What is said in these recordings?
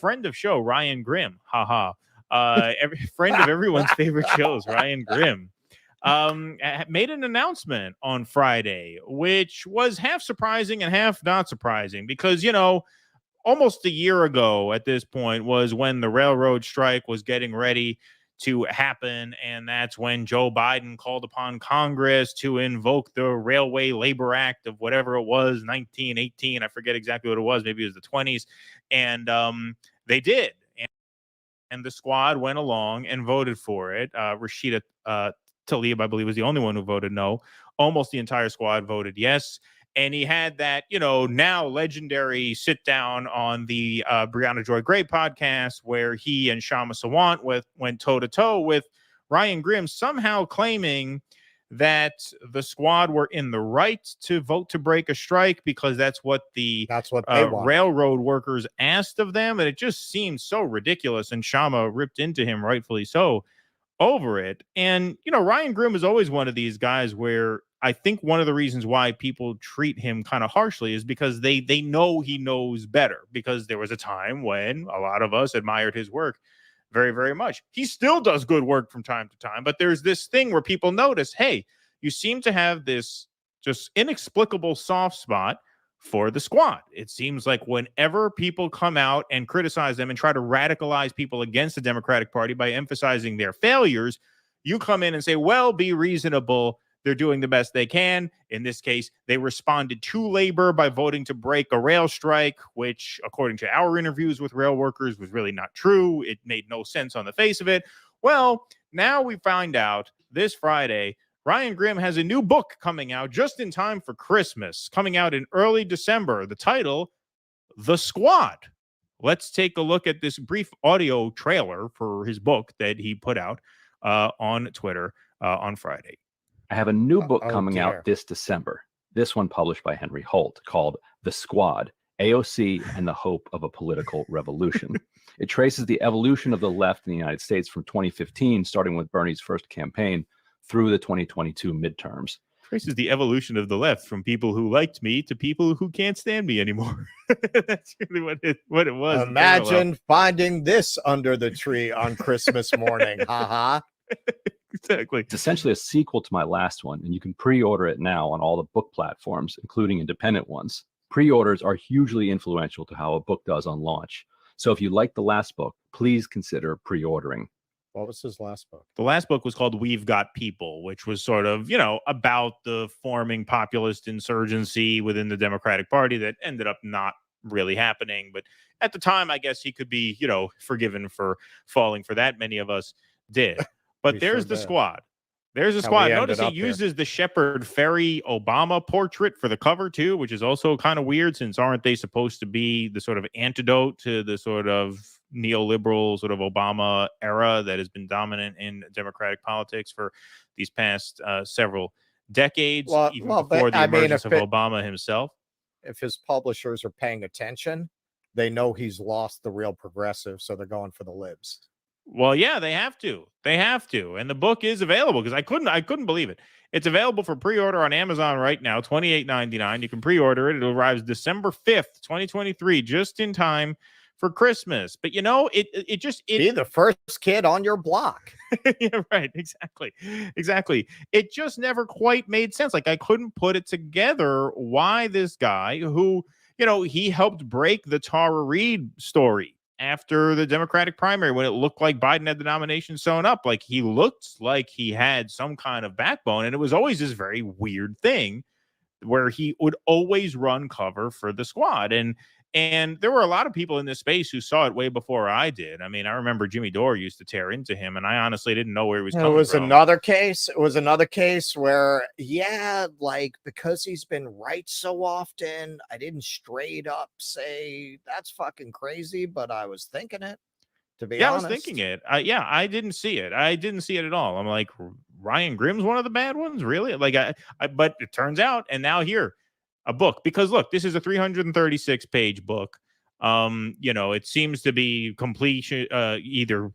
friend of show, Ryan Grimm. Haha. Every friend of everyone's favorite shows, Ryan Grimm, made an announcement on Friday, which was half surprising and half not surprising because, almost a year ago at this point was when the railroad strike was getting ready to happen. And that's when Joe Biden called upon Congress to invoke the Railway Labor Act of whatever it was, 1918. I forget exactly what it was. Maybe it was the 20s. And they did. And the squad went along and voted for it. Rashida Tlaib, I believe, was the only one who voted no. Almost the entire squad voted yes. And he had that, now legendary sit down on the Brianna Joy Gray podcast where he and Shama Sawant went toe to toe with Ryan Grimm, somehow claiming that the squad were in the right to vote to break a strike because that's what they railroad workers asked of them. And it just seemed so ridiculous. And Shama ripped into him, rightfully so, over it. And, Ryan Grimm is always one of these guys where I think one of the reasons why people treat him kind of harshly is because they know he knows better, because there was a time when a lot of us admired his work very, very much. He still does good work from time to time, but there's this thing where people notice, hey, you seem to have this just inexplicable soft spot for the squad. It seems like whenever people come out and criticize them and try to radicalize people against the Democratic Party by emphasizing their failures, you come in and say, well, be reasonable. They're doing the best they can. In this case, they responded to labor by voting to break a rail strike, which, according to our interviews with rail workers, was really not true. It made no sense on the face of it. Well, now we find out this Friday, Ryan Grimm has a new book coming out just in time for Christmas, coming out in early December. The title, The Squad. Let's take a look at this brief audio trailer for his book that he put out on Twitter on Friday. I have a new book coming out this December. This one published by Henry Holt called The Squad, AOC and the Hope of a Political Revolution. It traces the evolution of the left in the United States from 2015, starting with Bernie's first campaign, through the 2022 midterms. Traces the evolution of the left from people who liked me to people who can't stand me anymore. That's really what it was. Imagine finding this under the tree on Christmas morning. Ha. Exactly. It's essentially a sequel to my last one, and you can pre-order it now on all the book platforms, including independent ones. Pre-orders are hugely influential to how a book does on launch. So if you like the last book, please consider pre-ordering. What was his last book? The last book was called We've Got People, which was sort of, about the forming populist insurgency within the Democratic Party that ended up not really happening. But at the time, I guess he could be, forgiven for falling for that. Many of us did. But there's the squad. There's a squad. Notice he uses the Shepard Ferry Obama portrait for the cover, too, which is also kind of weird, since aren't they supposed to be the sort of antidote to the sort of neoliberal sort of Obama era that has been dominant in Democratic politics for these past several decades, even before the emergence of Obama himself? If his publishers are paying attention, they know he's lost the real progressive, so they're going for the libs. Well, yeah, they have to. And the book is available because I couldn't believe it. It's available for pre-order on Amazon right now, $28.99. You can pre-order it. It arrives December 5th, 2023, just in time for Christmas. But it be the first kid on your block. Yeah, right. Exactly. It just never quite made sense. Like, I couldn't put it together why this guy who, he helped break the Tara Reade story after the Democratic primary, when it looked like Biden had the nomination sewn up. Like, he looked like he had some kind of backbone. And it was always this very weird thing where he would always run cover for the squad. And there were a lot of people in this space who saw it way before I did. I mean, I remember Jimmy Dore used to tear into him, and I honestly didn't know where he was coming from. It was another case where, because he's been right so often, I didn't straight up say that's fucking crazy, but I was thinking it. To be honest. I was thinking it. I didn't see it. I didn't see it at all. I'm like, Ryan Grimm's one of the bad ones, really? But it turns out, and now here. A book, because look, this is a 336-page book. It seems to be completion, either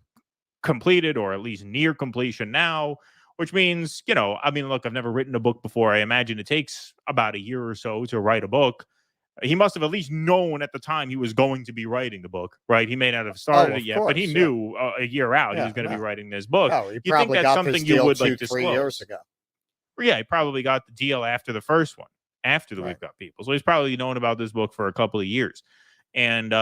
completed or at least near completion now, which means, look, I've never written a book before. I imagine it takes about a year or so to write a book. He must have at least known at the time he was going to be writing the book, right? He may not have started it yet, but he knew a year out he was going to be writing this book. Oh, he you probably think that's got something this you deal would 2, like 3 years ago. Yeah, he probably got the deal after the first one, after the We've Got People. So he's probably known about this book for a couple of years. And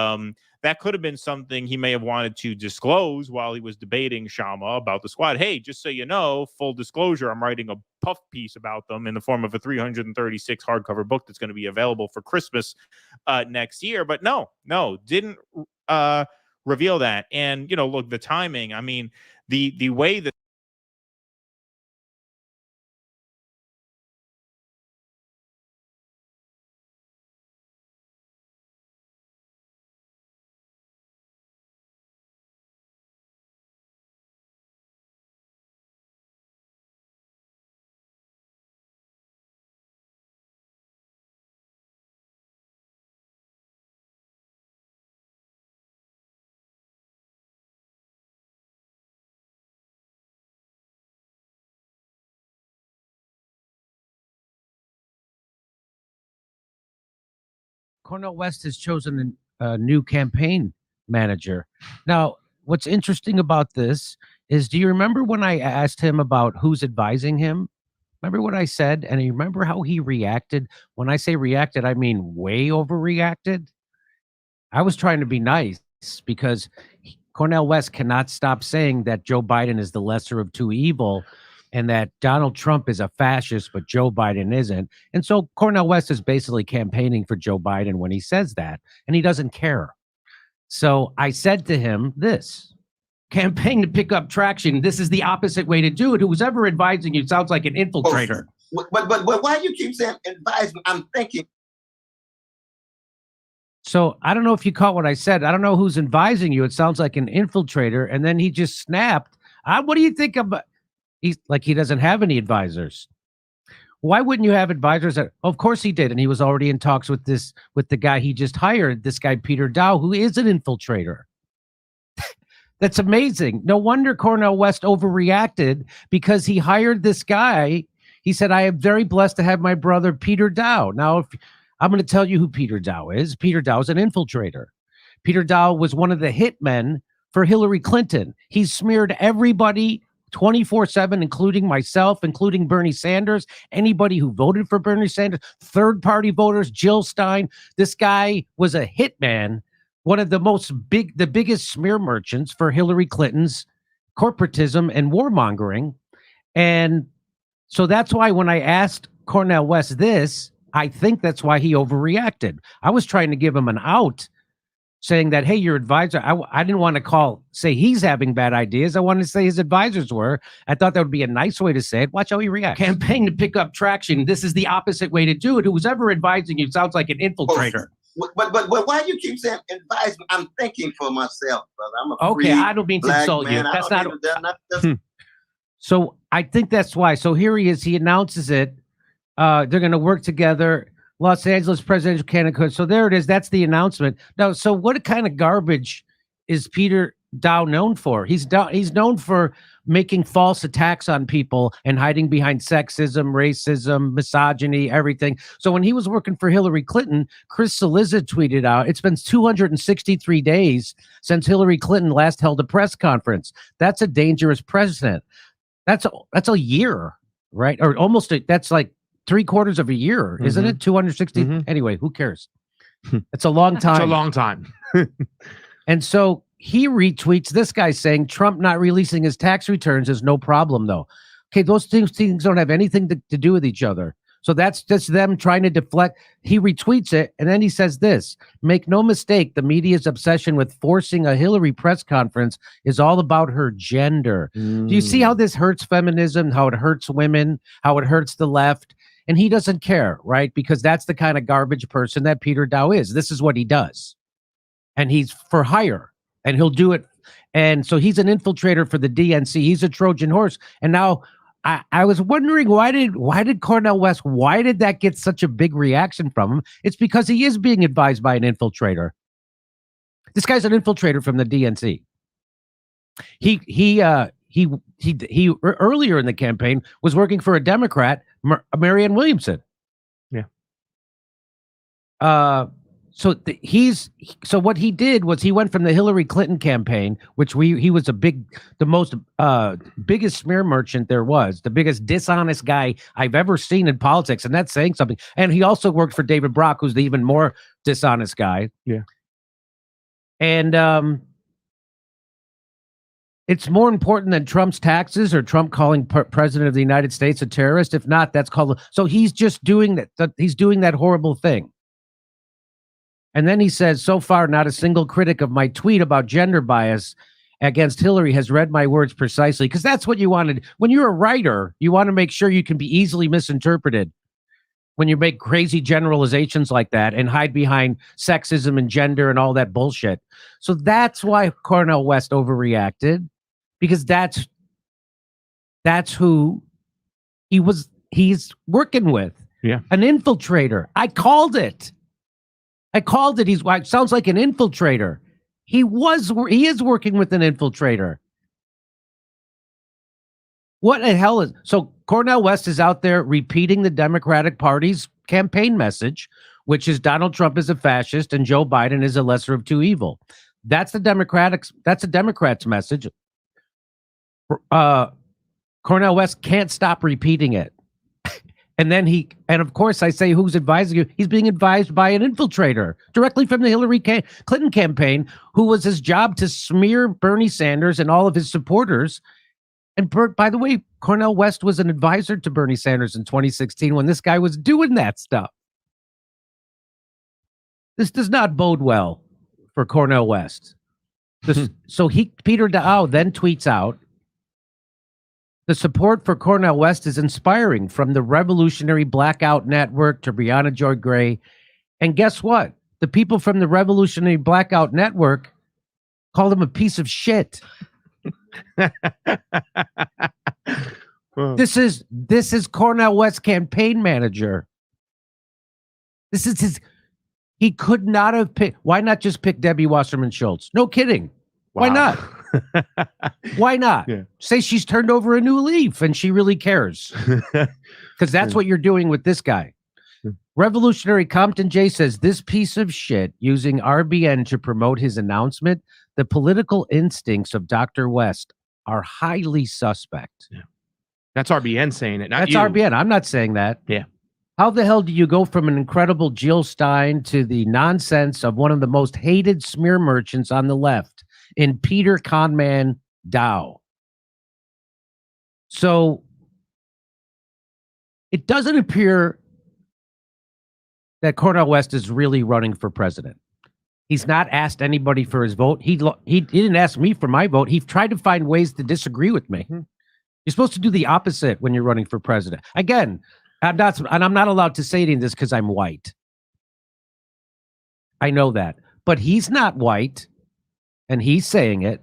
that could have been something he may have wanted to disclose while he was debating Sharma about the squad. Hey, just so you know, full disclosure, I'm writing a puff piece about them in the form of a 336 hardcover book that's going to be available for Christmas next year. But no, didn't reveal that. And, you know, look, the timing, I mean, the way that Cornel West has chosen a new campaign manager. Now, what's interesting about this is, do you remember when I asked him about who's advising him? Remember what I said? And you remember how he reacted? When I say reacted, I mean way overreacted. I was trying to be nice because Cornel West cannot stop saying that Joe Biden is the lesser of two evil and that Donald Trump is a fascist, but Joe Biden isn't. And so Cornel West is basically campaigning for Joe Biden when he says that, and he doesn't care. So I said to him this: campaign to pick up traction. This is the opposite way to do it. Who's ever advising you sounds like an infiltrator. But why you keep saying advise me? I'm thinking. So I don't know if you caught what I said. I don't know who's advising you. It sounds like an infiltrator. And then he just snapped. What do you think about? He's like, he doesn't have any advisors. Why wouldn't you have advisors? Of course he did. And he was already in talks with the guy he just hired, this guy, Peter Daou, who is an infiltrator. That's amazing. No wonder Cornel West overreacted, because he hired this guy. He said, I am very blessed to have my brother, Peter Daou. Now, if I'm going to tell you who Peter Daou is. Peter Daou is an infiltrator. Peter Daou was one of the hitmen for Hillary Clinton. He smeared everybody 24/7, including myself, including Bernie Sanders, anybody who voted for Bernie Sanders, third-party voters, Jill Stein. This guy was a hitman, one of the biggest smear merchants for Hillary Clinton's corporatism and warmongering. And so that's why when I asked Cornel West this, I think that's why he overreacted. I was trying to give him an out, saying that, hey, your advisor, I didn't want to say he's having bad ideas. I wanted to say his advisors were. I thought that would be a nice way to say it. Watch how he reacts. Campaign to pick up traction. This is the opposite way to do it. Who's ever advising you sounds like an infiltrator. But why you keep saying advise me? I'm thinking for myself, brother. I'm a okay, I don't mean to insult you. That's not. So I think that's why. So here he is. He announces it. They're going to work together. Los Angeles presidential candidate. So there it is. That's the announcement. Now, so what kind of garbage is Peter Daou known for? He's known for making false attacks on people and hiding behind sexism, racism, misogyny, everything. So when he was working for Hillary Clinton, Chris Cillizza tweeted out, it's been 263 days since Hillary Clinton last held a press conference. That's a dangerous precedent. That's a year, right? Or almost that's like 3/4 of a year, isn't it? 260. Anyway, who cares? It's a long time. It's a long time. And so he retweets this guy saying Trump not releasing his tax returns is no problem, though. Okay, those things don't have anything to do with each other. So that's just them trying to deflect. He retweets it, and then he says this: make no mistake, the media's obsession with forcing a Hillary press conference is all about her gender. Do you see how this hurts feminism, how it hurts women, how it hurts the left? And he doesn't care, right? Because that's the kind of garbage person that Peter Daou is. This is what he does. And he's for hire, and he'll do it. And so he's an infiltrator for the DNC. He's a Trojan horse. And now I was wondering, why did Cornel West, why did that get such a big reaction from him? It's because he is being advised by an infiltrator. This guy's an infiltrator from the DNC. He earlier in the campaign was working for a Democrat, Marianne Williamson. Yeah. So what he did was he went from the Hillary Clinton campaign, which he was the most biggest smear merchant there was, the biggest dishonest guy I've ever seen in politics, and that's saying something. And he also worked for David Brock, who's the even more dishonest guy. Yeah. And it's more important than Trump's taxes or Trump calling president of the United States a terrorist. If not, that's called. So he's just doing that. He's doing that horrible thing. And then he says, so far, not a single critic of my tweet about gender bias against Hillary has read my words precisely. Because that's what you wanted. When you're a writer, you want to make sure you can be easily misinterpreted. When you make crazy generalizations like that and hide behind sexism and gender and all that bullshit. So that's why Cornel West overreacted. Because that's who he's working with. Yeah. An infiltrator. I called it. He sounds like an infiltrator. He is working with an infiltrator. What the hell is so? Cornel West is out there repeating the Democratic Party's campaign message, which is Donald Trump is a fascist and Joe Biden is a lesser of two evil. That's a Democrats' message. Cornel West can't stop repeating it. And of course, I say, who's advising you? He's being advised by an infiltrator directly from the Hillary Clinton campaign, who was his job to smear Bernie Sanders and all of his supporters. And by the way, Cornel West was an advisor to Bernie Sanders in 2016 when this guy was doing that stuff. This does not bode well for Cornel West. So Peter Daou then tweets out, the support for Cornel West is inspiring, from the Revolutionary Blackout Network to Breonna Joy Gray. And guess what? The people from the Revolutionary Blackout Network called him a piece of shit. This is Cornel West's campaign manager. This is his. He could not have picked. Why not just pick Debbie Wasserman Schultz? No kidding. Why not? Why not? Yeah. Say she's turned over a new leaf and she really cares. Because that's what you're doing with this guy. Revolutionary Compton J says, this piece of shit using RBN to promote his announcement, the political instincts of Dr. West are highly suspect. Yeah. That's RBN saying it, not That's you. RBN. I'm not saying that. Yeah. How the hell do you go from an incredible Jill Stein to the nonsense of one of the most hated smear merchants on the left in Peter Conman Daou? So it doesn't appear that Cornel West is really running for president. He's not asked anybody for his vote. He didn't ask me for my vote. He tried to find ways to disagree with me. You're supposed to do the opposite when you're running for president. Again, I'm not allowed to say any of this because I'm white. I know that. But he's not white, and he's saying it.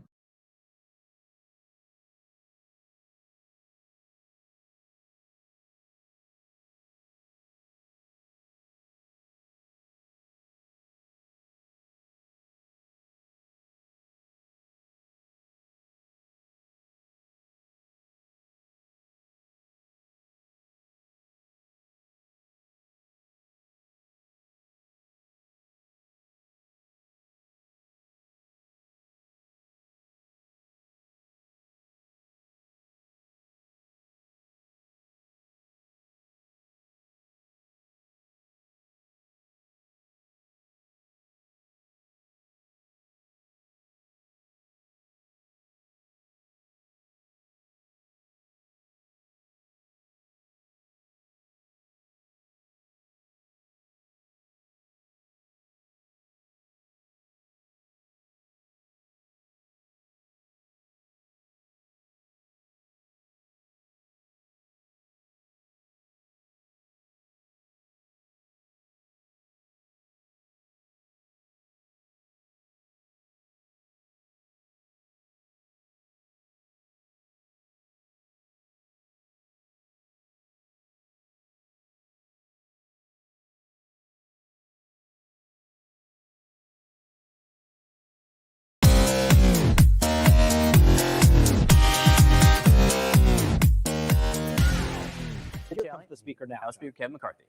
The speaker now, Speaker Kevin McCarthy.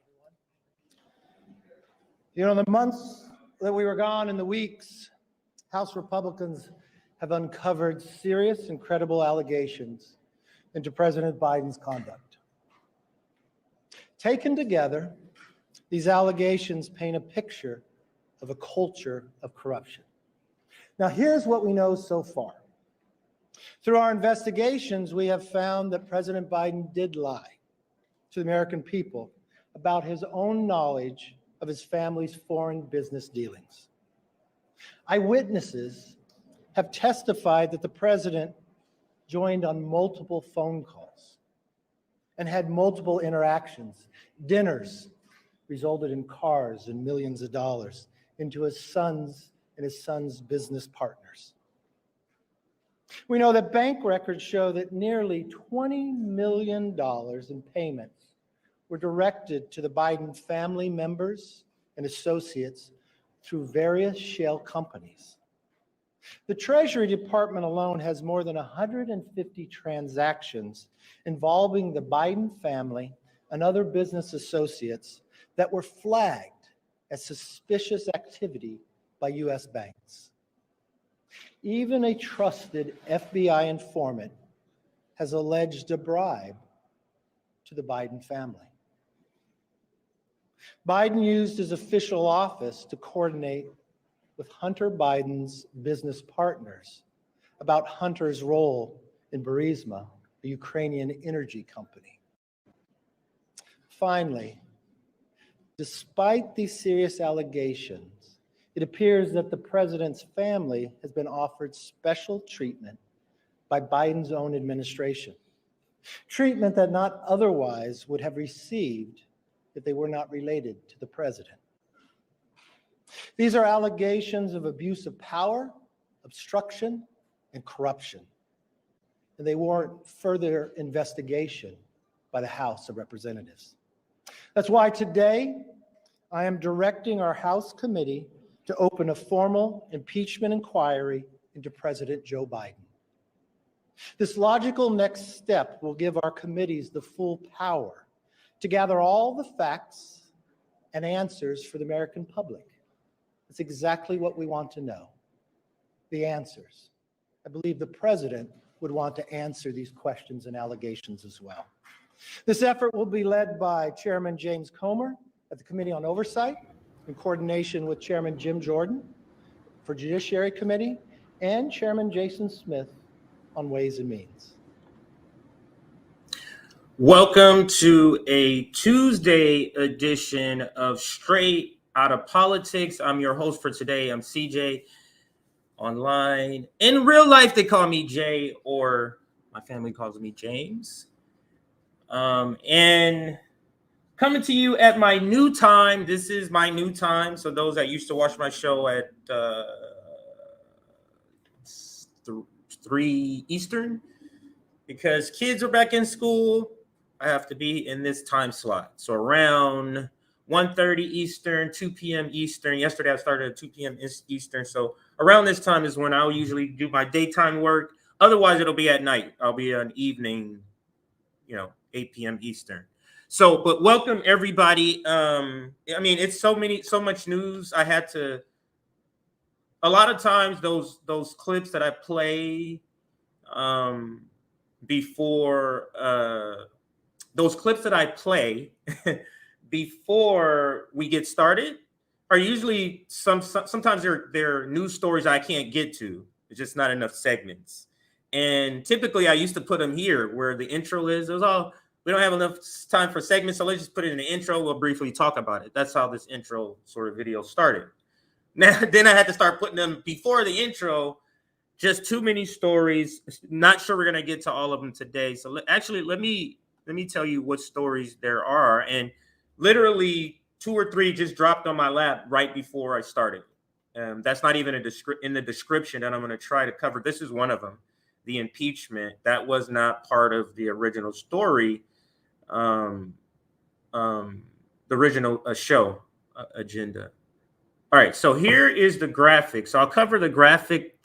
You know, in the months that we were gone and the weeks, House Republicans have uncovered serious and credible allegations into President Biden's conduct. Taken together, these allegations paint a picture of a culture of corruption. Now, here's what we know so far. Through our investigations, we have found that President Biden did lie to the American people about his own knowledge of his family's foreign business dealings. Eyewitnesses have testified that the president joined on multiple phone calls and had multiple interactions. Dinners resulted in cars and millions of dollars into his son's and his son's business partners. We know that bank records show that nearly $20 million in payments were directed to the Biden family members and associates through various shell companies. The Treasury Department alone has more than 150 transactions involving the Biden family and other business associates that were flagged as suspicious activity by U.S. banks. Even a trusted FBI informant has alleged a bribe to the Biden family. Biden used his official office to coordinate with Hunter Biden's business partners about Hunter's role in Burisma, a Ukrainian energy company. Finally, despite these serious allegations, it appears that the president's family has been offered special treatment by Biden's own administration, treatment that not otherwise would have received if they were not related to the president. These are allegations of abuse of power, obstruction, and corruption, and they warrant further investigation by the House of Representatives. That's why today I am directing our House committee to open a formal impeachment inquiry into President Joe Biden. This logical next step will give our committees the full power to gather all the facts and answers for the American public. That's exactly what we want to know, the answers. I believe the president would want to answer these questions and allegations as well. This effort will be led by Chairman James Comer at the Committee on Oversight, in coordination with Chairman Jim Jordan for Judiciary Committee and Chairman Jason Smith on Ways and Means. Welcome to a Tuesday edition of Straight Outta Politics. I'm your host for today. I'm CJ. Online. In real life, they call me Jay, or my family calls me James. And coming to you at my new time. This is my new time. So those that used to watch my show at 3 Eastern, because kids are back in school, I have to be in this time slot. So around 1:30 Eastern, 2 p.m. Eastern. Yesterday I started at 2 p.m. Eastern. So around this time is when I'll usually do my daytime work. Otherwise, it'll be at night. I'll be on evening, 8 p.m. Eastern. So, but welcome everybody. It's so much news. I had to. A lot of times, those clips that I play before before we get started are usually sometimes they're news stories I can't get to. It's just not enough segments. And typically I used to put them here where the intro is. It was all, we don't have enough time for segments, so let's just put it in the intro. We'll briefly talk about it. That's how this intro sort of video started. Now, then I had to start putting them before the intro. Just too many stories. Not sure we're gonna get to all of them today. So let me tell you what stories there are. And literally 2 or 3 just dropped on my lap right before I started. That's not even in the description that I'm going to try to cover. This is one of them, the impeachment. That was not part of the original story, the original show agenda. All right, so here is the graphic. So I'll cover the graphic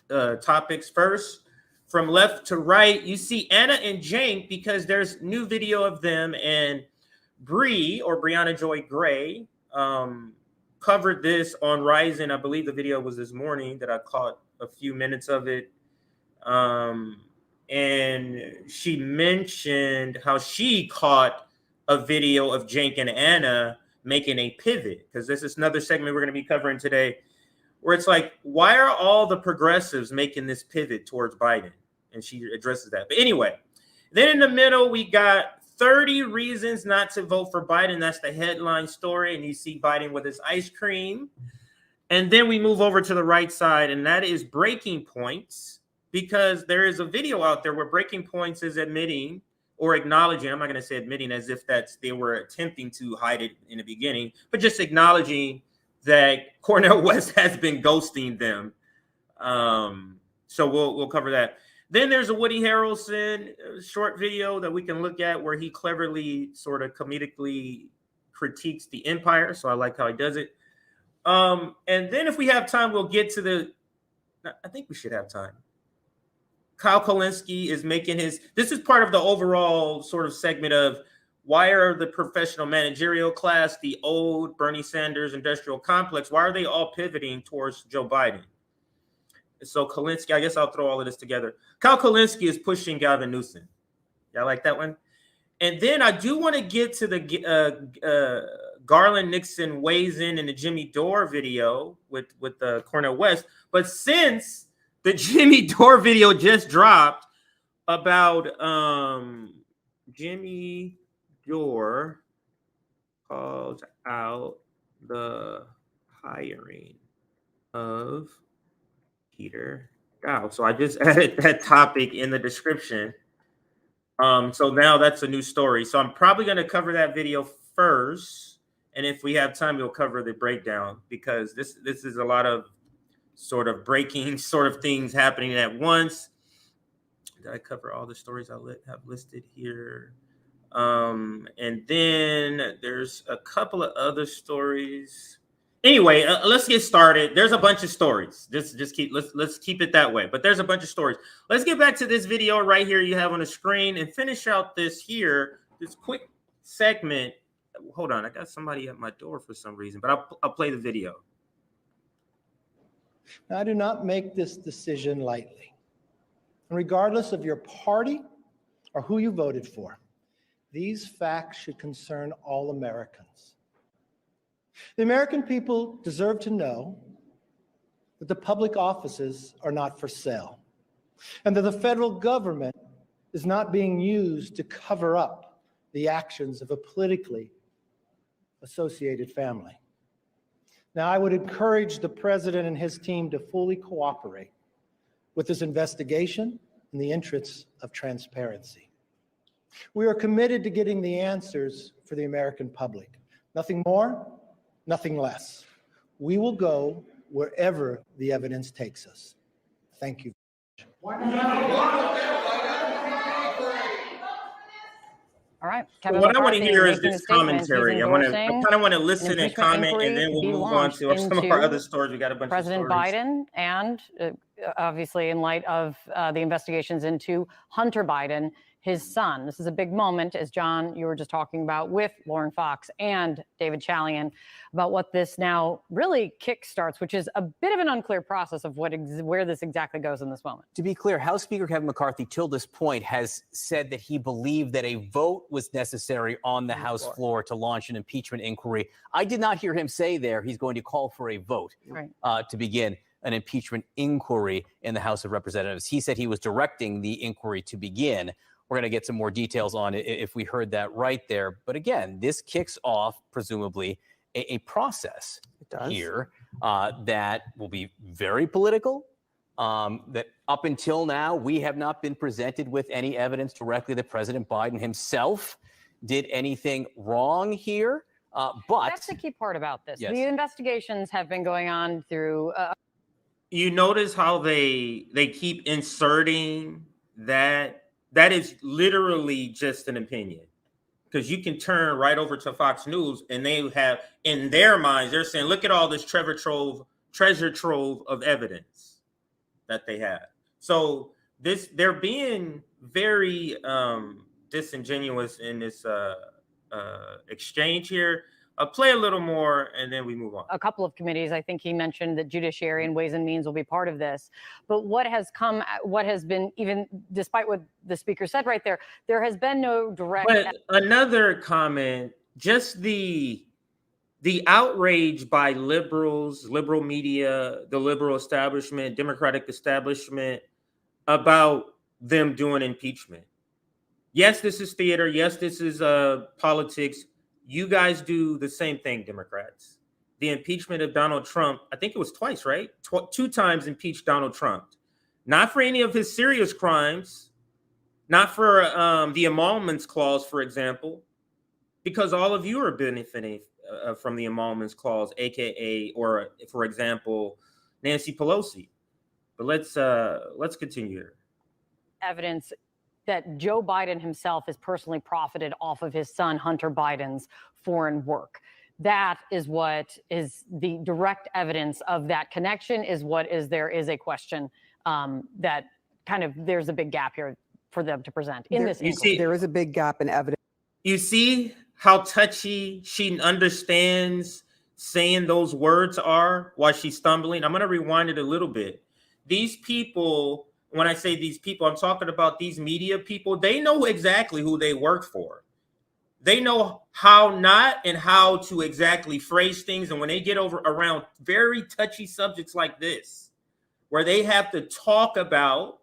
topics first. From left to right, you see Anna and Cenk, because there's new video of them, and Bree, or Brianna Joy Gray, covered this on Ryzen. I believe the video was this morning that I caught a few minutes of it. And she mentioned how she caught a video of Cenk and Anna making a pivot, because this is another segment we're going to be covering today, where it's like, why are all the progressives making this pivot towards Biden? And she addresses that. But anyway, then in the middle, we got 30 reasons not to vote for Biden. That's the headline story. And you see Biden with his ice cream. And then we move over to the right side, and that is breaking points, because there is a video out there where breaking points is admitting or acknowledging, I'm not going to say admitting as if they were attempting to hide it in the beginning, but just acknowledging that Cornel West has been ghosting them. So we'll cover that. Then there's a Woody Harrelson short video that we can look at where he cleverly sort of comedically critiques the empire. So I like how he does it. And then if we have time, we'll get to I think we should have time. Kyle Kulinski is making this is part of the overall sort of segment of why are the professional managerial class, the old Bernie Sanders industrial complex, why are they all pivoting towards Joe Biden? So Kulinski, I guess I'll throw all of this together. Kyle Kulinski is pushing Gavin Newsom. Y'all like that one? And then I do want to get to the Garland Nixon weighs in the Jimmy Dore video with the Cornel West. But since the Jimmy Dore video just dropped about Jimmy Dore calls out the hiring of Peter Daou. So I just added that topic in the description. So now that's a new story. So I'm probably going to cover that video first. And if we have time, we'll cover the breakdown, because this is a lot of sort of breaking sort of things happening at once. Did I cover all the stories I have listed here? And then there's a couple of other stories. Anyway, let's get started. There's a bunch of stories. Let's keep it that way. But there's a bunch of stories. Let's get back to this video right here you have on the screen and finish out this quick segment. Hold on, I got somebody at my door for some reason, but I'll play the video. Now, I do not make this decision lightly. And regardless of your party or who you voted for, these facts should concern all Americans. The American people deserve to know that the public offices are not for sale, and that the federal government is not being used to cover up the actions of a politically associated family. Now, I would encourage the president and his team to fully cooperate with this investigation in the interests of transparency. We are committed to getting the answers for the American public. Nothing more, nothing less. We will go wherever the evidence takes us. Thank you. All right. Kevin What I want to McCarthy hear is making a this statement. He's commentary. I endorsing kind of want to listen and impeachment comment, and then inquiry we'll be move on to some of our launched other stories. We got a bunch President of stories. Biden, and obviously in light of the investigations into Hunter Biden, his son. This is a big moment, as John, you were just talking about, with Lauren Fox and David Chalian, about what this now really kickstarts, which is a bit of an unclear process of where this exactly goes in this moment. To be clear, House Speaker Kevin McCarthy, till this point, has said that he believed that a vote was necessary on the House floor to launch an impeachment inquiry. I did not hear him say there he's going to call for a vote to begin an impeachment inquiry in the House of Representatives. He said he was directing the inquiry to begin. We're going to get some more details on it if we heard that right there. But again, this kicks off, presumably, a process here that will be very political, that up until now, we have not been presented with any evidence directly that President Biden himself did anything wrong here. But that's the key part about this. Yes. The investigations have been going on through... You notice how they keep inserting that is literally just an opinion, because you can turn right over to Fox News and they have in their minds, they're saying, look at all this treasure trove of evidence that they have. So they're being very disingenuous in this exchange here. play a little more, and then we move on. A couple of committees. I think he mentioned that Judiciary and Ways and Means will be part of this. But what has been, even despite what the speaker said right there, there has been no direct. But another comment, just the outrage by liberals, liberal media, the liberal establishment, Democratic establishment about them doing impeachment. Yes, this is theater. Yes, this is politics. You guys do the same thing, Democrats. The impeachment of Donald Trump, I think it was twice, right? 2 times impeached Donald Trump. Not for any of his serious crimes, not for the emoluments clause, for example, because all of you are benefiting from the emoluments clause, aka, or for example, Nancy Pelosi. But let's continue here. Evidence that Joe Biden himself has personally profited off of his son Hunter Biden's foreign work. That is what is the direct evidence of that connection. There is a question that kind of there's a big gap here for them to present in this. You see, there is a big gap in evidence. You see how touchy she understands saying those words are while she's stumbling. I'm going to rewind it a little bit. These people, when I say these people, I'm talking about these media people. They know exactly who they work for. They know how not and how to exactly phrase things. And when they get around very touchy subjects like this, where they have to talk about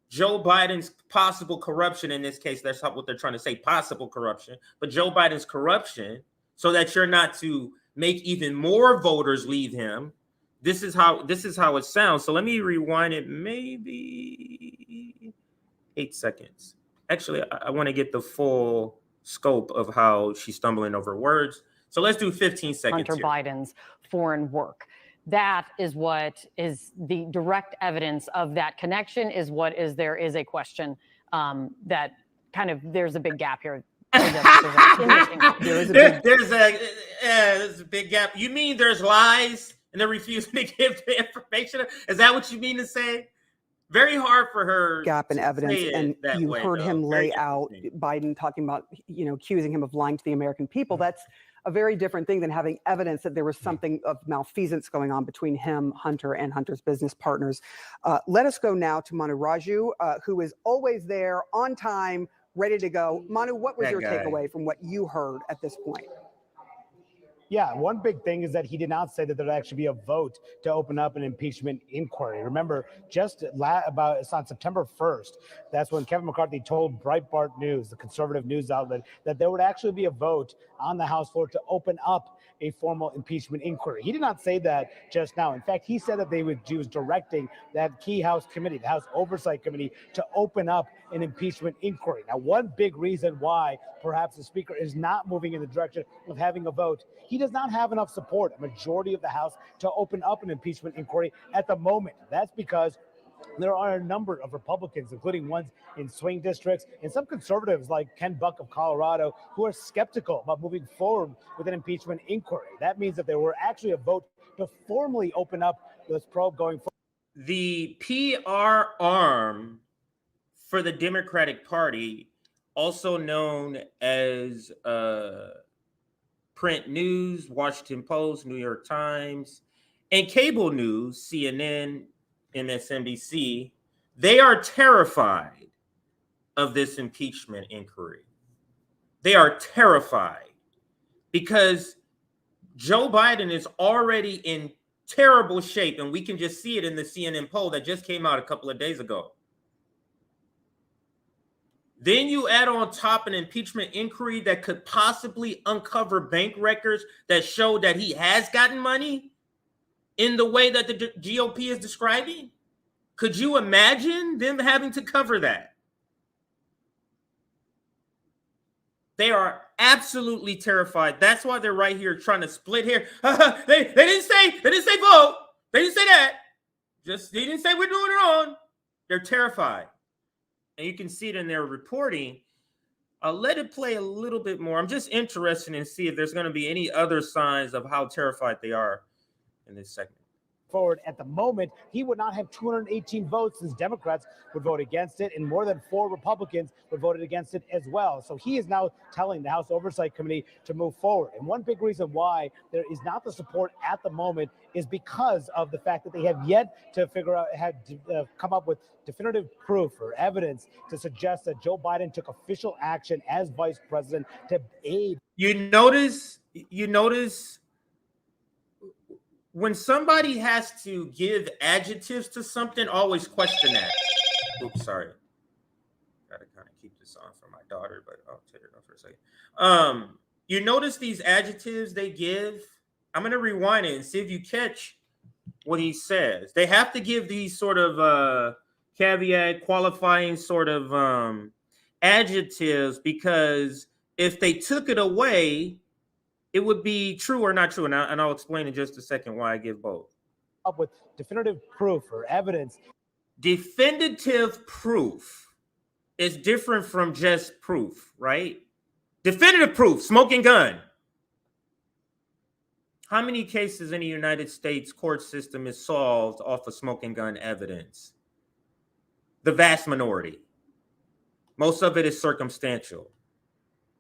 Joe Biden's possible corruption, in this case, that's what they're trying to say, possible corruption, but Joe Biden's corruption, so that you're not to make even more voters leave him. This is how it sounds. So let me rewind it maybe 8 seconds. Actually, I want to get the full scope of how she's stumbling over words. So let's do 15 seconds. Hunter Biden's foreign work. That is what is the direct evidence of that connection. There is a question that kind of there's a big gap here. There's a big gap. You mean there's lies? And they're refusing to give the information. Is that what you mean to say? Very hard for her. Gap in evidence, and you heard him lay out Biden talking about, accusing him of lying to the American people. That's a very different thing than having evidence that there was something of malfeasance going on between him, Hunter, and Hunter's business partners. Let us go now to Manu Raju, who is always there, on time, ready to go. Manu, what was your takeaway from what you heard at this point? Yeah, one big thing is that he did not say that there'd actually be a vote to open up an impeachment inquiry. Remember, it's on September 1st, that's when Kevin McCarthy told Breitbart News, the conservative news outlet, that there would actually be a vote on the House floor to open up a formal impeachment inquiry. He did not say that just now. In fact, he said that he was directing that key House committee, the House Oversight Committee, to open up an impeachment inquiry. Now, one big reason why perhaps the Speaker is not moving in the direction of having a vote, he does not have enough support, a majority of the House, to open up an impeachment inquiry at the moment. That's because there are a number of Republicans, including ones in swing districts, and some conservatives like Ken Buck of Colorado, who are skeptical about moving forward with an impeachment inquiry. That means that there were actually a vote to formally open up this probe going forward. The PR arm for the Democratic Party, also known as print news, Washington Post, New York Times, and cable news, CNN, MSNBC, they are terrified of this impeachment inquiry. They are terrified because Joe Biden is already in terrible shape, and we can just see it in the CNN poll that just came out a couple of days ago. Then you add on top an impeachment inquiry that could possibly uncover bank records that show that he has gotten money in the way that the GOP is describing. Could you imagine them having to cover that? They are absolutely terrified. That's why they're right here trying to split hair. They didn't say vote. They didn't say that. They didn't say we're doing it wrong. They're terrified. And you can see it in their reporting. I'll let it play a little bit more. I'm just interested in see if there's going to be any other signs of how terrified they are in this segment. forward at the moment, he would not have 218 votes, since Democrats would vote against it, and more than 4 Republicans would vote against it as well. So he is now telling the House Oversight Committee to move forward. And one big reason why there is not the support at the moment is because of the fact that they have yet to figure out, come up with definitive proof or evidence to suggest that Joe Biden took official action as vice president to aid. You notice when somebody has to give adjectives to something, always question that. Oops, sorry. Gotta kind of keep this on for my daughter, but I'll take it off for a second. You notice these adjectives they give? I'm gonna rewind it and see if you catch what he says. They have to give these sort of caveat, qualifying sort of adjectives, because if they took it away, it would be true or not true. And I'll explain in just a second why I give both. Up with definitive proof or evidence. Definitive proof is different from just proof, right? Definitive proof, smoking gun. How many cases in the United States court system is solved off of smoking gun evidence? The vast minority. Most of it is circumstantial.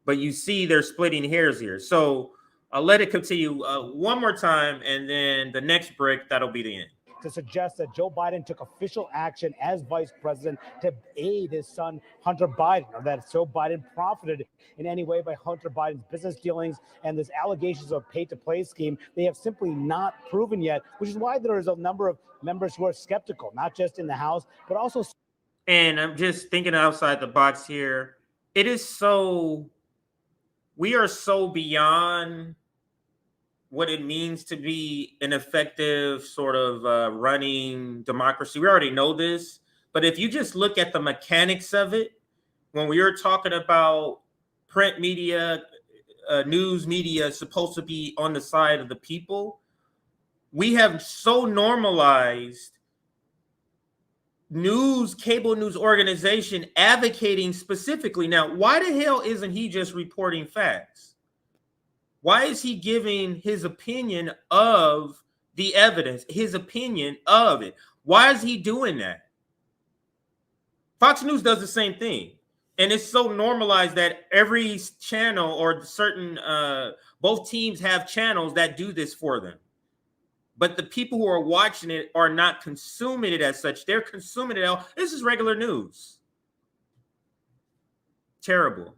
But you see they're splitting hairs here. So I'll let it continue one more time, and then the next break, that'll be the end. To suggest that Joe Biden took official action as vice president to aid his son, Hunter Biden, or that Joe Biden profited in any way by Hunter Biden's business dealings and this allegations of pay-to-play scheme, they have simply not proven yet, which is why there is a number of members who are skeptical, not just in the House, but also. And I'm just thinking outside the box here. It is so, we are so beyond what it means to be an effective sort of running democracy. We already know this, but if you just look at the mechanics of it, when we were talking about print media, news media is supposed to be on the side of the people, we have so normalized cable news organization advocating specifically. Now, why the hell isn't he just reporting facts? Why is he giving his opinion of the evidence, his opinion of it? Why is he doing that? Fox News does the same thing. And it's so normalized that every channel or certain, both teams have channels that do this for them. But the people who are watching it are not consuming it as such. They're consuming it. This is regular news. Terrible.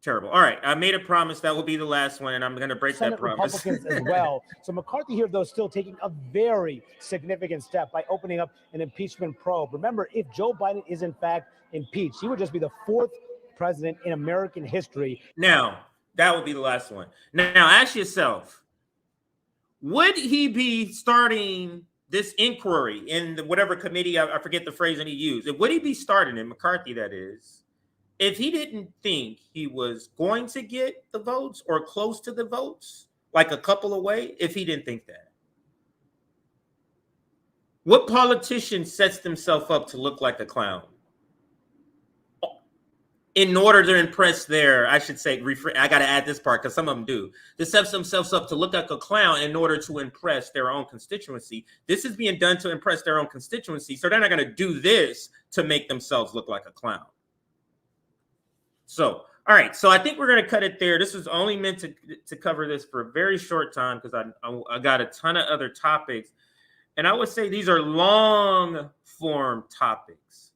Terrible. All right. I made a promise that will be the last one, and I'm going to break Senate that promise. Republicans as well. So McCarthy here, though, still taking a very significant step by opening up an impeachment probe. Remember, if Joe Biden is in fact impeached, he would just be the 4th president in American history. Now, that would be the last one. Now, ask yourself, would he be starting this inquiry in whatever committee, I forget the phrase that he used, would he be starting in McCarthy, that is, if he didn't think he was going to get the votes or close to the votes, like a couple away, if he didn't think that? What politician sets themselves up to look like a clown in order to impress their, I should say, I got to add this part because some of them do. They set themselves up to look like a clown in order to impress their own constituency. This is being done to impress their own constituency, so they're not going to do this to make themselves look like a clown. So, all right. So I think we're going to cut it there. This was only meant to cover this for a very short time because I got a ton of other topics. And I would say these are long form topics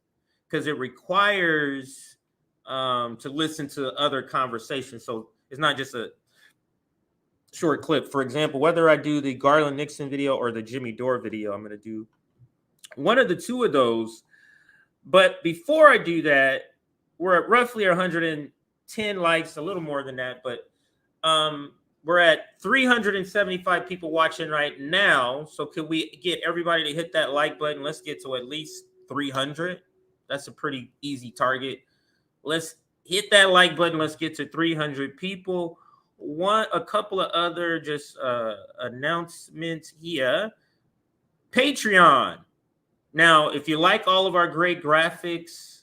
because it requires to listen to other conversations. So it's not just a short clip. For example, whether I do the Garland Nixon video or the Jimmy Dore video, I'm going to do one of the two of those. But before I do that, we're at roughly 110 likes, a little more than that, but we're at 375 people watching right now. So could we get everybody to hit that like button? Let's get to at least 300. That's a pretty easy target. Let's hit that like button. Let's get to 300 people. A couple of other just announcements here. Patreon. Now, if you like all of our great graphics,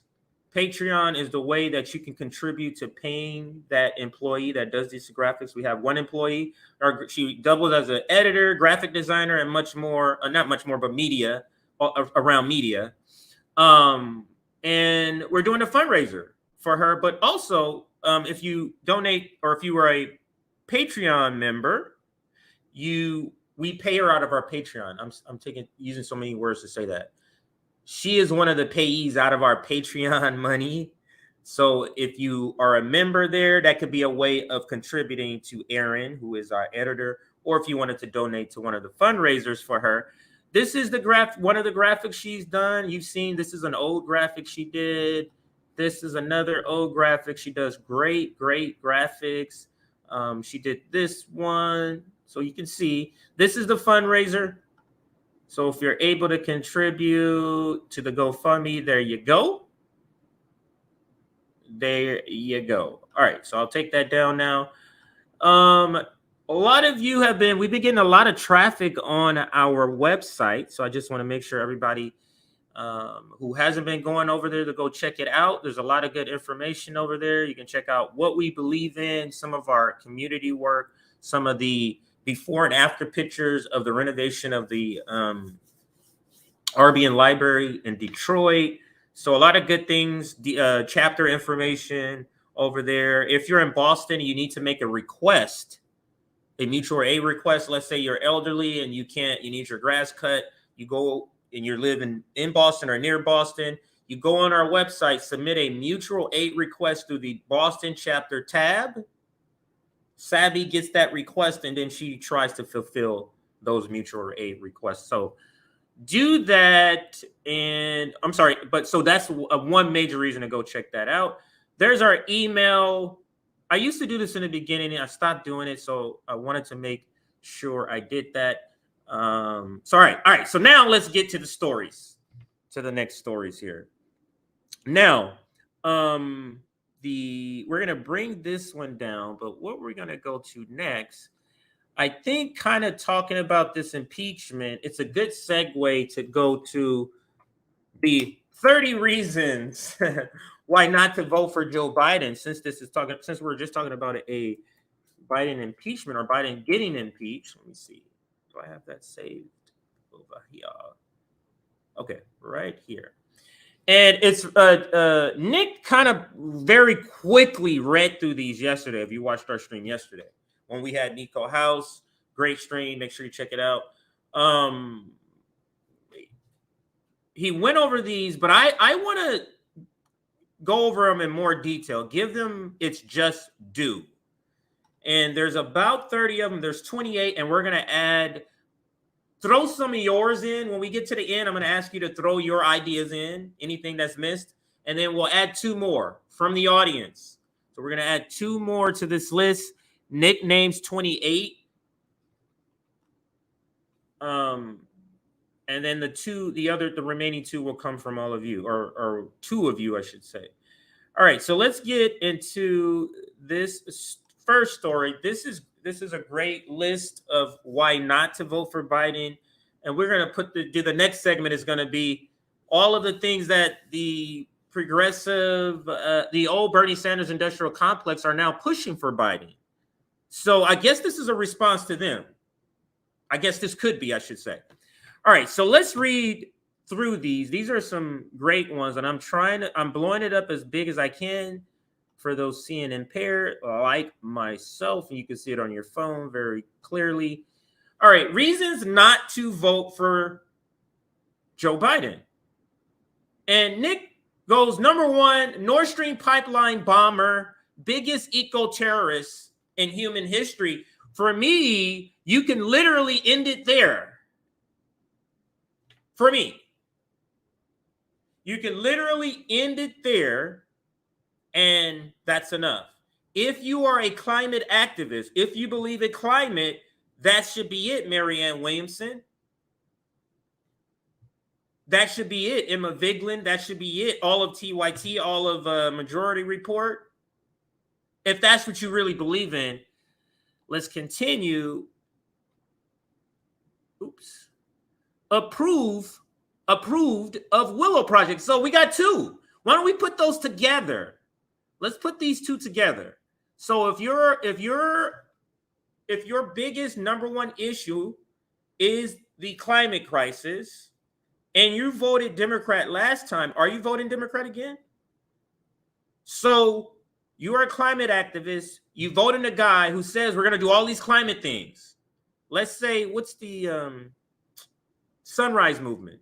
Patreon is the way that you can contribute to paying that employee that does these graphics. We have one employee, or she doubles as an editor, graphic designer, and much more, not much more, but media, around media. And we're doing a fundraiser for her. But also, if you donate, or if you are a Patreon member, we pay her out of our Patreon. I'm using so many words to say that. She is one of the payees out of our Patreon money. So if you are a member there, that could be a way of contributing to Erin, who is our editor, or if you wanted to donate to one of the fundraisers for her. This is one of the graphics she's done. You've seen, this is an old graphic she did. This is another old graphic. She does great graphics. She did this one. So you can see, this is the fundraiser. So if you're able to contribute to the GoFundMe, there you go. There you go. All right, so I'll take that down now. A lot of you we've been getting a lot of traffic on our website. So I just want to make sure everybody who hasn't been going over there to go check it out. There's a lot of good information over there. You can check out what we believe in, some of our community work, some of the before and after pictures of the renovation of the RBN Library in Detroit. So a lot of good things, chapter information over there. If you're in Boston, you need to make a request, a mutual aid request. Let's say you're elderly and you need your grass cut. You go and you're living in Boston or near Boston. You go on our website, submit a mutual aid request through the Boston chapter tab. Savvy gets that request, and then she tries to fulfill those mutual aid requests. So do that. And I'm sorry, so that's one major reason to go check that out. There's our email. I used to do this in the beginning, and I stopped doing it. So I wanted to make sure I did that. All right. So now let's get to the stories, to the next stories here. Now, we're gonna bring this one down, but what we're gonna go to next, I think, kind of talking about this impeachment, it's a good segue to go to the 30 reasons why not to vote for Joe Biden. Since we're just talking about a Biden impeachment or Biden getting impeached. Let me see. Do I have that saved over here? Okay, right here. And it's Nick kind of very quickly read through these yesterday. If you watched our stream yesterday, when we had Nico House, great stream. Make sure you check it out. He went over these, but I want to go over them in more detail. Give them its just due. And there's about 30 of them. There's 28, and we're going to throw some of yours in. When we get to the end, I'm going to ask you to throw your ideas in, anything that's missed. And then we'll add 2 more from the audience. So we're going to add 2 more to this list. Nick names 28. And then the remaining 2 will come from all of you, or 2 of you, I should say. All right, so let's get into this first story. This is a great list of why not to vote for Biden. And we're going to the next segment is going to be all of the things that the progressive, the old Bernie Sanders industrial complex are now pushing for Biden. So I guess this is a response to them. I guess this could be, I should say. All right, so let's read through these. These are some great ones, and I'm blowing it up as big as I can for those seeing impaired like myself, and you can see it on your phone very clearly. All right, reasons not to vote for Joe Biden. And Nick goes, number 1, Nord Stream pipeline bomber, biggest eco-terrorist in human history. For me, you can literally end it there. For me, you can literally end it there, and that's enough. If you are a climate activist, if you believe in climate, that should be it, Marianne Williamson. That should be it, Emma Vigeland. That should be it, all of TYT, all of Majority Report. If that's what you really believe in, let's continue. Approved of Willow Project. So we got 2. Why don't we put those together? Let's put these two together. So if your biggest number one issue is the climate crisis, and you voted Democrat last time, are you voting Democrat again? So you are a climate activist. You vote in a guy who says we're going to do all these climate things. Let's say, what's the Sunrise Movement?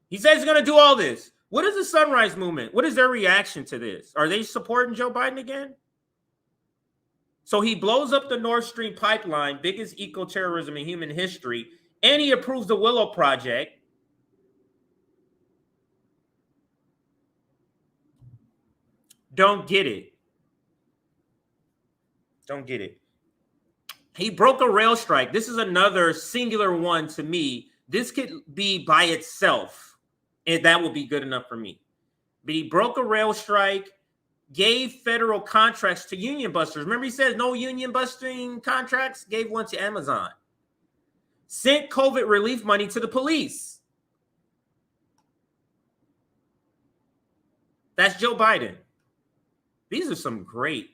He says he's going to do all this. What is the Sunrise Movement? What is their reaction to this? Are they supporting Joe Biden again? So he blows up the Nord Stream pipeline, biggest eco-terrorism in human history, and he approves the Willow Project. Don't get it. Don't get it. He broke a rail strike. This is another singular one to me. This could be by itself, and that will be good enough for me. But he broke a rail strike, gave federal contracts to union busters. Remember, he says no union busting contracts? Gave one to Amazon. Sent COVID relief money to the police. That's Joe Biden. These are some great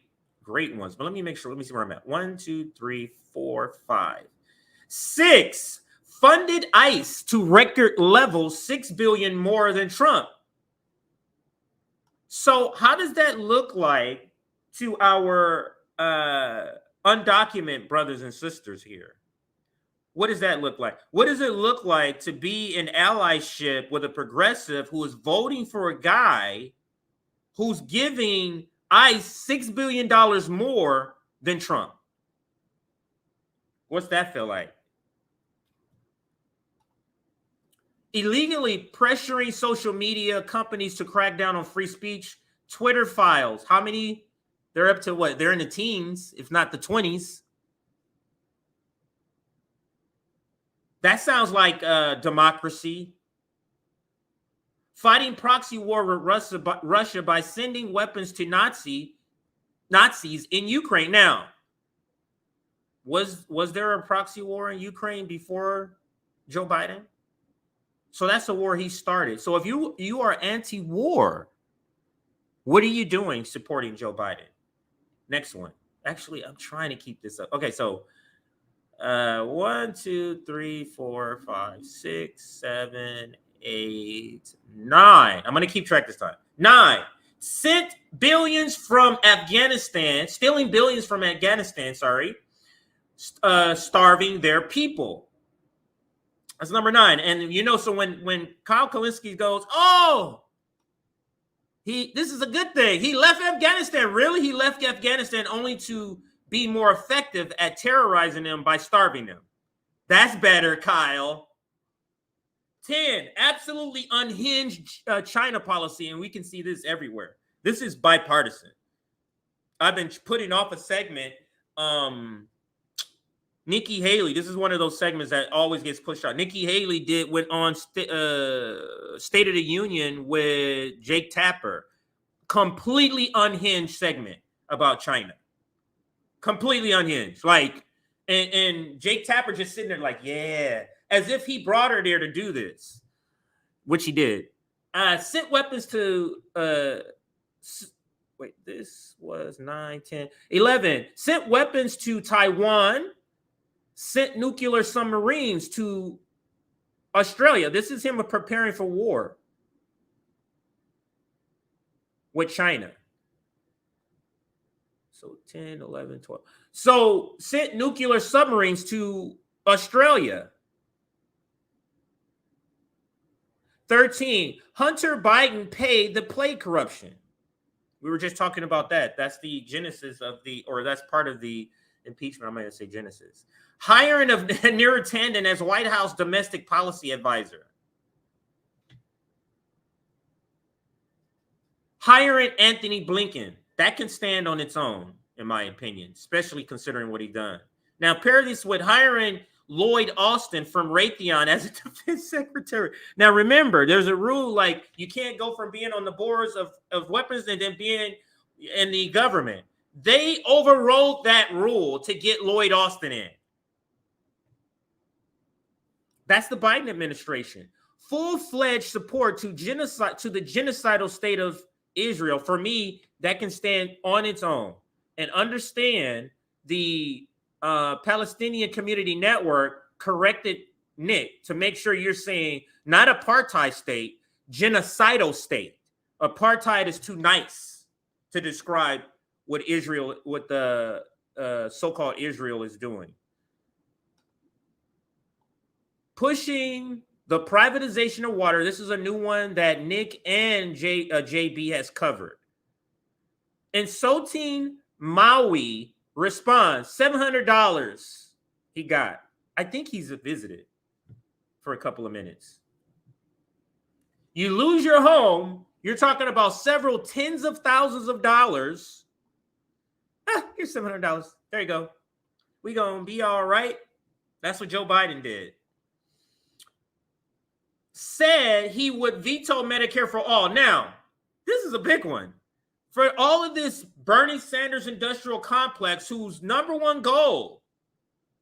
ones. But let me make sure. Let me see where I'm at. 1, 2, 3, 4, 5. 6. Funded ICE to record levels, $6 billion more than Trump. So how does that look like to our undocumented brothers and sisters here? What does that look like? What does it look like to be in allyship with a progressive who is voting for a guy who's giving ICE $6 billion more than Trump? What's that feel like? Illegally pressuring social media companies to crack down on free speech. Twitter files. How many? They're up to what? They're in the teens, if not the 20s. That sounds like democracy. Fighting proxy war with Russia by sending weapons to Nazis in Ukraine. Now, was there a proxy war in Ukraine before Joe Biden? So that's the war he started. So if you are anti-war, what are you doing supporting Joe Biden? Next one. Actually, I'm trying to keep this up. Okay, so 1, 2, 3, 4, 5, 6, 7, 8, 9. I'm going to keep track this time. 9. Sent billions from Afghanistan, stealing billions from Afghanistan, starving their people. That's number 9. And so when Kyle Kulinski goes, oh, this is a good thing. He left Afghanistan. Really? He left Afghanistan only to be more effective at terrorizing them by starving them. That's better, Kyle. 10, absolutely unhinged China policy. And we can see this everywhere. This is bipartisan. I've been putting off a segment. Nikki Haley, this is one of those segments that always gets pushed out. Nikki Haley went on State of the Union with Jake Tapper. Completely unhinged segment about China. Completely unhinged. And Jake Tapper just sitting there like, yeah, as if he brought her there to do this, which he did. Sent weapons to, this was 9, 10, 11. Sent weapons to Taiwan. Sent nuclear submarines to Australia. This is him preparing for war with China. So 10, 11, 12. So sent nuclear submarines to Australia. 13, Hunter Biden paid the plague corruption. We were just talking about that. That's the genesis of that's part of the impeachment. I'm going to say genesis. Hiring of Neera Tanden as White House domestic policy advisor. Hiring Anthony Blinken. That can stand on its own, in my opinion, especially considering what he done. Now, pair this with hiring Lloyd Austin from Raytheon as a defense secretary. Now, remember, there's a rule you can't go from being on the boards of weapons and then being in the government. They overrode that rule to get Lloyd Austin in. That's the Biden administration. full-fledged support to genocide, to the genocidal state of Israel. For me, that can stand on its own and understand the Palestinian Community Network corrected Nick to make sure you're saying not apartheid state, genocidal state. Apartheid is too nice to describe what Israel, what the so-called Israel is doing. Pushing the privatization of water. This is a new one that Nick and JB has covered. And Sotin Maui responds, $700 he got. I think he's visited for a couple of minutes. You lose your home, you're talking about several tens of thousands of dollars. Here's $700. There you go. We gonna be all right. That's what Joe Biden did. Said he would veto Medicare for all. Now, this is a big one. For all of this Bernie Sanders industrial complex, whose number one goal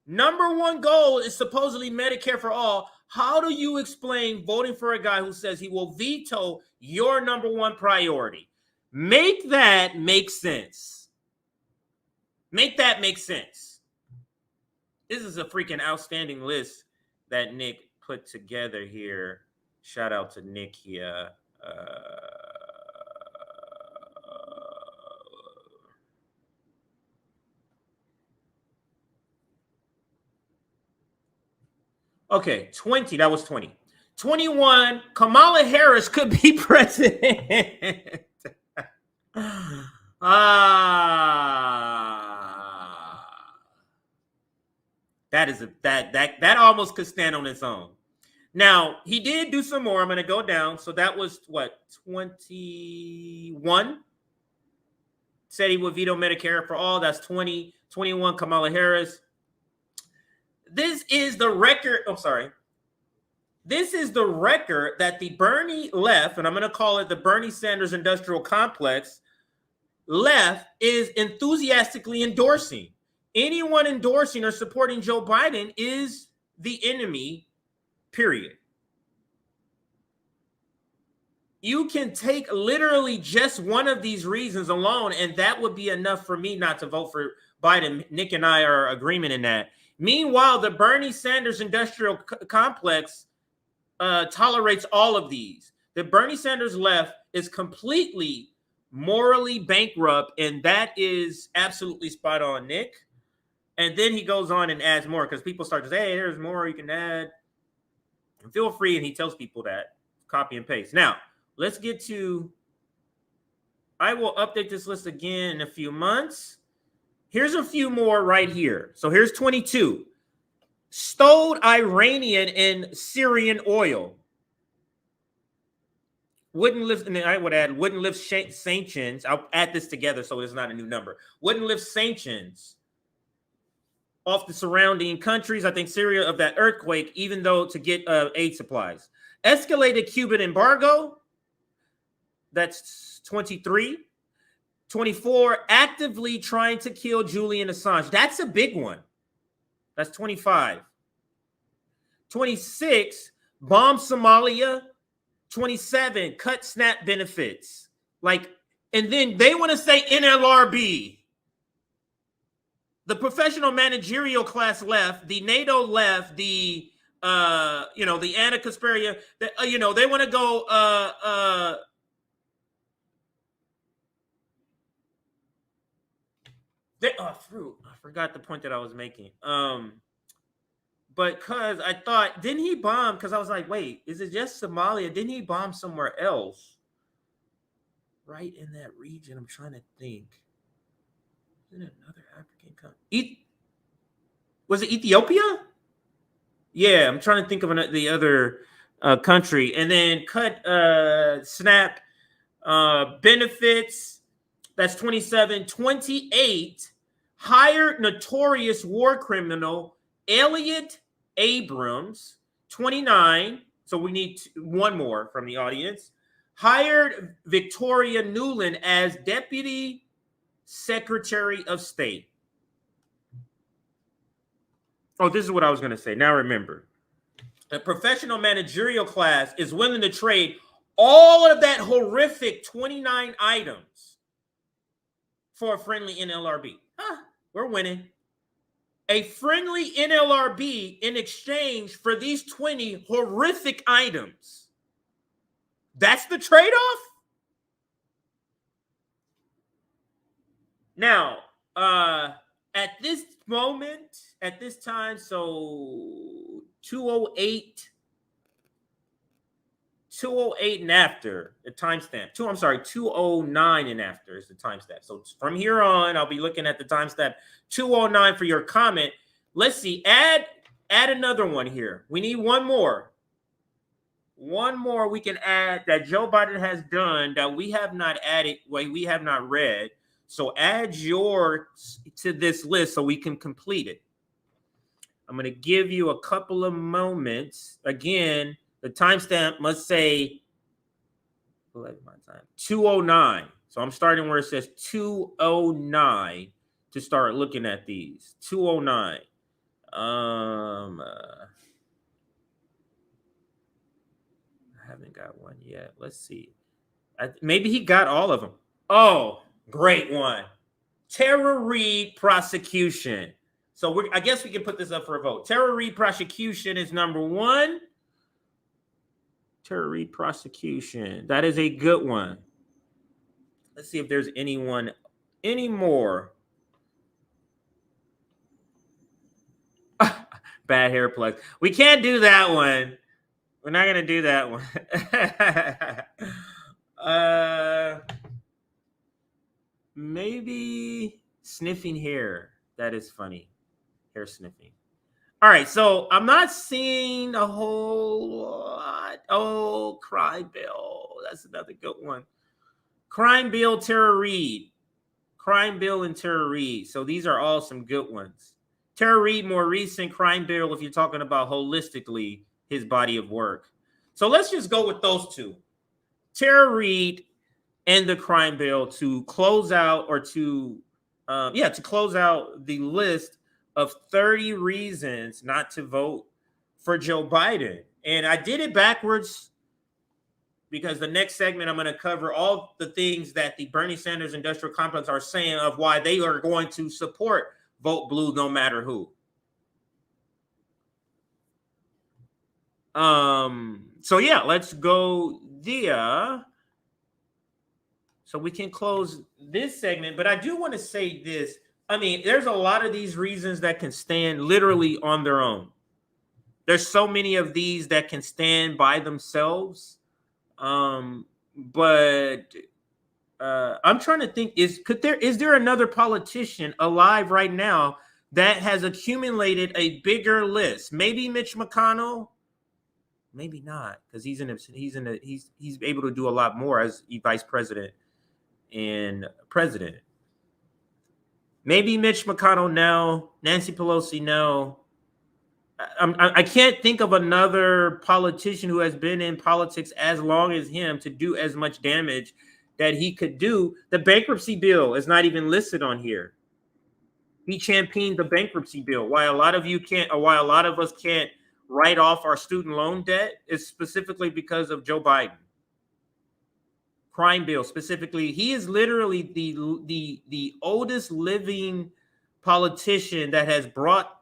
is supposedly Medicare for all, how do you explain voting for a guy who says he will veto your number one priority? Make that make sense. Make that make sense. This is a freaking outstanding list that Nick put together here. Shout out to Nick here. Okay, 20. That was 20. 21. Kamala Harris could be president. That almost could stand on its own. Now, he did do some more. I'm going to go down. So that was what, 21? Said he would veto Medicare for all. That's 20. 21, Kamala Harris. This is the record. I'm sorry. This is the record that the Bernie left, and I'm going to call it the Bernie Sanders industrial complex left, is enthusiastically endorsing. Anyone endorsing or supporting Joe Biden is the enemy, period. You can take literally just one of these reasons alone, and that would be enough for me not to vote for Biden. Nick and I are in agreement in that. Meanwhile, the Bernie Sanders industrial complex tolerates all of these. The Bernie Sanders left is completely morally bankrupt, and that is absolutely spot on, Nick. And then he goes on and adds more because people start to say, hey, there's more you can add. And feel free, and he tells people that. Copy and paste. Now, let's get to, I will update this list again in a few months. Here's a few more right here. So here's 22. Stowed Iranian and Syrian oil. Wouldn't lift, and then I would add, wouldn't lift sanctions. I'll add this together so it's not a new number. Wouldn't lift sanctions off the surrounding countries, I think Syria, of that earthquake, even though to get aid supplies. Escalated Cuban embargo. That's 23. 24, actively trying to kill Julian Assange. That's a big one. That's 25. 26, bomb Somalia. 27, cut SNAP benefits. Like, and then they want to say NLRB. The professional managerial class left, the NATO left, the the Anna Kasparian, they want to go I forgot the point that I was making. But because I thought, didn't he bomb? Because I was like, wait, is it just Somalia? Didn't he bomb somewhere else? Right in that region, I'm trying to think. Is it another African country? Was it Ethiopia? Yeah, I'm trying to think of the other country. And then cut SNAP benefits. That's 27. 28, hired notorious war criminal Elliot Abrams. 29, so we need one more from the audience. Hired Victoria Nuland as Deputy Secretary of State. Oh, this is what I was going to say. Now remember, a professional managerial class is willing to trade all of that horrific 29 items for a friendly NLRB. We're winning. A friendly NLRB in exchange for these 20 horrific items. That's the trade-off? Now, at this moment, at this time, so 208 and after the timestamp. 209 and after is the timestamp. So from here on, I'll be looking at the timestamp 209 for your comment. Let's see. Add another one here. We need one more. One more we can add that Joe Biden has done that we have not added, we have not read. So add yours to this list so we can complete it. I'm going to give you a couple of moments. Again, the timestamp must say 209. So I'm starting where it says 209 to start looking at these. 209. I haven't got one yet. Let's see. Maybe he got all of them. Oh, great one. Tara Reade prosecution. So I guess we can put this up for a vote. Tara Reade prosecution is number one. Tara Reade prosecution. That is a good one. Let's see if there's any more. Bad hair plugs. We can't do that one. We're not gonna do that one. Maybe sniffing hair. That is funny. Hair sniffing. All right, so I'm not seeing a whole lot. Oh, crime bill. That's another good one. Crime bill, Tara Reade. Crime bill and Tara Reade. So these are all some good ones. Tara Reade, more recent. Crime bill, if you're talking about holistically his body of work. So let's just go with those two. Tara Reade and the crime bill to close out to close out the list of 30 reasons not to vote for Joe Biden. And I did it backwards because the next segment I'm going to cover all the things that the Bernie Sanders industrial complex are saying of why they are going to support vote blue no matter who. So yeah, let's go there. So we can close this segment, but I do want to say this. I mean, there's a lot of these reasons that can stand literally on their own. There's so many of these that can stand by themselves. But I'm trying to think, is there another politician alive right now that has accumulated a bigger list? Maybe Mitch McConnell, maybe not, because he's able to do a lot more as vice president and president. Maybe Mitch McConnell, no. Nancy Pelosi, no. I can't think of another politician who has been in politics as long as him to do as much damage that he could do. The bankruptcy bill is not even listed on here. He championed the bankruptcy bill. Why a lot of us can't write off our student loan debt is specifically because of Joe Biden. Crime bill specifically. He is literally the oldest living politician that has brought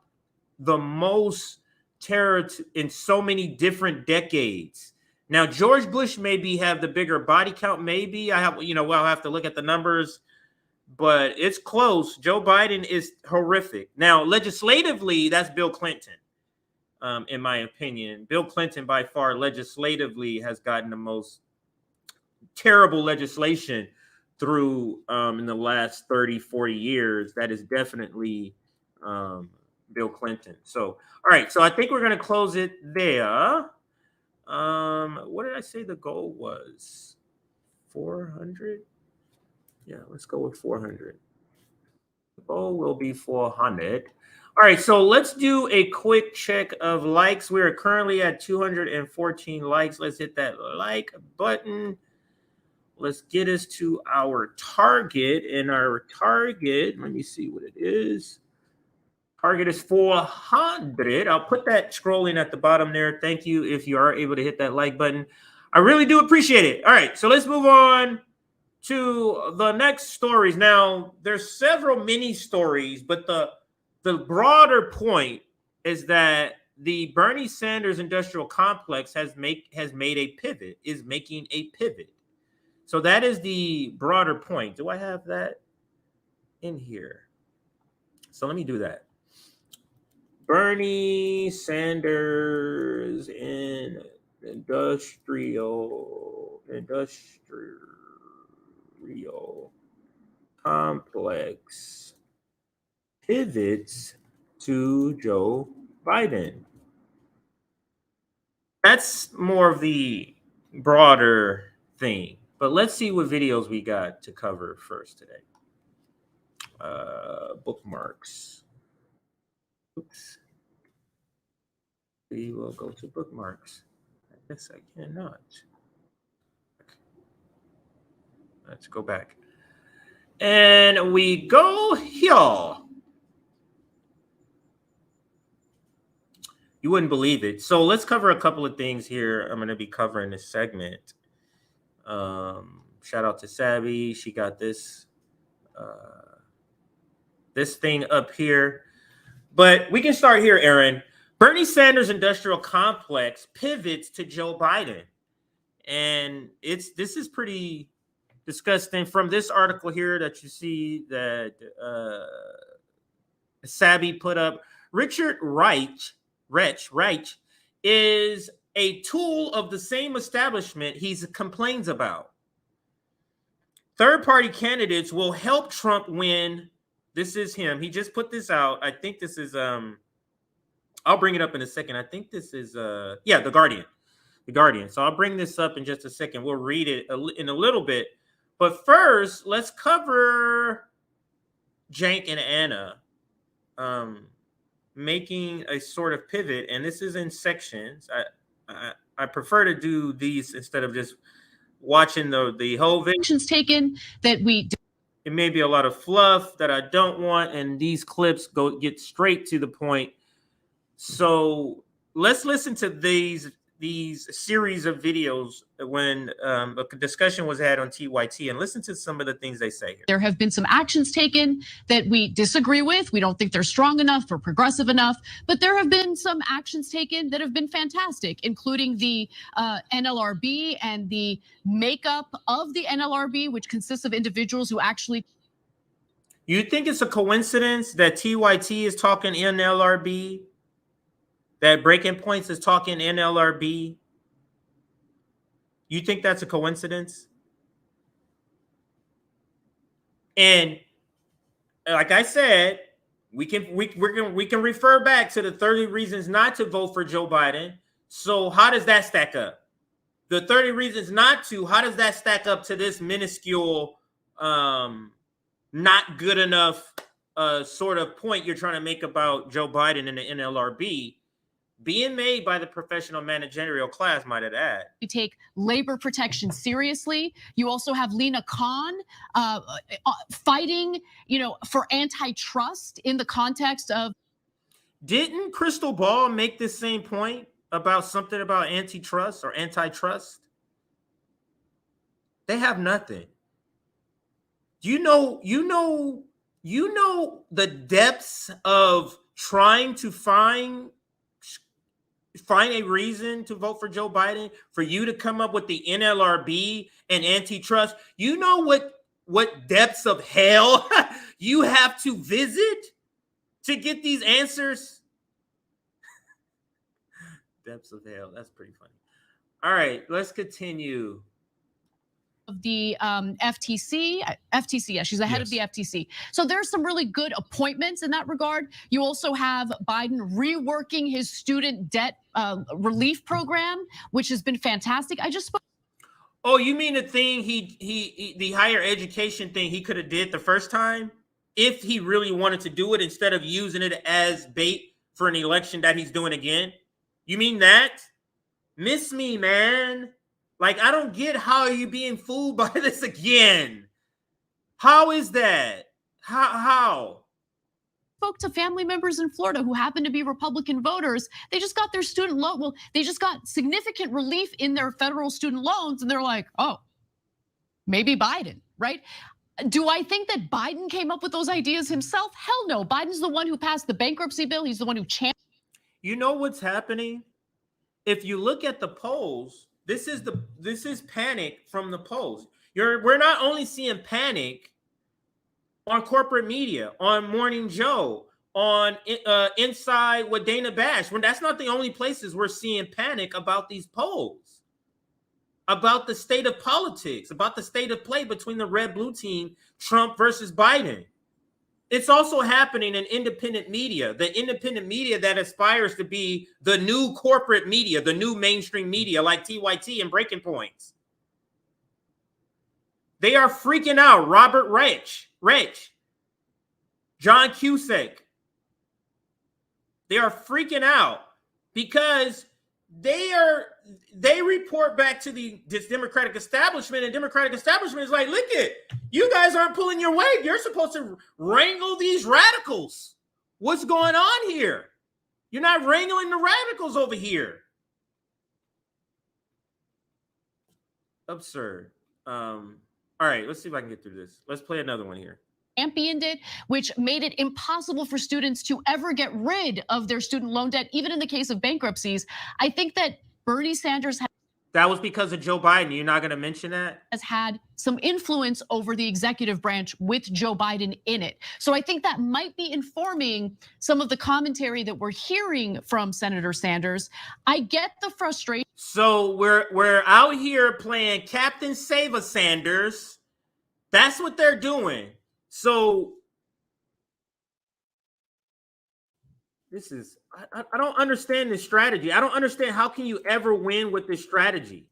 the most terror in so many different decades. Now, George Bush maybe have the bigger body count. Maybe I'll have to look at the numbers, but it's close. Joe Biden is horrific. Now, legislatively, that's Bill Clinton. In my opinion, Bill Clinton by far legislatively has gotten the most terrible legislation through in the last 30, 40 years. That is definitely Bill Clinton. So, all right. So I think we're going to close it there. What did I say the goal was? 400? Yeah, let's go with 400. The goal will be 400. All right, so let's do a quick check of likes. We are currently at 214 likes. Let's hit that like button. Let's get us to our target. And our target, let me see what it is. Target is 400. I'll put that scrolling at the bottom there. Thank you if you are able to hit that like button. I really do appreciate it. All right, so let's move on to the next stories. Now, there's several mini stories, but the broader point is that the Bernie Sanders industrial complex is making a pivot. So that is the broader point. Do I have that in here? So let me do that. Bernie Sanders in industrial complex pivots to Joe Biden. That's more of the broader thing. But let's see what videos we got to cover first today. Bookmarks. Oops. We will go to bookmarks. I guess I cannot. Let's go back. And we go here. You wouldn't believe it. So let's cover a couple of things here. I'm going to be covering this segment. Shout out to Sabby. She got this thing up here. But we can start here, Aaron. Bernie Sanders industrial complex pivots to Joe Biden. And this is pretty disgusting. From this article here that you see that Sabby put up, Richard Reich is a tool of the same establishment he complains about. Third-party candidates will help Trump win. This is him. He just put this out. I think this is I'll bring it up in a second. I think this is The Guardian. The Guardian. So I'll bring this up in just a second. We'll read it in a little bit. But first, let's cover Cenk and Anna making a sort of pivot, and this is in sections. I prefer to do these instead of just watching the whole video. Actions taken that we. It may be a lot of fluff that I don't want, and these clips get straight to the point. So let's listen to these series of videos when a discussion was had on TYT, and listen to some of the things they say here. There have been some actions taken that we disagree with. We don't think they're strong enough or progressive enough, but there have been some actions taken that have been fantastic, including the NLRB and the makeup of the NLRB, which consists of individuals who actually. You think it's a coincidence that TYT is talking NLRB? That Breaking Points is talking NLRB? You think that's a coincidence? And like I said, we can refer back to the 30 reasons not to vote for Joe Biden. So how does that stack up? The 30 reasons not to, how does that stack up to this minuscule, not good enough sort of point you're trying to make about Joe Biden and the NLRB? Being made by the professional managerial class, might I add. We take labor protection seriously. You also have Lena Khan fighting, for antitrust in the context of. Didn't Crystal Ball make this same point about something about antitrust or antitrust? They have nothing. You know the depths of trying to find a reason to vote for Joe Biden, for you to come up with the NLRB and antitrust. You know what depths of hell you have to visit to get these answers? Depths of hell. That's pretty funny. All right, let's continue. Of the FTC. Yeah, she's the head of the FTC. So there's some really good appointments in that regard. You also have Biden reworking his student debt relief program, which has been fantastic. I just spoke. Oh, you mean the thing the higher education thing he could have did the first time if he really wanted to do it instead of using it as bait for an election that he's doing again? You mean that? Miss me, man. Like, I don't get how are you being fooled by this again. How is that? How? spoke to family members in Florida who happen to be Republican voters. They just got their student loan. Well, they just got significant relief in their federal student loans. And they're like, oh, maybe Biden, right? Do I think that Biden came up with those ideas himself? Hell no. Biden's the one who passed the bankruptcy bill. He's the one who championed. You know what's happening? If you look at the polls, this is panic from the polls. We're not only seeing panic on corporate media, on Morning Joe, on Inside with Dana Bash. When that's not the only places we're seeing panic about these polls, about the state of politics, about the state of play between the red-blue team, Trump versus Biden. It's also happening in independent media, the independent media that aspires to be the new corporate media, the new mainstream media like TYT and Breaking Points. They are freaking out. Robert Rich, John Cusack. They are freaking out because they report back to this Democratic establishment, and Democratic establishment is like, look it, you guys aren't pulling your weight. You're supposed to wrangle these radicals. What's going on here? You're not wrangling the radicals over here. Absurd. All right, let's see if I can get through this. Let's play another one here. Championed it, which made it impossible for students to ever get rid of their student loan debt, even in the case of bankruptcies. I think that Bernie Sanders that was because of Joe Biden. You're not going to mention that? Has had some influence over the executive branch with Joe Biden in it. So I think that might be informing some of the commentary that we're hearing from Senator Sanders. I get the frustration. So we're out here playing Captain Save-A Sanders. That's what they're doing. So this is, I don't understand this strategy. I don't understand how can you ever win with this strategy?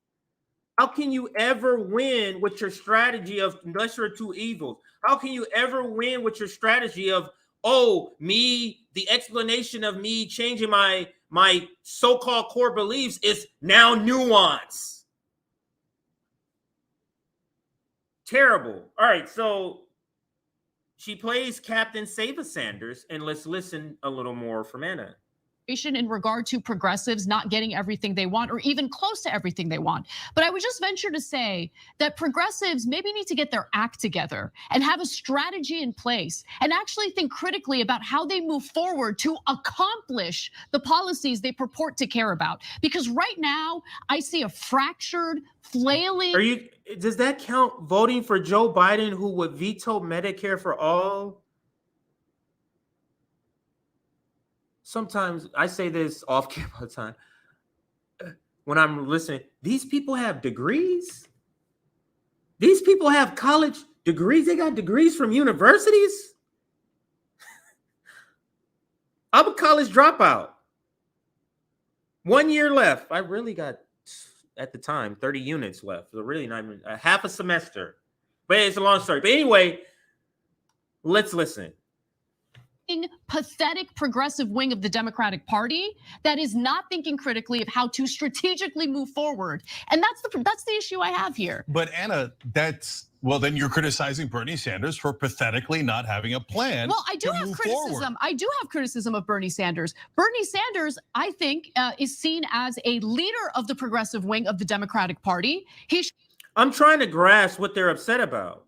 How can you ever win with your strategy of lesser of two evils? How can you ever win with your strategy of, the explanation of me changing my so-called core beliefs is now nuance? Terrible. All right, so she plays Captain Save-A Sanders, and let's listen a little more from Anna. In regard to progressives not getting everything they want or even close to everything they want. But I would just venture to say that progressives maybe need to get their act together and have a strategy in place and actually think critically about how they move forward to accomplish the policies they purport to care about. Because right now I see a fractured, flailing. Does that count voting for Joe Biden, who would veto Medicare for all? Sometimes I say this off camera all the time when I'm listening. These people have degrees. These people have college degrees. They got degrees from universities. I'm a college dropout. 1 year left. I really got, at the time, 30 units left. So really not even a half a semester. But it's a long story. But anyway, let's listen. Pathetic progressive wing of the Democratic Party that is not thinking critically of how to strategically move forward. And that's the issue I have here. But Anna, then you're criticizing Bernie Sanders for pathetically not having a plan. Well, I do have criticism. Forward. I do have criticism of Bernie Sanders. Bernie Sanders, I think, is seen as a leader of the progressive wing of the Democratic Party. I'm trying to grasp what they're upset about.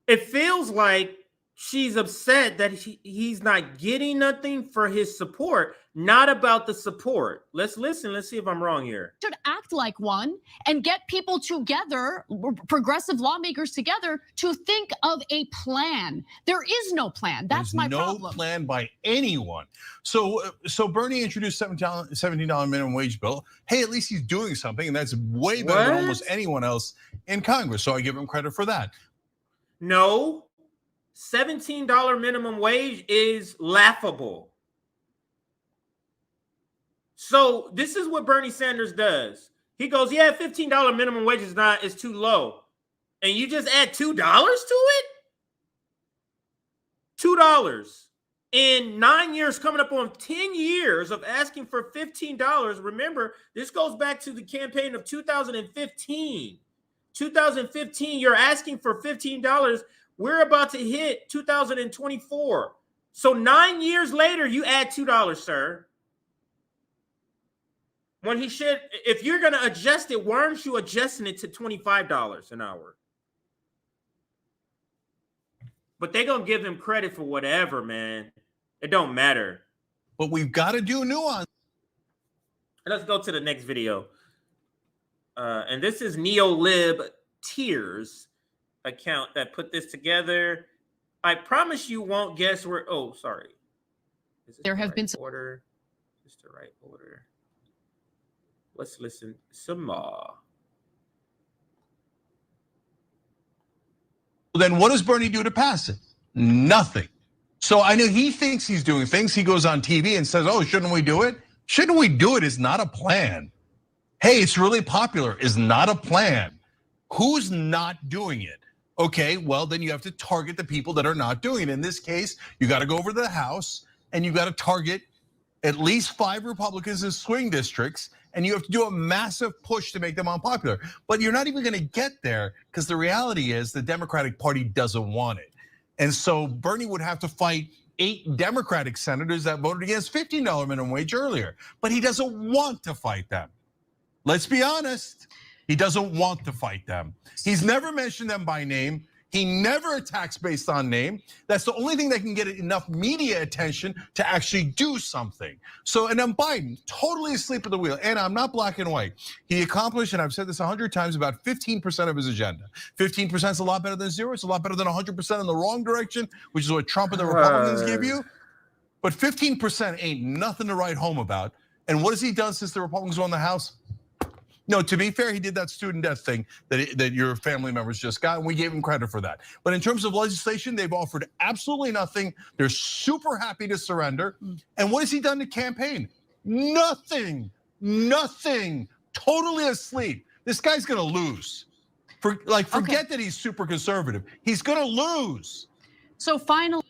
It feels like she's upset that he's not getting nothing for his support, not about the support. Let's listen. Let's see if I'm wrong here. Should act like one and get people together, progressive lawmakers together, to think of a plan. There is no plan. That's my problem. No plan by anyone. So Bernie introduced $17 minimum wage bill. Hey, at least he's doing something, and that's way better than almost anyone else in Congress. So I give him credit for that. No. $17 minimum wage is laughable. So this is what Bernie Sanders does. He goes, yeah, $15 minimum wage is too low. And you just add $2 to it? $2. In 9 years, coming up on 10 years of asking for $15. Remember, this goes back to the campaign of 2015. 2015, you're asking for $15. We're about to hit 2024. So 9 years later, you add $2, sir. When he should, if you're going to adjust it, why aren't you adjusting it to $25 an hour? But they're going to give him credit for whatever, man. It don't matter. But we've got to do nuance. Let's go to the next video. And this is NeoLib Tears account that put this together. I promise you won't guess where. Oh, sorry. There have been some order. Is the right order? Let's listen some more. Then what does Bernie do to pass it? Nothing. So I know he thinks he's doing things. He goes on TV and says, "Oh, shouldn't we do it? Shouldn't we do it?" Is not a plan. Hey, it's really popular is not a plan. Who's not doing it? Okay, well, then you have to target the people that are not doing it. In this case, you got to go over to the House and you got to target at least 5 Republicans in swing districts, and you have to do a massive push to make them unpopular. But you're not even going to get there because the reality is the Democratic Party doesn't want it. And so Bernie would have to fight 8 Democratic senators that voted against $15 minimum wage earlier, but he doesn't want to fight them. Let's be honest. He doesn't want to fight them. He's never mentioned them by name. He never attacks based on name. That's the only thing that can get enough media attention to actually do something. So, and then Biden, totally asleep at the wheel. And I'm not black and white. He accomplished, and I've said this 100 times, about 15% of his agenda. 15% is a lot better than 0. It's a lot better than 100% in the wrong direction, which is what Trump and the Republicans give you. But 15% ain't nothing to write home about. And what has he done since the Republicans won the House? No, to be fair, he did that student death thing that your family members just got, and we gave him credit for that. But in terms of legislation, they've offered absolutely nothing. They're super happy to surrender. And what has he done to campaign? Nothing, nothing, totally asleep. This guy's gonna lose. Forget that he's super conservative. He's gonna lose. So finally,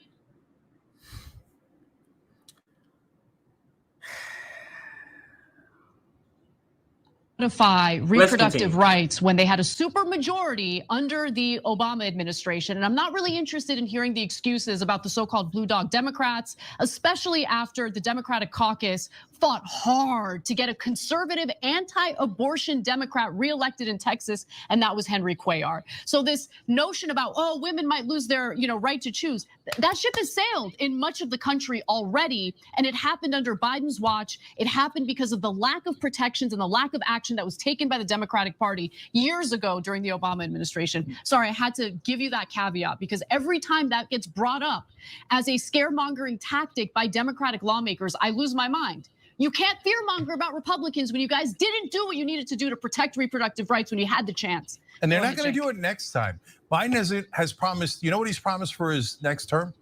reproductive rights when they had a super majority under the Obama administration. And I'm not really interested in hearing the excuses about the so-called blue dog Democrats, especially after the Democratic caucus fought hard to get a conservative anti-abortion Democrat reelected in Texas, and that was Henry Cuellar. So this notion about, oh, women might lose their right to choose, that ship has sailed in much of the country already, and it happened under Biden's watch. It happened because of the lack of protections and the lack of action that was taken by the Democratic Party years ago during the Obama administration. Sorry, I had to give you that caveat because every time that gets brought up as a scaremongering tactic by Democratic lawmakers, I lose my mind. You can't fearmonger about Republicans when you guys didn't do what you needed to do to protect reproductive rights when you had the chance. And they're not going to do it next time. Biden has promised, you know what he's promised for his next term?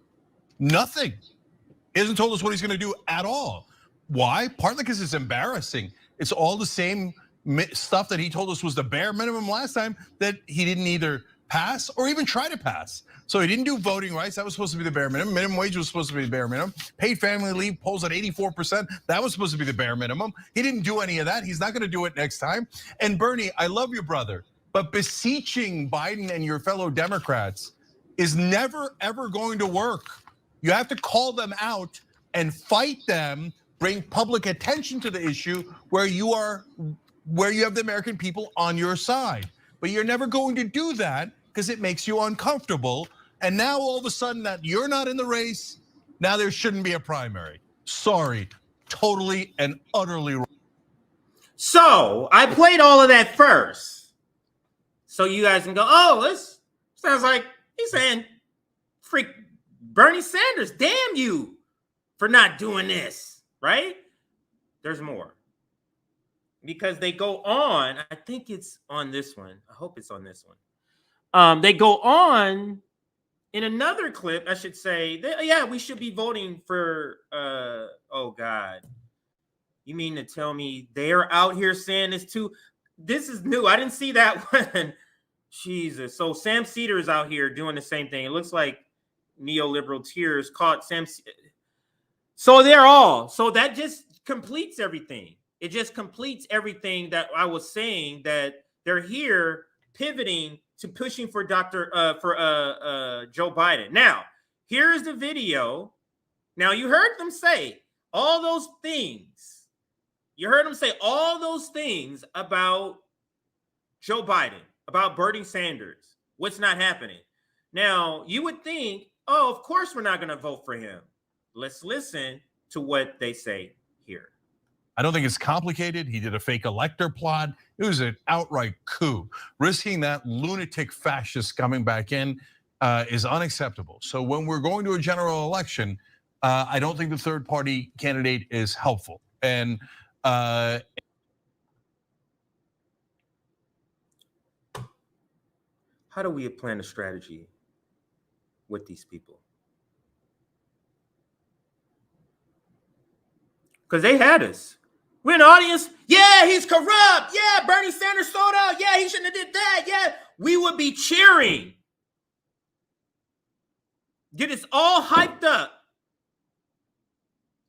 Nothing. He hasn't told us what he's going to do at all. Why? Partly because it's embarrassing. It's all the same stuff that he told us was the bare minimum last time that he didn't either pass or even try to pass. So he didn't do voting rights. That was supposed to be the bare minimum. Minimum wage was supposed to be the bare minimum. Paid family leave polls at 84%. That was supposed to be the bare minimum. He didn't do any of that. He's not going to do it next time. And Bernie, I love your brother, but beseeching Biden and your fellow Democrats is never, ever going to work. You have to call them out and fight them, bring public attention to the issue where you have the American people on your side. But you're never going to do that because it makes you uncomfortable. And now all of a sudden that you're not in the race, now there shouldn't be a primary. Sorry, totally and utterly wrong. So I played all of that first. So you guys can go, oh, this sounds like he's saying, freak Bernie Sanders, damn you for not doing this, right? There's more. Because they go on, I think it's on this one. I hope it's on this one. They go on in another clip, I should say, yeah, we should be voting for, oh God. You mean to tell me they're out here saying this too? This is new. I didn't see that one. Jesus. So Sam Cedar is out here doing the same thing. It looks like neoliberal tears caught Sam. So they're all. So that just completes everything. It just completes everything that I was saying, that they're here pivoting to pushing for Joe Biden. Now, here is the video Now, you heard them say all those things. You heard them say all those things about Joe Biden, about Bernie Sanders, what's not happening. Now, you would think, oh, of course we're not going to vote for him. Let's listen to what they say here. I don't think it's complicated. He did a fake elector plot. It was an outright coup. Risking that lunatic fascist coming back in is unacceptable. So when we're going to a general election, I don't think the third party candidate is helpful. And how do we plan a strategy with these people? Because they had us. We're in the audience. Yeah, he's corrupt. Yeah, Bernie Sanders sold out. Yeah, he shouldn't have did that. Yeah, we would be cheering. Get us all hyped up.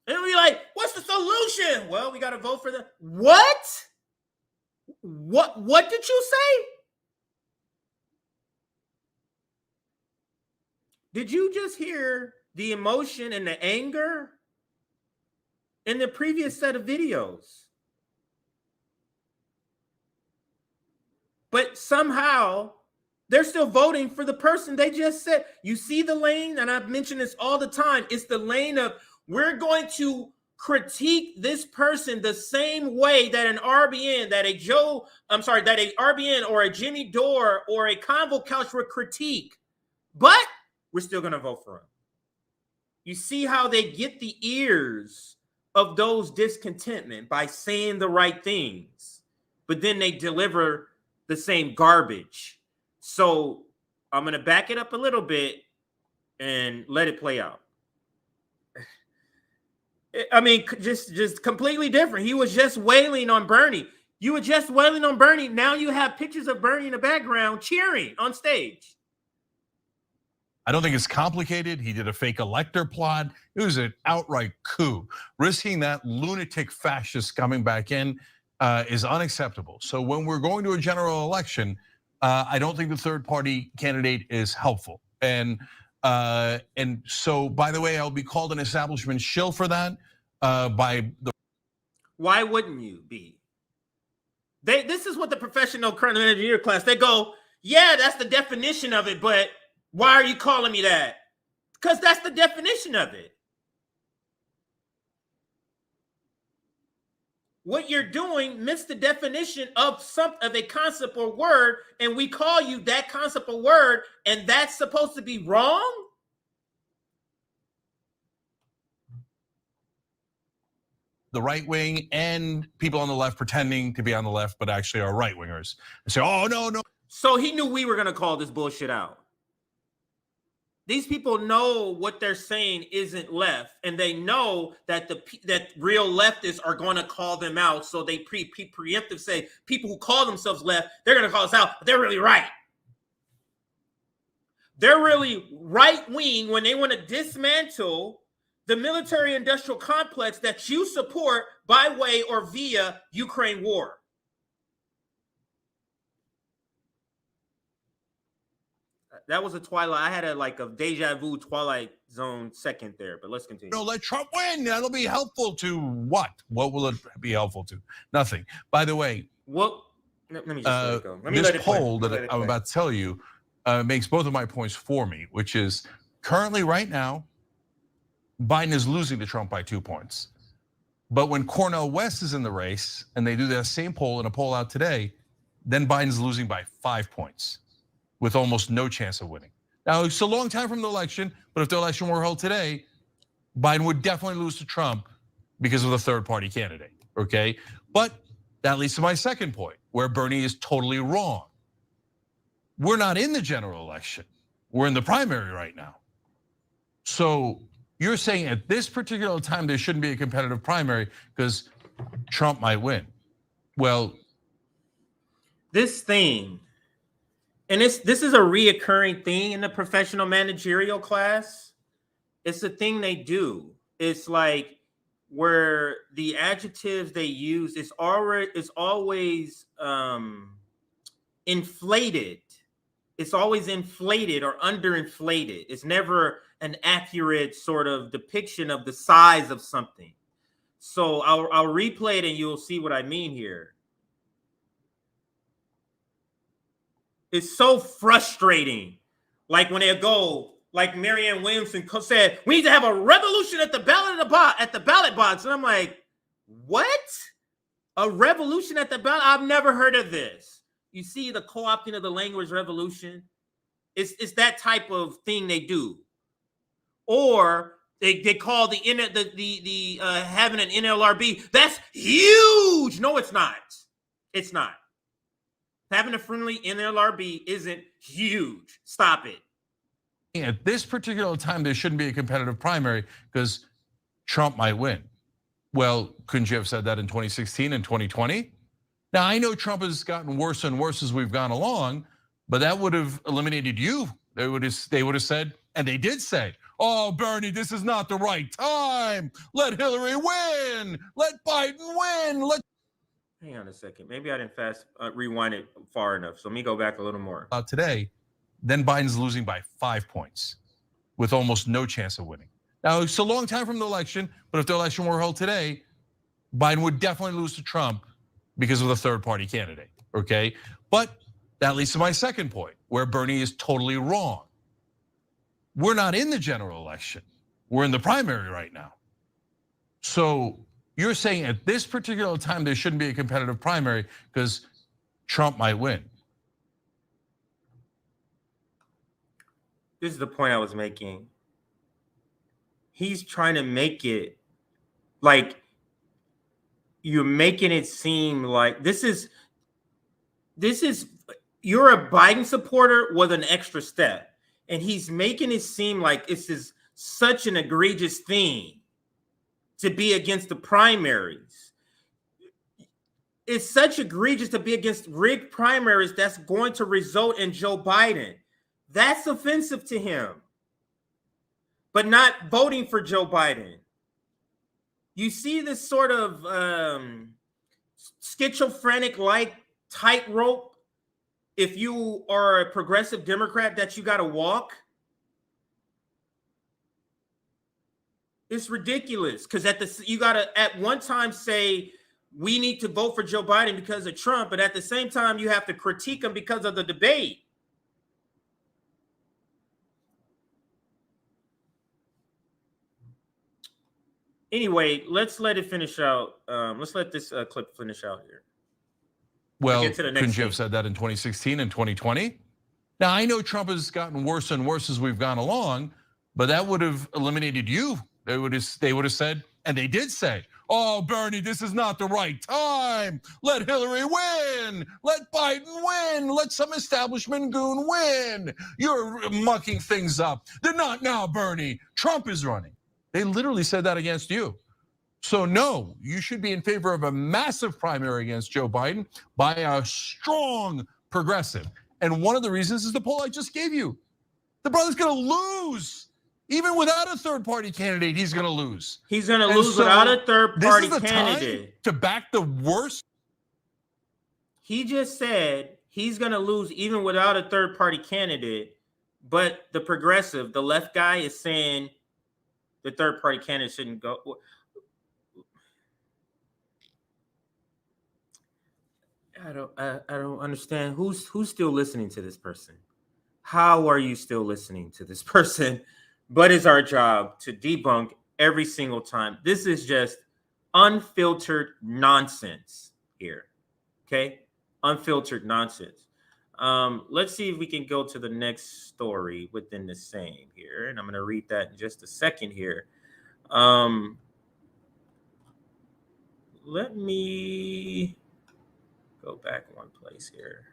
And we're like, what's the solution? Well, we got to vote for them. What? What did you say? Did you just hear the emotion and the anger in the previous set of videos? But somehow they're still voting for the person they just said. You see the lane, and I've mentioned this all the time. It's the lane of we're going to critique this person the same way that an RBN, that a RBN or a Jimmy Dore or a Convo Couch would critique. But we're still going to vote for him. You see how they get the ears of those discontentment by saying the right things, but then they deliver the same garbage. So I'm going to back it up a little bit and let it play out. I mean, just completely different. He was just wailing on Bernie. You were just wailing on Bernie. Now you have pictures of Bernie in the background cheering on stage. I don't think it's complicated. He did a fake elector plot. It was an outright coup. Risking that lunatic fascist coming back in is unacceptable. So when we're going to a general election, I don't think the third party candidate is helpful. And so, by the way, I'll be called an establishment shill for that by the. Why wouldn't you be? This is what the professional current engineer class, they go, yeah, that's the definition of it, but why are you calling me that? Because that's the definition of it. What you're doing missed the definition of a concept or word, and we call you that concept or word, and that's supposed to be wrong? The right wing and people on the left pretending to be on the left, but actually are right wingers. And say, oh, no. So he knew we were going to call this bullshit out. These people know what they're saying isn't left, and they know that that real leftists are going to call them out. So they preemptive say people who call themselves left, they're going to call us out, but they're really right. They're really right wing when they want to dismantle the military-industrial complex that you support by way or via Ukraine war. That was a Twilight. I had a deja vu Twilight Zone second there, but let's continue. No, let Trump win. That'll be helpful to what? What will it be helpful to? Nothing. By the way, let me just let it go. This poll that I'm about to tell you makes both of my points for me, which is currently right now, Biden is losing to Trump by 2 points. But when Cornel West is in the race and they do that same poll in a poll out today, then Biden's losing by 5 points with almost no chance of winning. Now, it's a long time from the election, but if the election were held today, Biden would definitely lose to Trump because of the third party candidate, okay? But that leads to my second point, where Bernie is totally wrong. We're not in the general election. We're in the primary right now. So you're saying at this particular time, there shouldn't be a competitive primary because Trump might win. Well, this thing, and this is a reoccurring thing in the professional managerial class. It's a thing they do. It's like where the adjectives they use is always inflated it's always inflated or underinflated. It's never an accurate sort of depiction of the size of something. So I'll replay it and you'll see what I mean here. It's so frustrating. Like when they go, like Marianne Williamson said, we need to have a revolution at the ballot box. And I'm like, what? A revolution at the ballot? I've never heard of this. You see the co-opting of the language revolution? It's that type of thing they do. Or they call the having an NLRB. That's huge. No, it's not. It's not. Having a friendly NLRB isn't huge. Stop it. At this particular time, there shouldn't be a competitive primary because Trump might win. Well, couldn't you have said that in 2016 and 2020? Now, I know Trump has gotten worse and worse as we've gone along, but that would have eliminated you. They would have said, and they did say, oh, Bernie, this is not the right time. Let Hillary win. Let Biden win. Hang on a second. Maybe I didn't rewind it far enough. So let me go back a little more. Today, then Biden's losing by 5 points with almost no chance of winning. Now, it's a long time from the election, but if the election were held today, Biden would definitely lose to Trump because of the third-party candidate, okay? But that leads to my second point, where Bernie is totally wrong. We're not in the general election. We're in the primary right now. So you're saying at this particular time, there shouldn't be a competitive primary because Trump might win. This is the point I was making. He's trying to make it like you're making it seem like this is you're a Biden supporter with an extra step. And he's making it seem like this is such an egregious thing to be against the primaries. It's such egregious to be against rigged primaries that's going to result in Joe Biden. That's offensive to him. But not voting for Joe Biden. You see this sort of schizophrenic-like tightrope if you are a progressive Democrat that you got to walk. It's ridiculous because you got to at one time say we need to vote for Joe Biden because of Trump, but at the same time you have to critique him because of the debate. Anyway, let's let it finish out. Let's let this clip finish out here. Well, couldn't you have said that in 2016 and 2020? Now, I know Trump has gotten worse and worse as we've gone along, but that would have eliminated you. They would have said, and they did say, oh, Bernie, this is not the right time. Let Hillary win. Let Biden win. Let some establishment goon win. You're mucking things up. They're not now, Bernie. Trump is running. They literally said that against you. So no, you should be in favor of a massive primary against Joe Biden by a strong progressive. And one of the reasons is the poll I just gave you. The brother's gonna lose. Even without a third-party candidate, he's gonna lose. He's gonna lose without a third-party candidate. This is the time to back the worst. He just said he's gonna lose even without a third-party candidate, but the progressive, the left guy is saying the third-party candidate shouldn't go. I don't understand who's still listening to this person. How are you still listening to this person? But it's our job to debunk every single time. This is just unfiltered nonsense here. Okay? Unfiltered nonsense. Let's see if we can go to the next story within the same here. And I'm going to read that in just a second here. Let me go back one place here.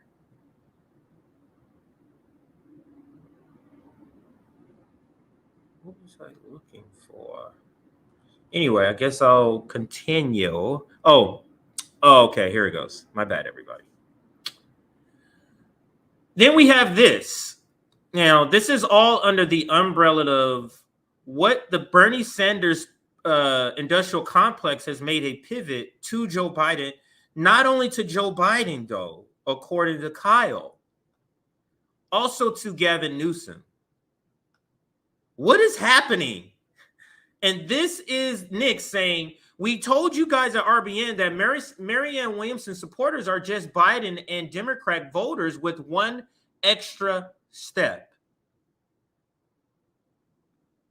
What was I looking for? Anyway, I guess I'll continue. Oh, okay, here it goes. My bad, everybody. Then we have this. Now, this is all under the umbrella of what the Bernie Sanders industrial complex has made a pivot to Joe Biden. Not only to Joe Biden, though, according to Kyle, also to Gavin Newsom. What is happening? And this is Nick saying, we told you guys at RBN that Marianne Williamson supporters are just Biden and Democrat voters with one extra step.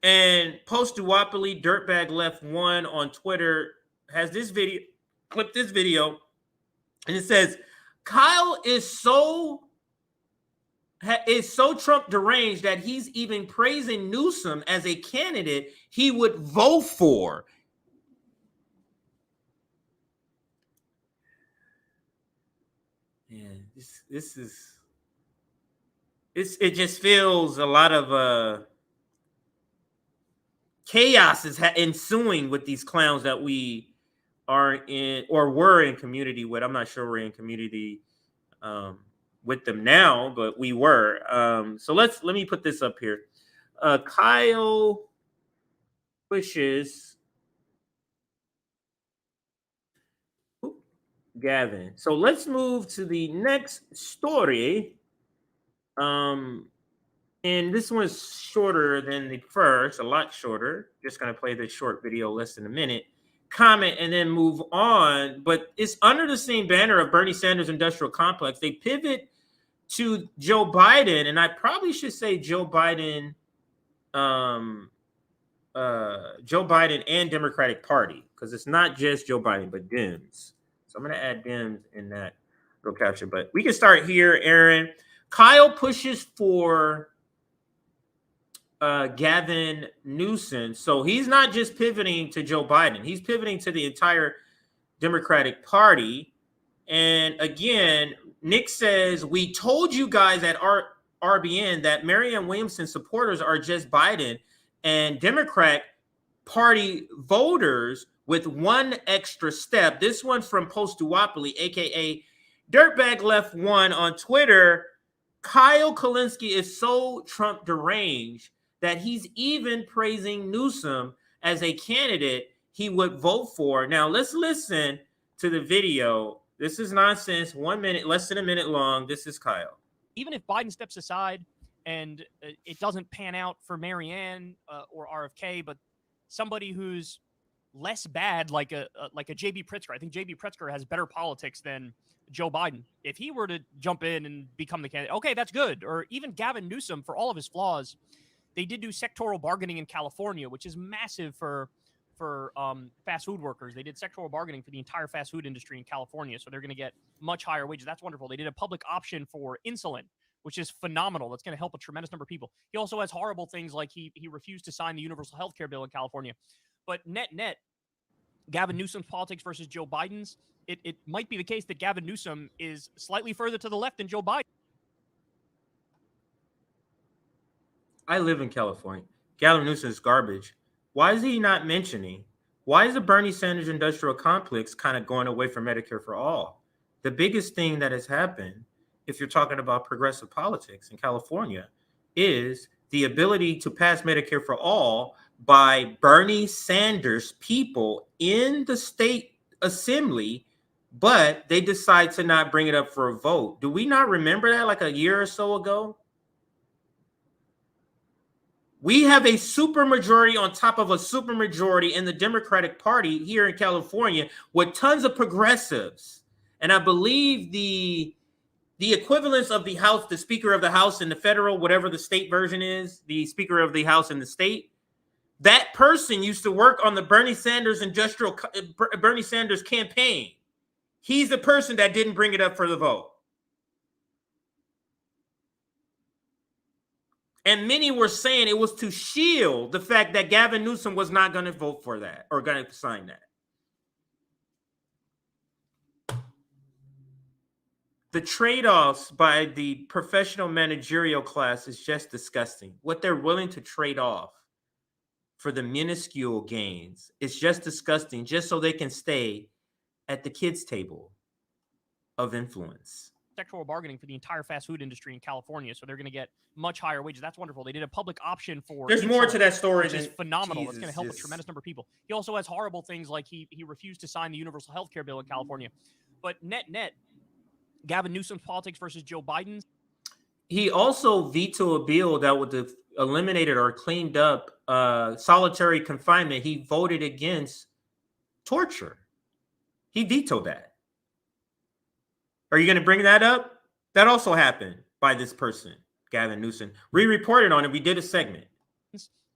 And Post-Duopoly Dirtbag Left 1 on Twitter has this video, clipped this video, and it says, Kyle is so Trump deranged that he's even praising Newsom as a candidate he would vote for. Man, it just feels a lot of chaos is ensuing with these clowns that we are in or were in community with. I'm not sure we're in community with them now, but we were. So let me put this up here. Kyle pushes Gavin. So let's move to the next story. And this one's shorter than the first, a lot shorter. Just going to play this short video less than a minute. Comment and then move on. But it's under the same banner of Bernie Sanders Industrial Complex. They pivot to Joe Biden, and I probably should say Joe Biden and Democratic Party, because it's not just Joe Biden, but Dems. So I'm going to add Dems in that little caption. But we can start here, Aaron. Kyle pushes for Gavin Newsom. So he's not just pivoting to Joe Biden. He's pivoting to the entire Democratic Party. And again, Nick says, we told you guys at RBN that Marianne Williamson supporters are just Biden and Democrat Party voters with one extra step. This one from Post-Duopoly, a.k.a. Dirtbag Left 1 on Twitter. Kyle Kulinski is so Trump deranged that he's even praising Newsom as a candidate he would vote for. Now, let's listen to the video. This is nonsense. 1 minute, less than a minute long. This is Kyle. Even if Biden steps aside and it doesn't pan out for Marianne or RFK, but somebody who's less bad, like a J.B. Pritzker. I think J.B. Pritzker has better politics than Joe Biden. If he were to jump in and become the candidate, okay, that's good. Or even Gavin Newsom, for all of his flaws, they did do sectoral bargaining in California, which is massive for fast food workers. They did sectoral bargaining for the entire fast food industry in California, so they're going to get much higher wages. That's wonderful. They did a public option for insulin, which is phenomenal. That's going to help a tremendous number of people. He also has horrible things like he refused to sign the universal health care bill in California. But net, Gavin Newsom's politics versus Joe Biden's, it might be the case that Gavin Newsom is slightly further to the left than Joe Biden. I live in California. Gavin Newsom is garbage. Why is he not mentioning? Why is the Bernie Sanders Industrial Complex kind of going away from Medicare for all? The biggest thing that has happened, if you're talking about progressive politics in California, is the ability to pass Medicare for all by Bernie Sanders people in the state assembly, but they decide to not bring it up for a vote. Do we not remember that like a year or so ago? We have a supermajority on top of a supermajority in the Democratic Party here in California with tons of progressives. And I believe the equivalence of the House, the Speaker of the House in the federal, whatever the state version is, the Speaker of the House in the state, that person used to work on the Bernie Sanders campaign. He's the person that didn't bring it up for the vote. And many were saying it was to shield the fact that Gavin Newsom was not going to vote for that or going to sign that. The trade-offs by the professional managerial class is just disgusting. What they're willing to trade off for the minuscule gains is just disgusting, just so they can stay at the kids' table of influence. Sectoral bargaining for the entire fast food industry in California, so they're going to get much higher wages. That's wonderful. They did a public option for There's more to that story, which is phenomenal. That's going to help a tremendous number of people. He also has horrible things like he refused to sign the universal health care bill in California. But net, Gavin Newsom's politics versus Joe Biden's. he also vetoed a bill that would have eliminated or cleaned up solitary confinement. He voted against torture. He vetoed that. Are you going to bring that up? That also happened by this person, Gavin Newsom. We reported on it. We did a segment.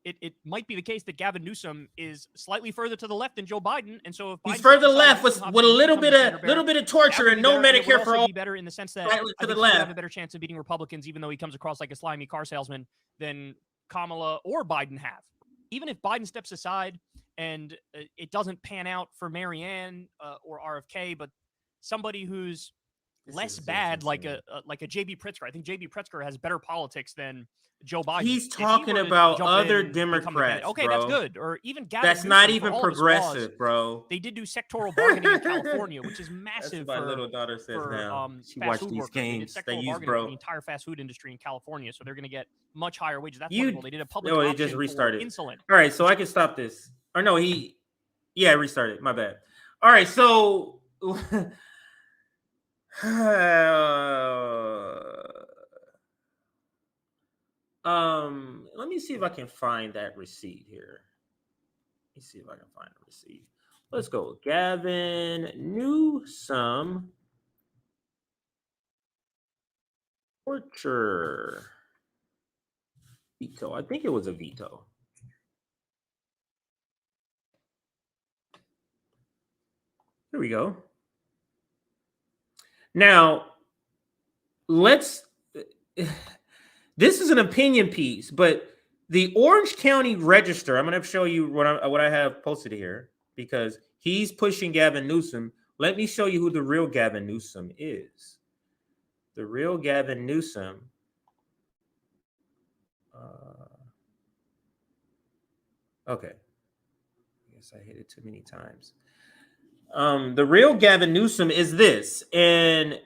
It might be the case that Gavin Newsom is slightly further to the left than Joe Biden, and so if He's Biden further decides left Newsom with a little becomes the bit of that torture would and be no better, and it would Medicare for also all. be better in the sense that Right I to think the he would left. have a better chance of beating Republicans, even though he comes across like a slimy car salesman, than Kamala or Biden have. Even if Biden steps aside and it doesn't pan out for Marianne or RFK, but somebody who's less bad, like a JB Pritzker. I think JB Pritzker has better politics than Joe Biden. He's talking about other Democrats. Okay, bro. that's good. Or even Gavin That's Newsom, not for even all of his flaws, progressive, bro. They did do sectoral bargaining in California, which is massive. That's what my for, little daughter says for, now. She fast watched food these workers. They did games sectoral they use, bargaining bro. for the entire fast food industry in California, so they're going to get much higher wages. That's You- wonderful. They did a public Oh, option he just restarted. for insulin. All right, so I can stop this. Or no, yeah, restarted. My bad. All right, so let me see if I can find that receipt here. Let me see if I can find a receipt. Let's go. Gavin Newsom torture veto. I think it was a veto. Here we go. Now, this is an opinion piece, but the Orange County Register, I'm going to show you what I have posted here because he's pushing Gavin Newsom. Let me show you who the real Gavin Newsom is. The real Gavin Newsom. Okay. I guess I hit it too many times. The real Gavin Newsom is this. And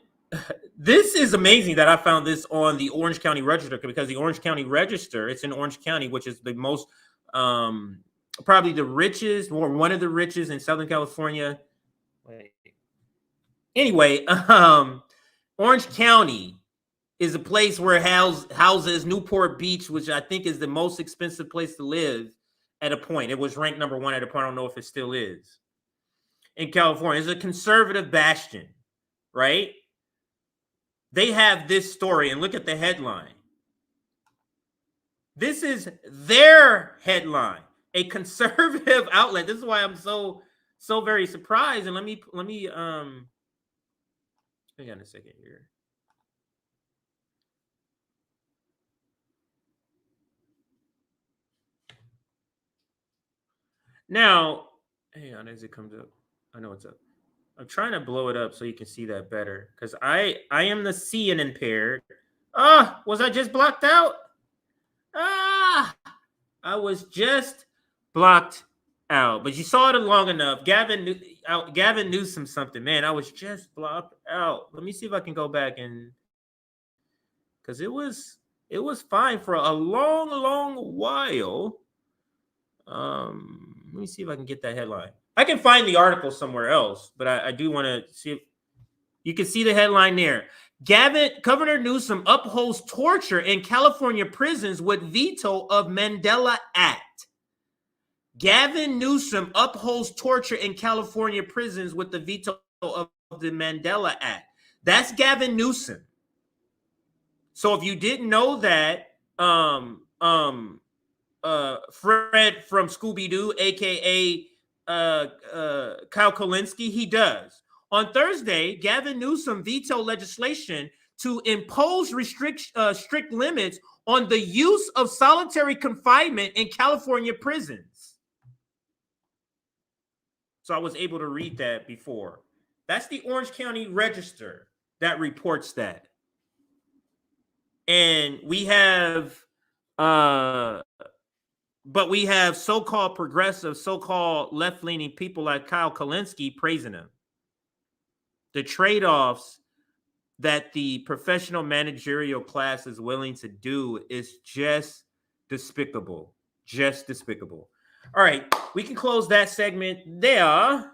this is amazing that I found this on the Orange County Register because the Orange County Register, it's in Orange County, which is the most, probably the richest or one of the richest in Southern California. Wait. Anyway, Orange County is a place where houses Newport Beach, which I think is the most expensive place to live at a point. It was ranked number one at a point. I don't know if it still is. In California, it's a conservative bastion, right? They have this story, and look at the headline. This is their headline, a conservative outlet. This is why I'm so very surprised. And let me hang on a second here. Now, hang on as it comes up. I know it's up. I'm trying to blow it up so you can see that better because I am the seeing impaired. Was I just blocked out? I was just blocked out. But you saw it long enough. Gavin Newsom something. Man, I was just blocked out. Let me see if I can go back and because it was fine for a long while. Let me see if I can get that headline. I can find the article somewhere else, but I do want to see if you can see the headline there. Governor Newsom upholds torture in California prisons with veto of Mandela Act. Gavin Newsom upholds torture in California prisons with the veto of the Mandela Act. That's Gavin Newsom. So if you didn't know that, Fred from Scooby-Doo, aka Kyle Kulinski, he does. On Thursday, Gavin Newsom vetoed legislation to impose strict limits on the use of solitary confinement in California prisons. So I was able to read that before. That's the Orange County Register that reports that. And we have but we have so-called progressive, so-called left-leaning people like Kyle Kulinski praising him. The trade-offs that the professional managerial class is willing to do is just despicable. Just despicable. All right, we can close that segment there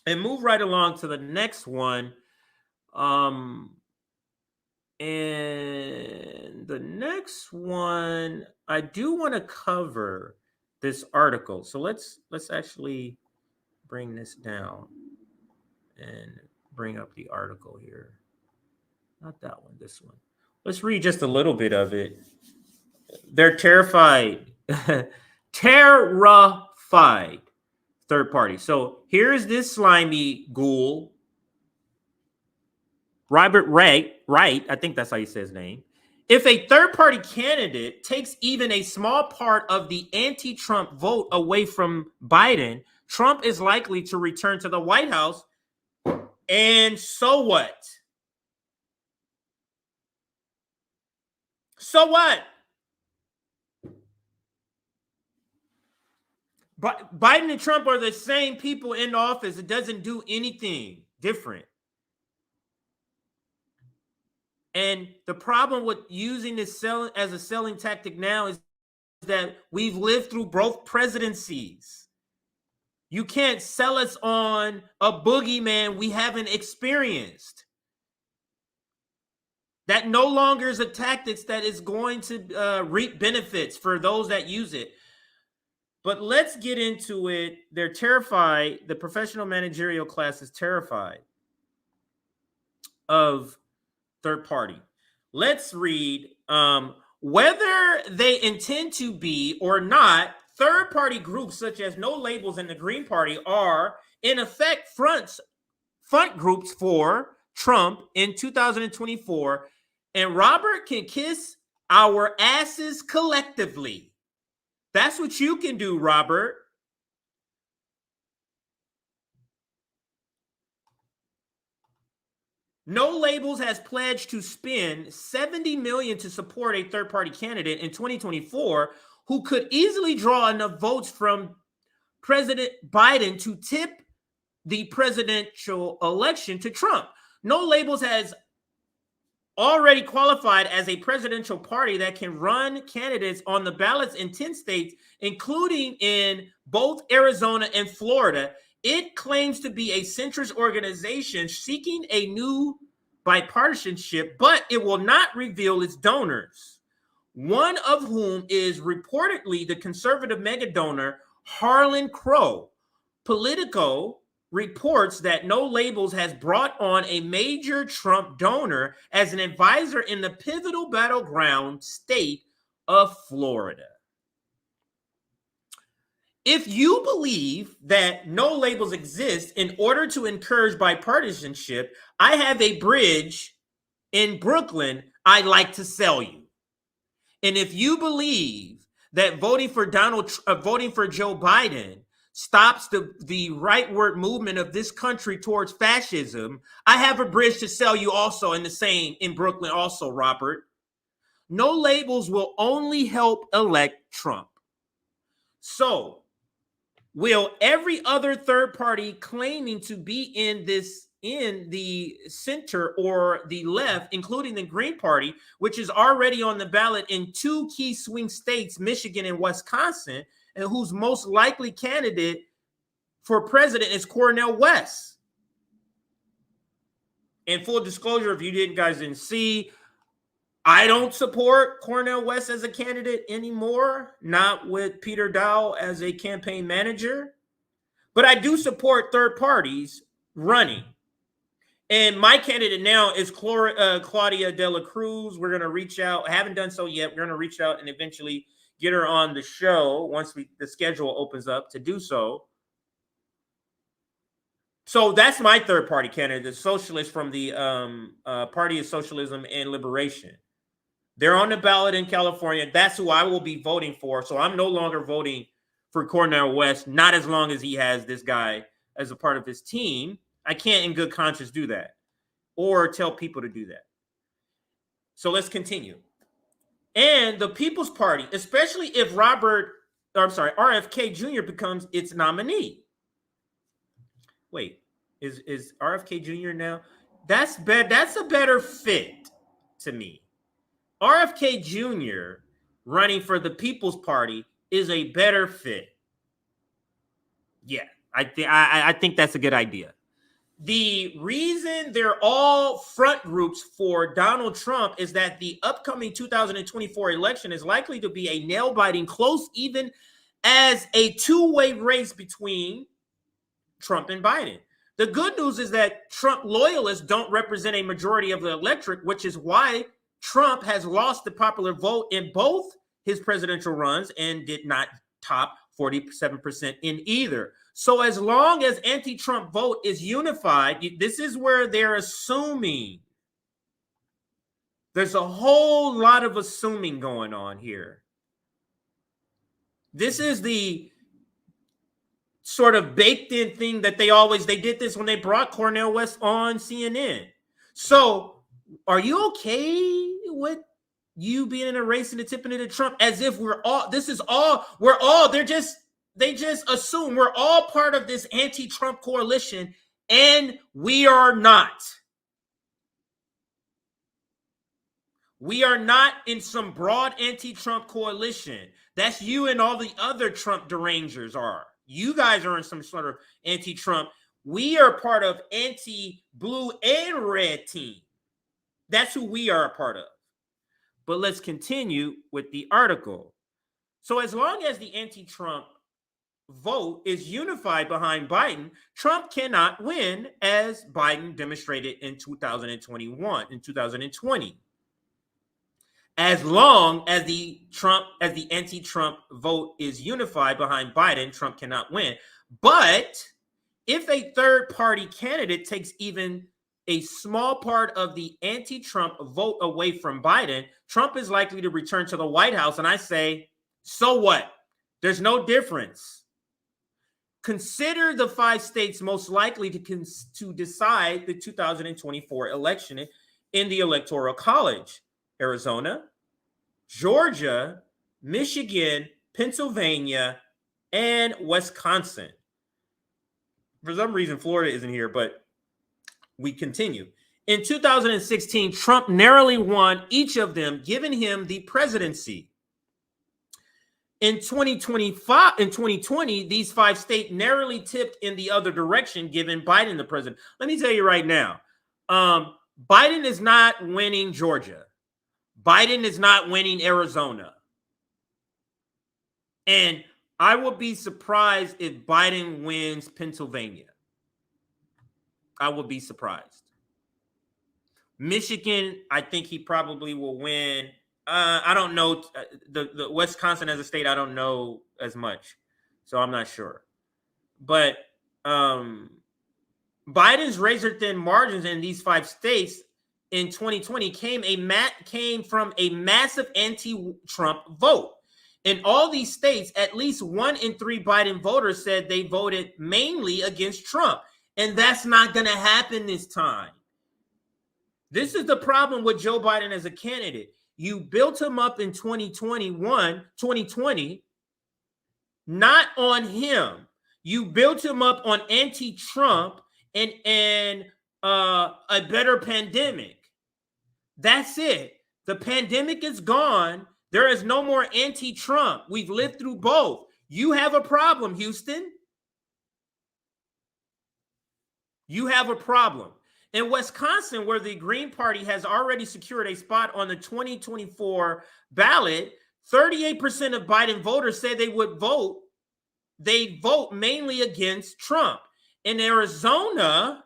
and move right along to the next one. And the next one, I do want to cover this article. So let's actually bring this down and bring up the article here. Not that one, this one. Let's read just a little bit of it. They're terrified. Terrified third party. So here's this slimy ghoul. Robert Wright, I think that's how you say his name. If a third-party candidate takes even a small part of the anti-Trump vote away from Biden, Trump is likely to return to the White House. And so what? So what? Biden and Trump are the same people in office. It doesn't do anything different. And the problem with using this as a selling tactic now is that we've lived through both presidencies. You can't sell us on a boogeyman we haven't experienced. That no longer is a tactic that is going to reap benefits for those that use it. But let's get into it. They're terrified. The professional managerial class is terrified of third party. Let's read whether they intend to be or not. Third party groups such as No Labels and the Green Party are in effect front groups for Trump in 2024, and Robert can kiss our asses collectively. That's what you can do, Robert. No Labels has pledged to spend $70 million to support a third-party candidate in 2024 who could easily draw enough votes from President Biden to tip the presidential election to Trump. No Labels has already qualified as a presidential party that can run candidates on the ballots in 10 states, including in both Arizona and Florida. It claims to be a centrist organization seeking a new bipartisanship, but it will not reveal its donors, one of whom is reportedly the conservative mega donor Harlan Crow. Politico reports that No Labels has brought on a major Trump donor as an advisor in the pivotal battleground state of Florida. If you believe that No Labels exist in order to encourage bipartisanship, I have a bridge in Brooklyn I'd like to sell you. And if you believe that voting for Joe Biden stops the rightward movement of this country towards fascism, I have a bridge to sell you also in Brooklyn also, Robert. No Labels will only help elect Trump. So, will every other third party claiming to be in the center or the left, including the Green Party, which is already on the ballot in 2 key swing states, Michigan and Wisconsin, and whose most likely candidate for president is Cornel West? In full disclosure, if you guys didn't see, I don't support Cornel West as a candidate anymore, not with Peter Daou as a campaign manager, but I do support third parties running. And my candidate now is Claudia De La Cruz. We're going to reach out. I haven't done so yet. We're going to reach out and eventually get her on the show once the schedule opens up to do so. So that's my third party candidate, the socialist from the Party of Socialism and Liberation. They're on the ballot in California. That's who I will be voting for. So I'm no longer voting for Cornel West, not as long as he has this guy as a part of his team. I can't in good conscience do that or tell people to do that. So let's continue. And the People's Party, especially if RFK Jr. becomes its nominee. Wait, is RFK Jr. now? That's a better fit to me. RFK Jr. running for the People's Party is a better fit. Yeah, I think that's a good idea. the reason they're all front groups for Donald Trump is that the upcoming 2024 election is likely to be a nail-biting close, even as a two-way race between Trump and Biden. The good news is that Trump loyalists don't represent a majority of the electorate, which is why Trump has lost the popular vote in both his presidential runs and did not top 47% in either. So as long as anti-Trump vote is unified, this is where they're assuming. There's a whole lot of assuming going on here. This is the sort of baked in thing that they did this when they brought Cornel West on CNN. So are you okay with you being in a race and the tipping into Trump as if they just assume we're all part of this anti-Trump coalition, and we are not. We are not in some broad anti-Trump coalition. That's you and all the other Trump derangers are. You guys are in some sort of anti-Trump. We are part of anti-blue and red team. That's who we are a part of. But let's continue with the article. So as long as the anti-Trump vote is unified behind Biden, Trump cannot win, as Biden demonstrated in 2020. As long as the anti-Trump vote is unified behind Biden, Trump cannot win. But if a third-party candidate takes even a small part of the anti-Trump vote away from Biden, Trump is likely to return to the White House. And I say, so what? There's no difference. Consider the 5 states most likely to decide the 2024 election in the Electoral College: Arizona, Georgia, Michigan, Pennsylvania, and Wisconsin. For some reason, Florida isn't here, but we continue. In 2016, Trump narrowly won each of them, giving him the presidency. In 2020, these 5 states narrowly tipped in the other direction, giving Biden the president. Let me tell you right now, Biden is not winning Georgia. Biden is not winning Arizona. And I will be surprised if Biden wins Pennsylvania. I will be surprised. Michigan, I think he probably will win. I don't know. The Wisconsin as a state, I don't know as much. So I'm not sure. But Biden's razor-thin margins in these 5 states in 2020 came from a massive anti-Trump vote. In all these states, at least 1 in 3 Biden voters said they voted mainly against Trump. And that's not going to happen this time. This is the problem with Joe Biden as a candidate. You built him up in 2020, not on him. You built him up on anti-Trump and a better pandemic. That's it. The pandemic is gone. There is no more anti-Trump. We've lived through both. You have a problem, Houston. You have a problem. In Wisconsin, where the Green Party has already secured a spot on the 2024 ballot, 38% of Biden voters said they'd vote mainly against Trump. In Arizona,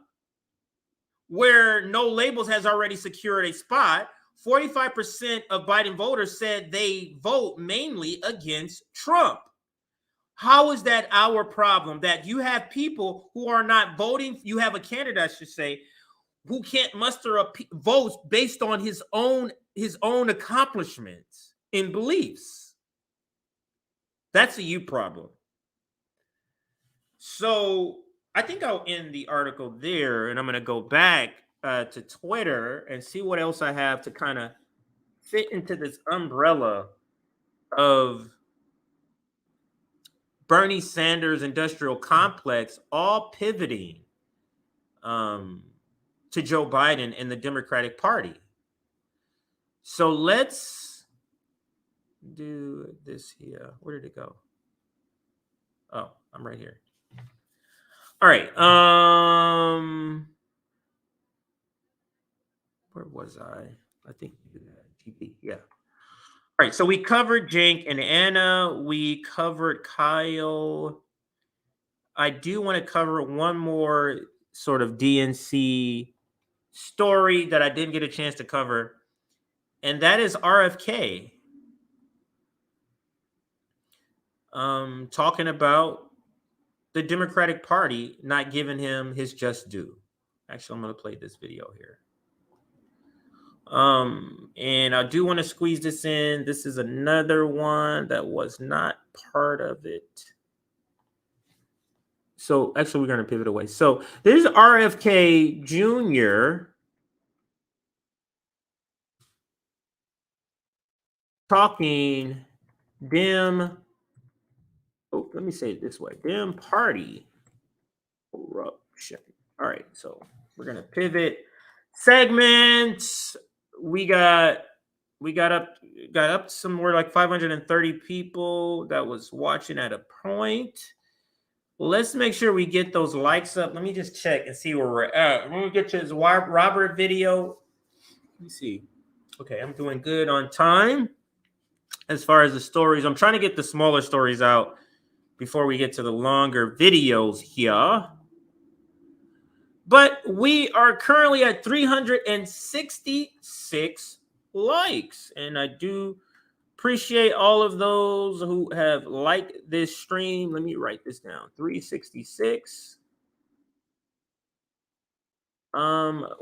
where No Labels has already secured a spot, 45% of Biden voters said they vote mainly against Trump. How is that our problem? That you have people who are not voting, you have a candidate, I should say, who can't muster up votes based on his own accomplishments and beliefs. That's a you problem. So I think I'll end the article there, and I'm going to go back to Twitter and see what else I have to kind of fit into this umbrella of Bernie Sanders' industrial complex, all pivoting to Joe Biden and the Democratic Party. So let's do this here. Where did it go? Oh, I'm right here. All right. was I? I think GP. Yeah. All right. So we covered Cenk and Anna. We covered Kyle. I do want to cover one more sort of DNC story that I didn't get a chance to cover, and that is RFK. Talking about the Democratic Party not giving him his just due. Actually, I'm going to play this video here. And I do want to squeeze this in. This is another one that was not part of it. So actually, we're going to pivot away. So there's RFK Jr. talking Dem. Oh, let me say it this way. Dem party corruption. All right, so we're going to pivot. Segments. We got up somewhere like 530 people that was watching at a point. Let's make sure we get those likes up. Let me just check and see where we're at. When we get to this Robert video, let me see. Okay, I'm doing good on time as far as the stories. I'm trying to get the smaller stories out before we get to the longer videos here. But we are currently at 366 likes. And I do appreciate all of those who have liked this stream. Let me write this down. 366.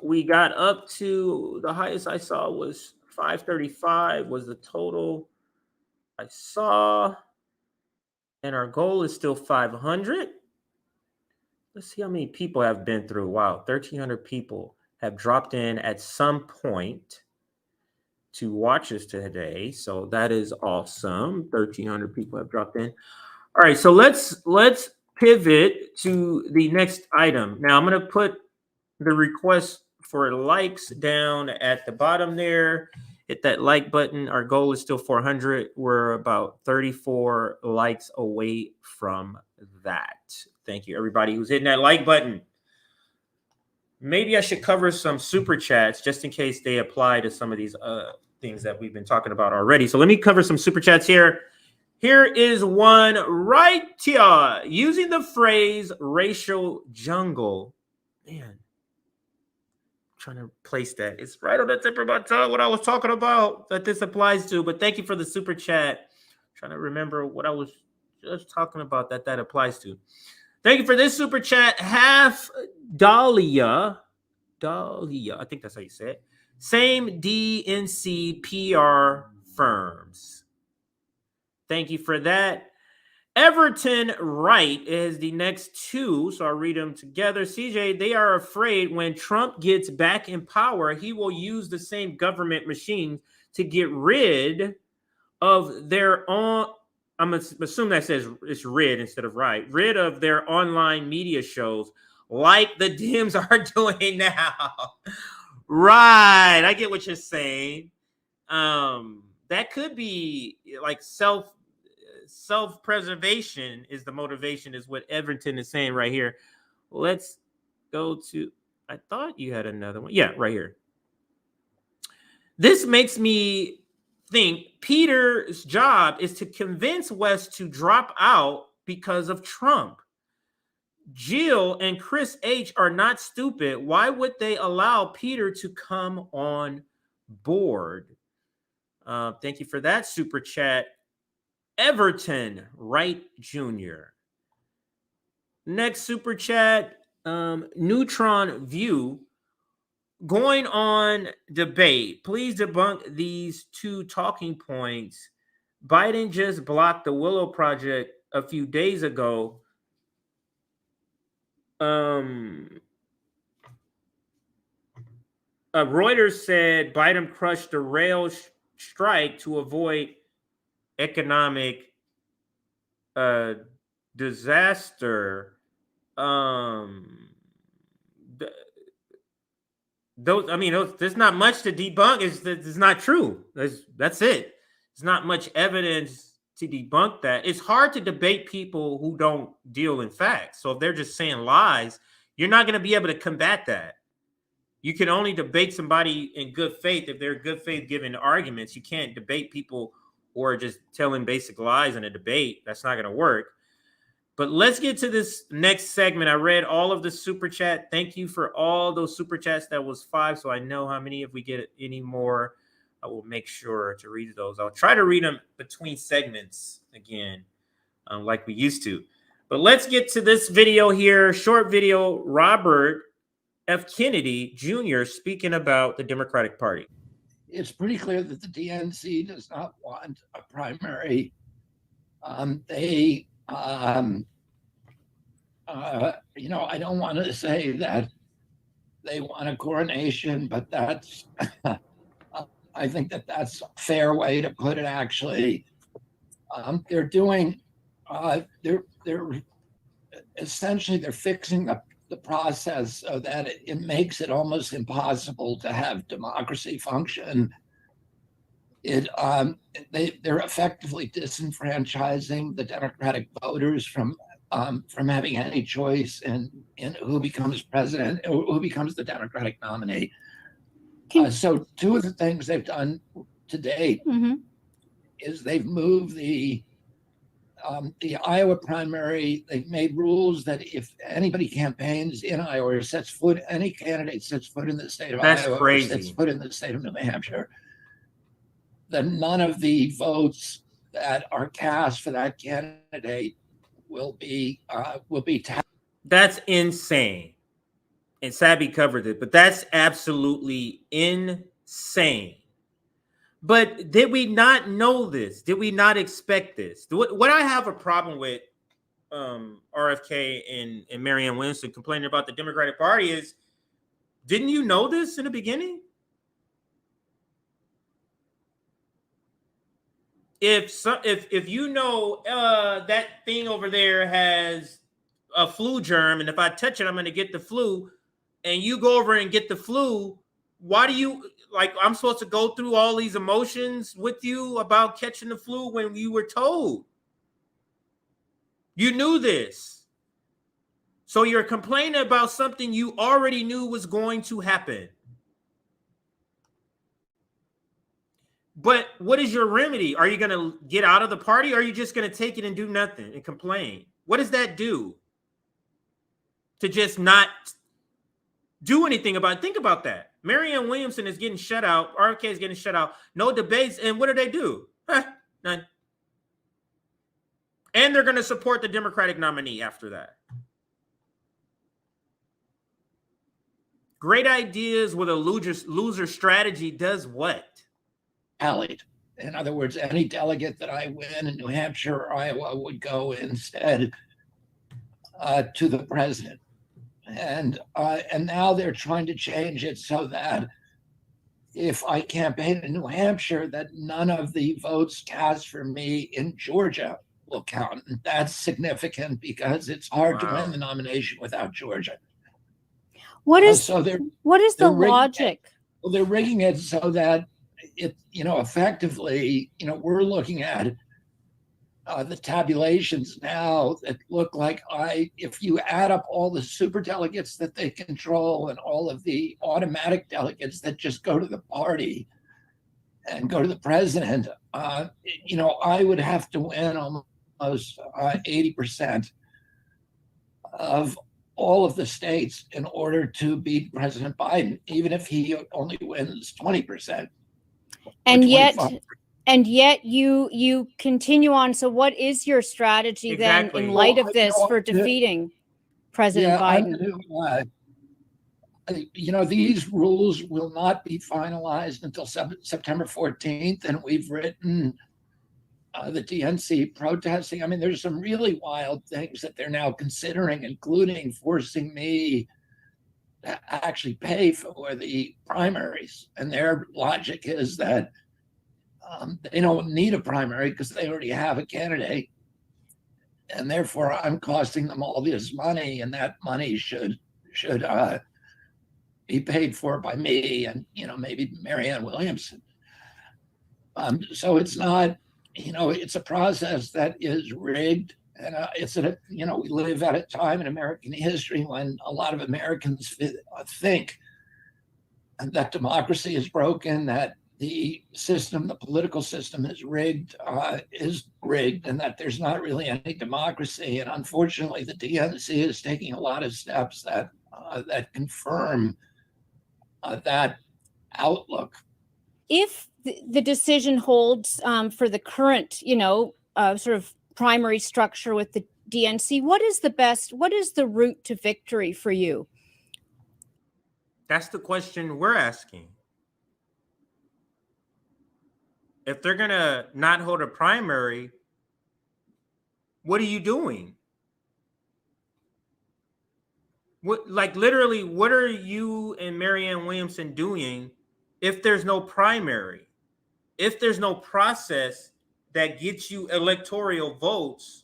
We got up to the highest I saw was 535 was the total I saw. And our goal is still 500. Let's see how many people have been through. Wow, 1,300 people have dropped in at some point to watch us today. So that is awesome. 1,300 people have dropped in. All right, so let's pivot to the next item. Now I'm going to put the request for likes down at the bottom there. Hit that like button. Our goal is still 400. We're about 34 likes away from that. Thank you, everybody who's hitting that like button. Maybe I should cover some super chats just in case they apply to some of these things that we've been talking about already. So let me cover some super chats here. Here is one right here. Using the phrase racial jungle. Man, trying to place that. It's right on the tip of my tongue what I was talking about that this applies to. But thank you for the super chat. Trying to remember what I was just talking about that applies to. Thank you for this super chat. Half Dahlia, I think that's how you say it. Same DNC PR firms. Thank you for that. Everton Wright is the next two, so I'll read them together. CJ, they are afraid when Trump gets back in power, he will use the same government machine to get rid of their own. I'm assuming that says it's rid instead of right. Rid of their online media shows like the Dems are doing now. Right. I get what you're saying. That could be like self-preservation is the motivation is what Everton is saying right here. Let's go to, I thought you had another one. Yeah, right here. This makes me think Peter's job is to convince West to drop out because of Trump. Jill and Chris H are not stupid. Why would they allow Peter to come on board? Thank you for that super chat. Everton Wright Jr. Next super chat, Neutron View. Going on debate, please debunk these two talking points. Biden just blocked the Willow Project a few days ago. Reuters said Biden crushed the rail strike to avoid economic disaster. There's not much to debunk. It's not true. That's it. There's not much evidence to debunk that. It's hard to debate people who don't deal in facts. So if they're just saying lies, you're not going to be able to combat that. You can only debate somebody in good faith if they're good faith giving arguments. You can't debate people who are just telling basic lies in a debate. That's not going to work. But let's get to this next segment. I read all of the super chat. Thank you for all those super chats. That was 5, so I know how many. If we get any more, I will make sure to read those. I'll try to read them between segments again, like we used to. But let's get to this video here. Short video. Robert F. Kennedy Jr. speaking about the Democratic Party. It's pretty clear that the DNC does not want a primary. I don't want to say that they want a coronation, but that's, I think that that's a fair way to put it, actually. They're doing, they're essentially, they're fixing the process so that it makes it almost impossible to have democracy function. They're effectively disenfranchising the Democratic voters from having any choice in who becomes president, or who becomes the Democratic nominee. So 2 of the things they've done to date is they've moved the Iowa primary. They've made rules that if anybody campaigns in Iowa or sets foot, any candidate sets foot in the state of Iowa, or sets foot in the state of New Hampshire, then none of the votes that are cast for that candidate will be taxed. That's insane. And Sabby covered it, but that's absolutely insane. But did we not know this? Did we not expect this? What I have a problem with RFK and Marianne Williamson complaining about the Democratic Party is, didn't you know this in the beginning? If you know that thing over there has a flu germ, and if I touch it, I'm going to get the flu, and you go over and get the flu, why do you, like, I'm supposed to go through all these emotions with you about catching the flu when you were told? You knew this. So you're complaining about something you already knew was going to happen. But what is your remedy? Are you going to get out of the party, or are you just going to take it and do nothing and complain? What does that do? To just not do anything about it? Think about that. Marianne Williamson is getting shut out. RFK is getting shut out. No debates. And what do? None. And they're going to support the Democratic nominee after that. Great ideas with a loser strategy does what? Tallied. In other words, any delegate that I win in New Hampshire or Iowa would go instead to the president. And now they're trying to change it so that if I campaign in New Hampshire, that none of the votes cast for me in Georgia will count. And that's significant because it's hard to win the nomination without Georgia. What is so what is the logic? Well, they're rigging it so that it, effectively, we're looking at the tabulations now that look like if you add up all the super delegates that they control and all of the automatic delegates that just go to the party and go to the president, I would have to win almost 80% of all of the states in order to beat President Biden, even if he only wins 20%. And yet you continue on. So what is your strategy then in light of this for defeating President Biden? These rules will not be finalized until September 14th, and we've written the DNC protesting. I mean, there's some really wild things that they're now considering, including forcing me to actually pay for the primaries. And their logic is that they don't need a primary because they already have a candidate. And therefore, I'm costing them all this money, and that money should be paid for by me and, maybe Marianne Williamson. So it's not, it's a process that is rigged. And we live at a time in American history when a lot of Americans think that democracy is broken, that the system, the political system is rigged, and that there's not really any democracy. And unfortunately, the DNC is taking a lot of steps that confirm that outlook. If the decision holds for the current, sort of primary structure with the DNC, what is the route to victory for you? That's the question we're asking. If they're going to not hold a primary, what are you doing? Literally, what are you and Marianne Williamson doing if there's no primary? If there's no process that gets you electoral votes,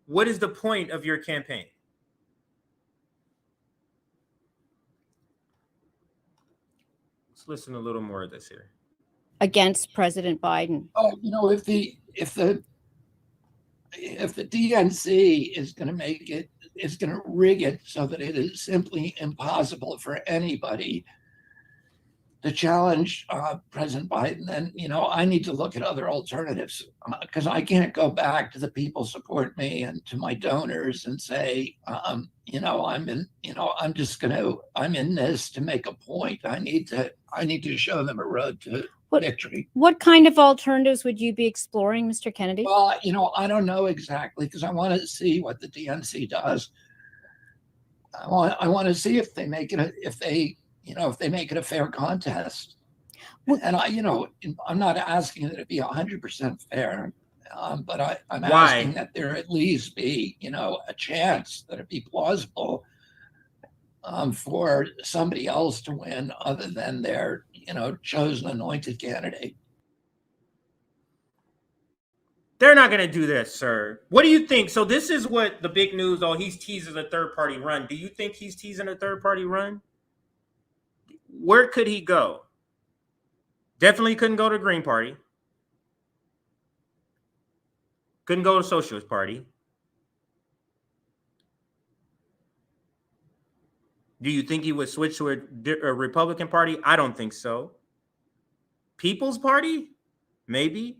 what is the point of your campaign? Let's listen to a little more of this here. Against President Biden. Oh, if the DNC is going to rig it so that it is simply impossible for anybody to challenge President Biden, then I need to look at other alternatives, because I can't go back to the people support me and to my donors and say, I'm in this to make a point. I need to show them a road to victory. What kind of alternatives would you be exploring, Mr. Kennedy? Well, I don't know exactly, because I want to see what the DNC does. I want to see if they make it if they make it a fair contest. And I'm not asking that it be 100% fair, but I'm asking that there at least be, a chance that it be plausible for somebody else to win other than their, chosen anointed candidate. They're not going to do this, sir. What do you think? So this is what the big news, he's teasing a third-party run. Do you think he's teasing a third-party run? Where could he go? Definitely couldn't go to the Green Party. Couldn't go to the Socialist Party. Do you think he would switch to a Republican Party? I don't think so. People's Party? Maybe.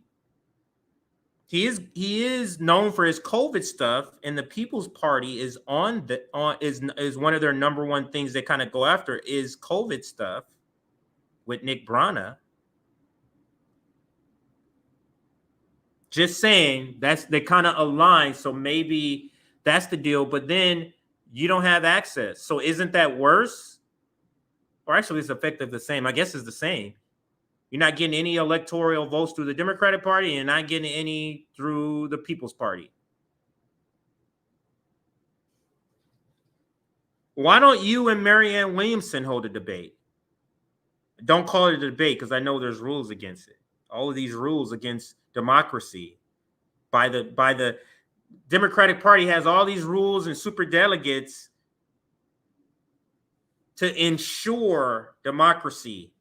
He is known for his COVID stuff, and the People's Party is is one of their number one things they kind of go after is COVID stuff with Nick Brana. Just saying, they kind of align, so maybe that's the deal. But then you don't have access, so isn't that worse? Or actually, it's effective the same. I guess it's the same. You're not getting any electoral votes through the Democratic Party, and you're not getting any through the People's Party. Why don't you and Marianne Williamson hold a debate? Don't call it a debate, because I know there's rules against it. All of these rules against democracy by the Democratic Party has all these rules and super delegates to ensure democracy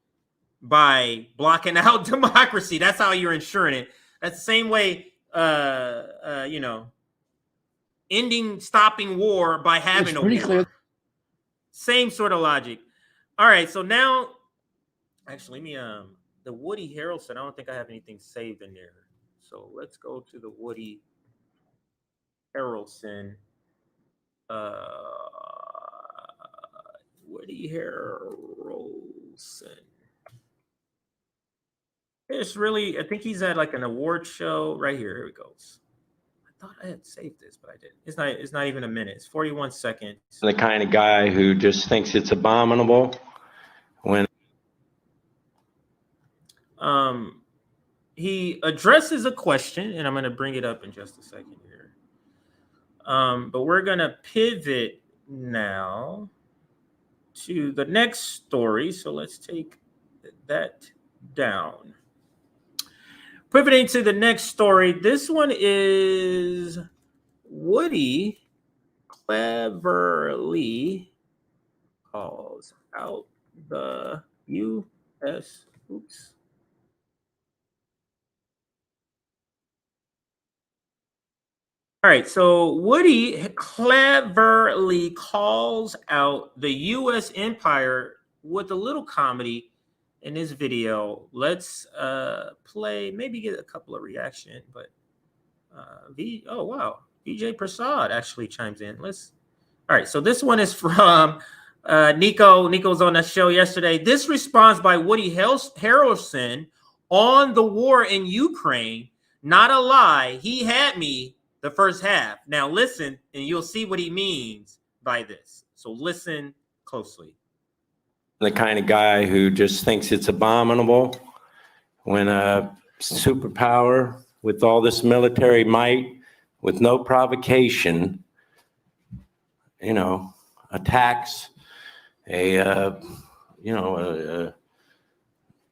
by blocking out democracy. That's how you're ensuring it. That's the same way, stopping war by having a war. Clear. Same sort of logic. All right, so now, actually, let me, the Woody Harrelson, I don't think I have anything saved in there. So let's go to the Woody Harrelson. Woody Harrelson. It's really, I think he's at like an award show right here. Here it goes. I thought I had saved this, but I didn't. It's not even a minute. It's 41 seconds. The kind of guy who just thinks it's abominable when he addresses a question, and I'm going to bring it up in just a second here. But we're going to pivot now to the next story. So let's take that down. Pivoting to the next story. This one is Woody cleverly calls out the U.S. Oops. All right, so Woody cleverly calls out the U.S. empire with a little comedy in this video. Let's play, maybe get a couple of reaction, but oh wow, VJ Prasad actually chimes in. All right, so this one is from Nico. Nico's on that show yesterday. This response by Woody Harrelson on the war in Ukraine. Not a lie. He had me the first half. Now listen, and you'll see what he means by this. So listen closely. The kind of guy who just thinks it's abominable when a superpower with all this military might, with no provocation, attacks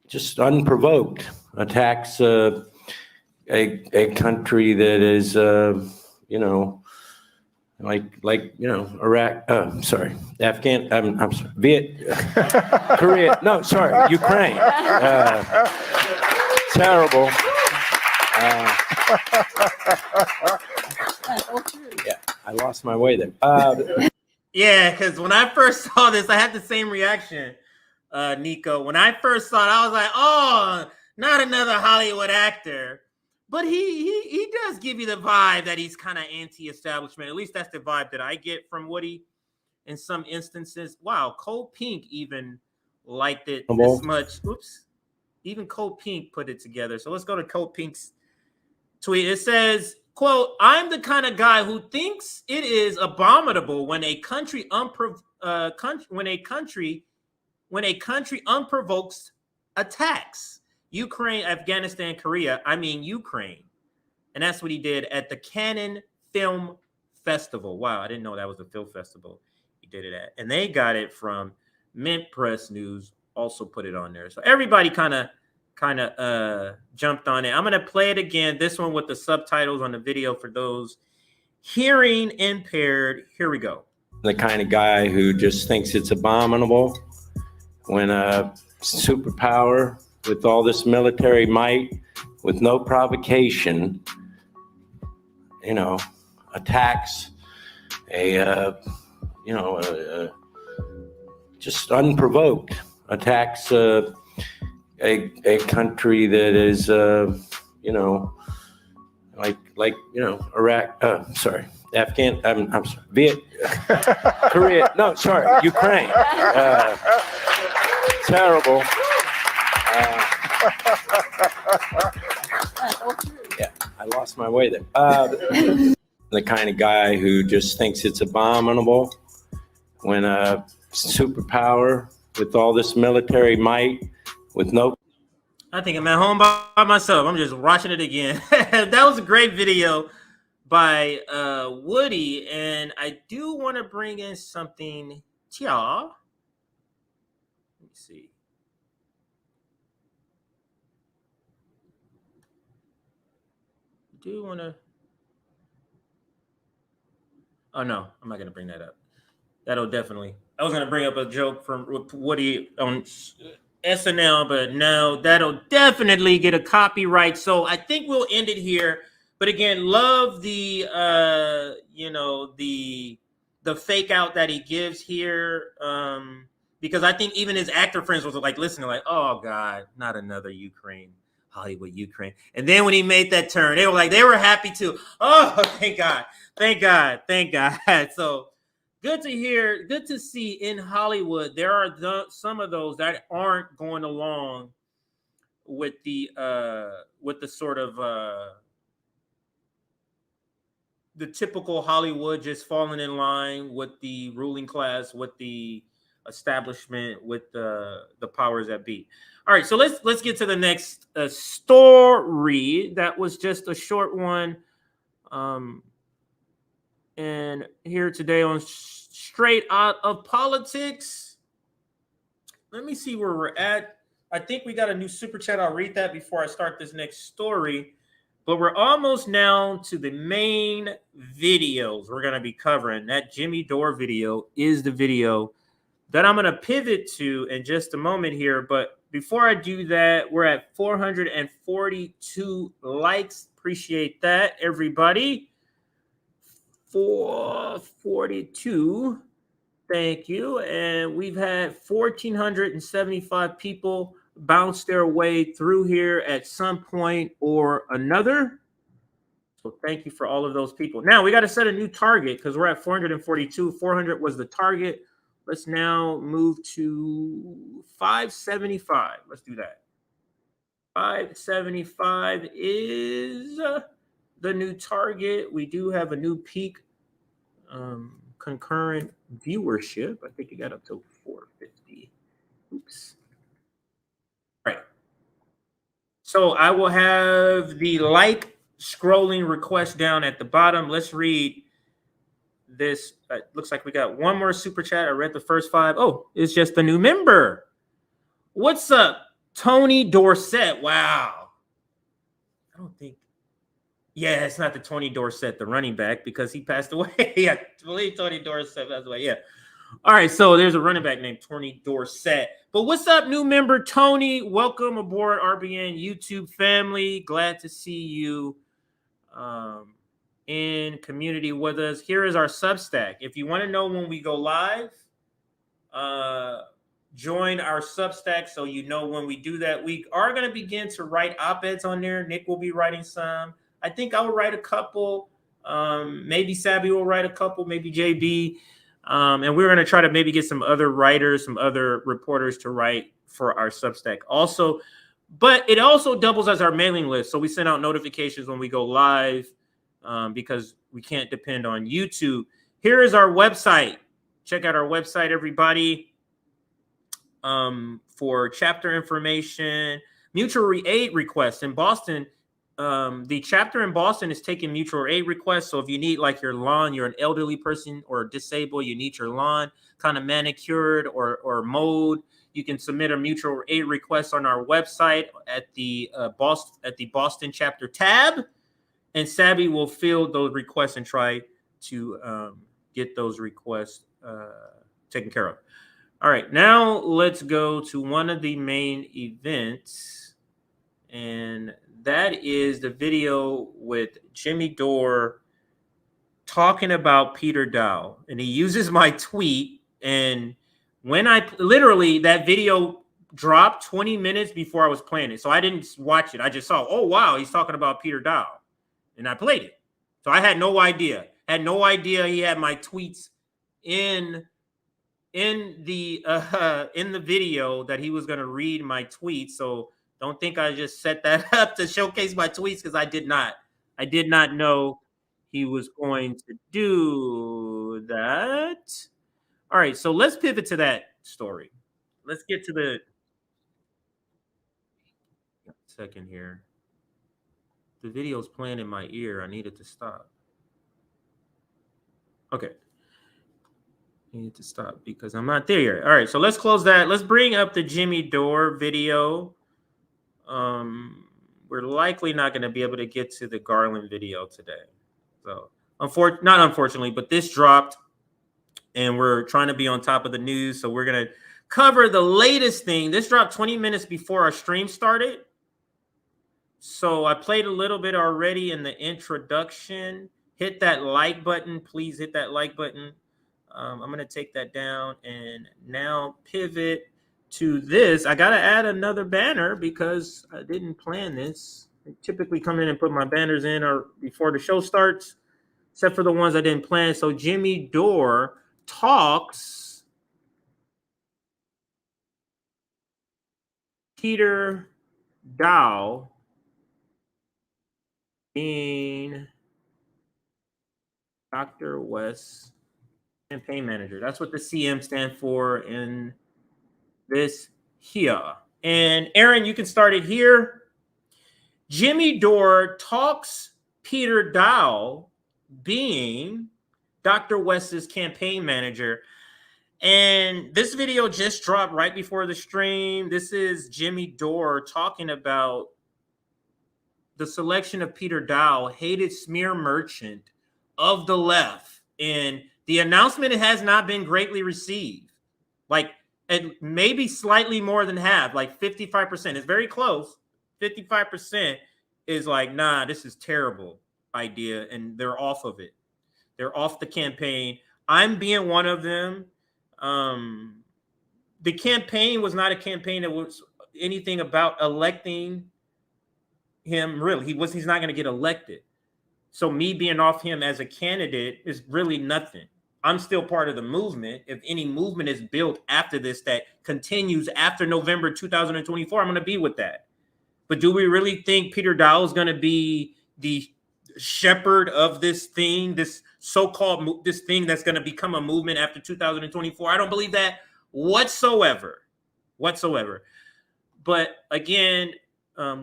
just unprovoked, attacks a country that is, Iraq, I'm sorry, Korea, no, sorry, Ukraine. Terrible. Yeah, I lost my way there. Yeah, because when I first saw this, I had the same reaction, Nico. When I first saw it, I was like, oh, not another Hollywood actor. But he does give you the vibe that he's kind of anti-establishment. At least that's the vibe that I get from Woody in some instances. Wow, Cold Pink even liked it this much. Oops. Even Cold Pink put it together. So let's go to Cold Pink's tweet. It says, quote, I'm the kind of guy who thinks it is abominable when a country unprovoked attacks Ukraine, Afghanistan, Korea. I mean Ukraine. And that's what he did at the Cannes Film Festival. Wow, I didn't know that was a film festival he did it at. And they got it from Mint Press News, also put it on there. So everybody kind of jumped on it. I'm going to play it again, this one with the subtitles on the video for those hearing impaired. Here we go. The kind of guy who just thinks it's abominable when a superpower with all this military might, with no provocation, attacks just unprovoked, attacks a country that is, Iraq, sorry, I'm sorry, Korea, no, sorry, Ukraine. Terrible. Yeah, I lost my way there. The kind of guy who just thinks it's abominable when a superpower with all this military might, with no... I think I'm at home by myself. I'm just watching it again. That was a great video by Woody, and I do want to bring in something. Let me see. Do want to? Oh no, I'm not gonna bring that up. That'll definitely. I was gonna bring up a joke from Woody on SNL, but no, that'll definitely get a copyright. So I think we'll end it here. But again, love the the fake out that he gives here, because I think even his actor friends was like listening, like, oh God, not another Hollywood Ukraine. And then when he made that turn, they were happy too. Oh, thank God. So good to hear, good to see in Hollywood. There are some of those that aren't going along with the sort of the typical Hollywood, just falling in line with the ruling class, with the establishment, with the powers that be. All right, so let's get to the next story. That was just a short one. And here today on Straight Out of Politics. Let me see where we're at. I think we got a new super chat. I'll read that before I start this next story. But we're almost now to the main videos we're going to be covering. That Jimmy Dore video is the video that I'm going to pivot to in just a moment here. But before I do that, we're at 442 likes. Appreciate that, everybody. 442. Thank you. And we've had 1,475 people bounce their way through here at some point or another. So thank you for all of those people. Now we got to set a new target because we're at 442. 400 was the target. Let's now move to 575. Let's do that. 575 is the new target. We do have a new peak concurrent viewership. I think it got up to 450. Oops. All right. So I will have the like scrolling request down at the bottom. Let's read this. Looks like we got one more super chat. I read the first 5. Oh, it's just a new member. What's up, Tony Dorsett? Wow. I don't think. Yeah, it's not the Tony Dorsett, the running back, because he passed away. I believe Tony Dorsett passed away. Yeah. All right, so there's a running back named Tony Dorsett. But what's up, new member Tony? Welcome aboard RBN YouTube family. Glad to see you in community with us. Here is our Substack. If you want to know when we go live, join our Substack so you know when we do that. We are going to begin to write op-eds on there. Nick will be writing some. I think I will write a couple. Maybe Sabby will write a couple. Maybe JB. And we're going to try to maybe get some other writers, some other reporters to write for our Substack also. But it also doubles as our mailing list. So we send out notifications when we go live because we can't depend on YouTube. Here is our website. Check out our website, everybody, for chapter information, mutual aid requests in Boston. The chapter in Boston is taking mutual aid requests. So if you need like your lawn, you're an elderly person or disabled, you need your lawn kind of manicured or mowed, you can submit a mutual aid request on our website at the Boston chapter tab, and Sabby will field those requests and try to get those requests taken care of. All right, now let's go to one of the main events, and that is the video with Jimmy Dore talking about Peter Daou. And he uses my tweet. And when that video dropped 20 minutes before I was playing it. So I didn't watch it. I just saw, oh, wow, he's talking about Peter Daou. And I played it. So I had no idea. He had my tweets in the video that he was going to read my tweets. So don't think I just set that up to showcase my tweets, because I did not. I did not know he was going to do that. All right, so let's pivot to that story. Let's get to the second here. The video's playing in my ear. I need it to stop. Okay. I need to stop because I'm not there yet. All right, so let's close that. Let's bring up the Jimmy Dore video. We're likely not going to be able to get to the Garland video today. So, not unfortunately, but this dropped, and we're trying to be on top of the news. So we're going to cover the latest thing. This dropped 20 minutes before our stream started. So I played a little bit already in the introduction. Hit that like button. Please hit that like button. I'm going to take that down and now pivot to this. I got to add another banner because I didn't plan this. I typically come in and put my banners in or before the show starts, except for the ones I didn't plan. So Jimmy Dore talks Peter Daou being Dr. West's campaign manager. That's what the CM stand for in this here. And Aaron, you can start it here. Jimmy Dore talks Peter Daou being Dr. West's campaign manager. And this video just dropped right before the stream. This is Jimmy Dore talking about the selection of Peter Daou, hated smear merchant of the left. And the announcement has not been greatly received. Like, and maybe slightly more than half, like 55%. It's very close. 55% is like, nah, this is terrible idea. And they're off of it. They're off the campaign. I'm being one of them. The campaign was not a campaign that was anything about electing him. Really, he's not going to get elected. So me being off him as a candidate is really nothing. I'm still part of the movement. If any movement is built after this that continues after November 2024, I'm going to be with that. But do we really think Peter Daou is going to be the shepherd of this thing, this so-called this thing that's going to become a movement after 2024? I don't believe that whatsoever. But again,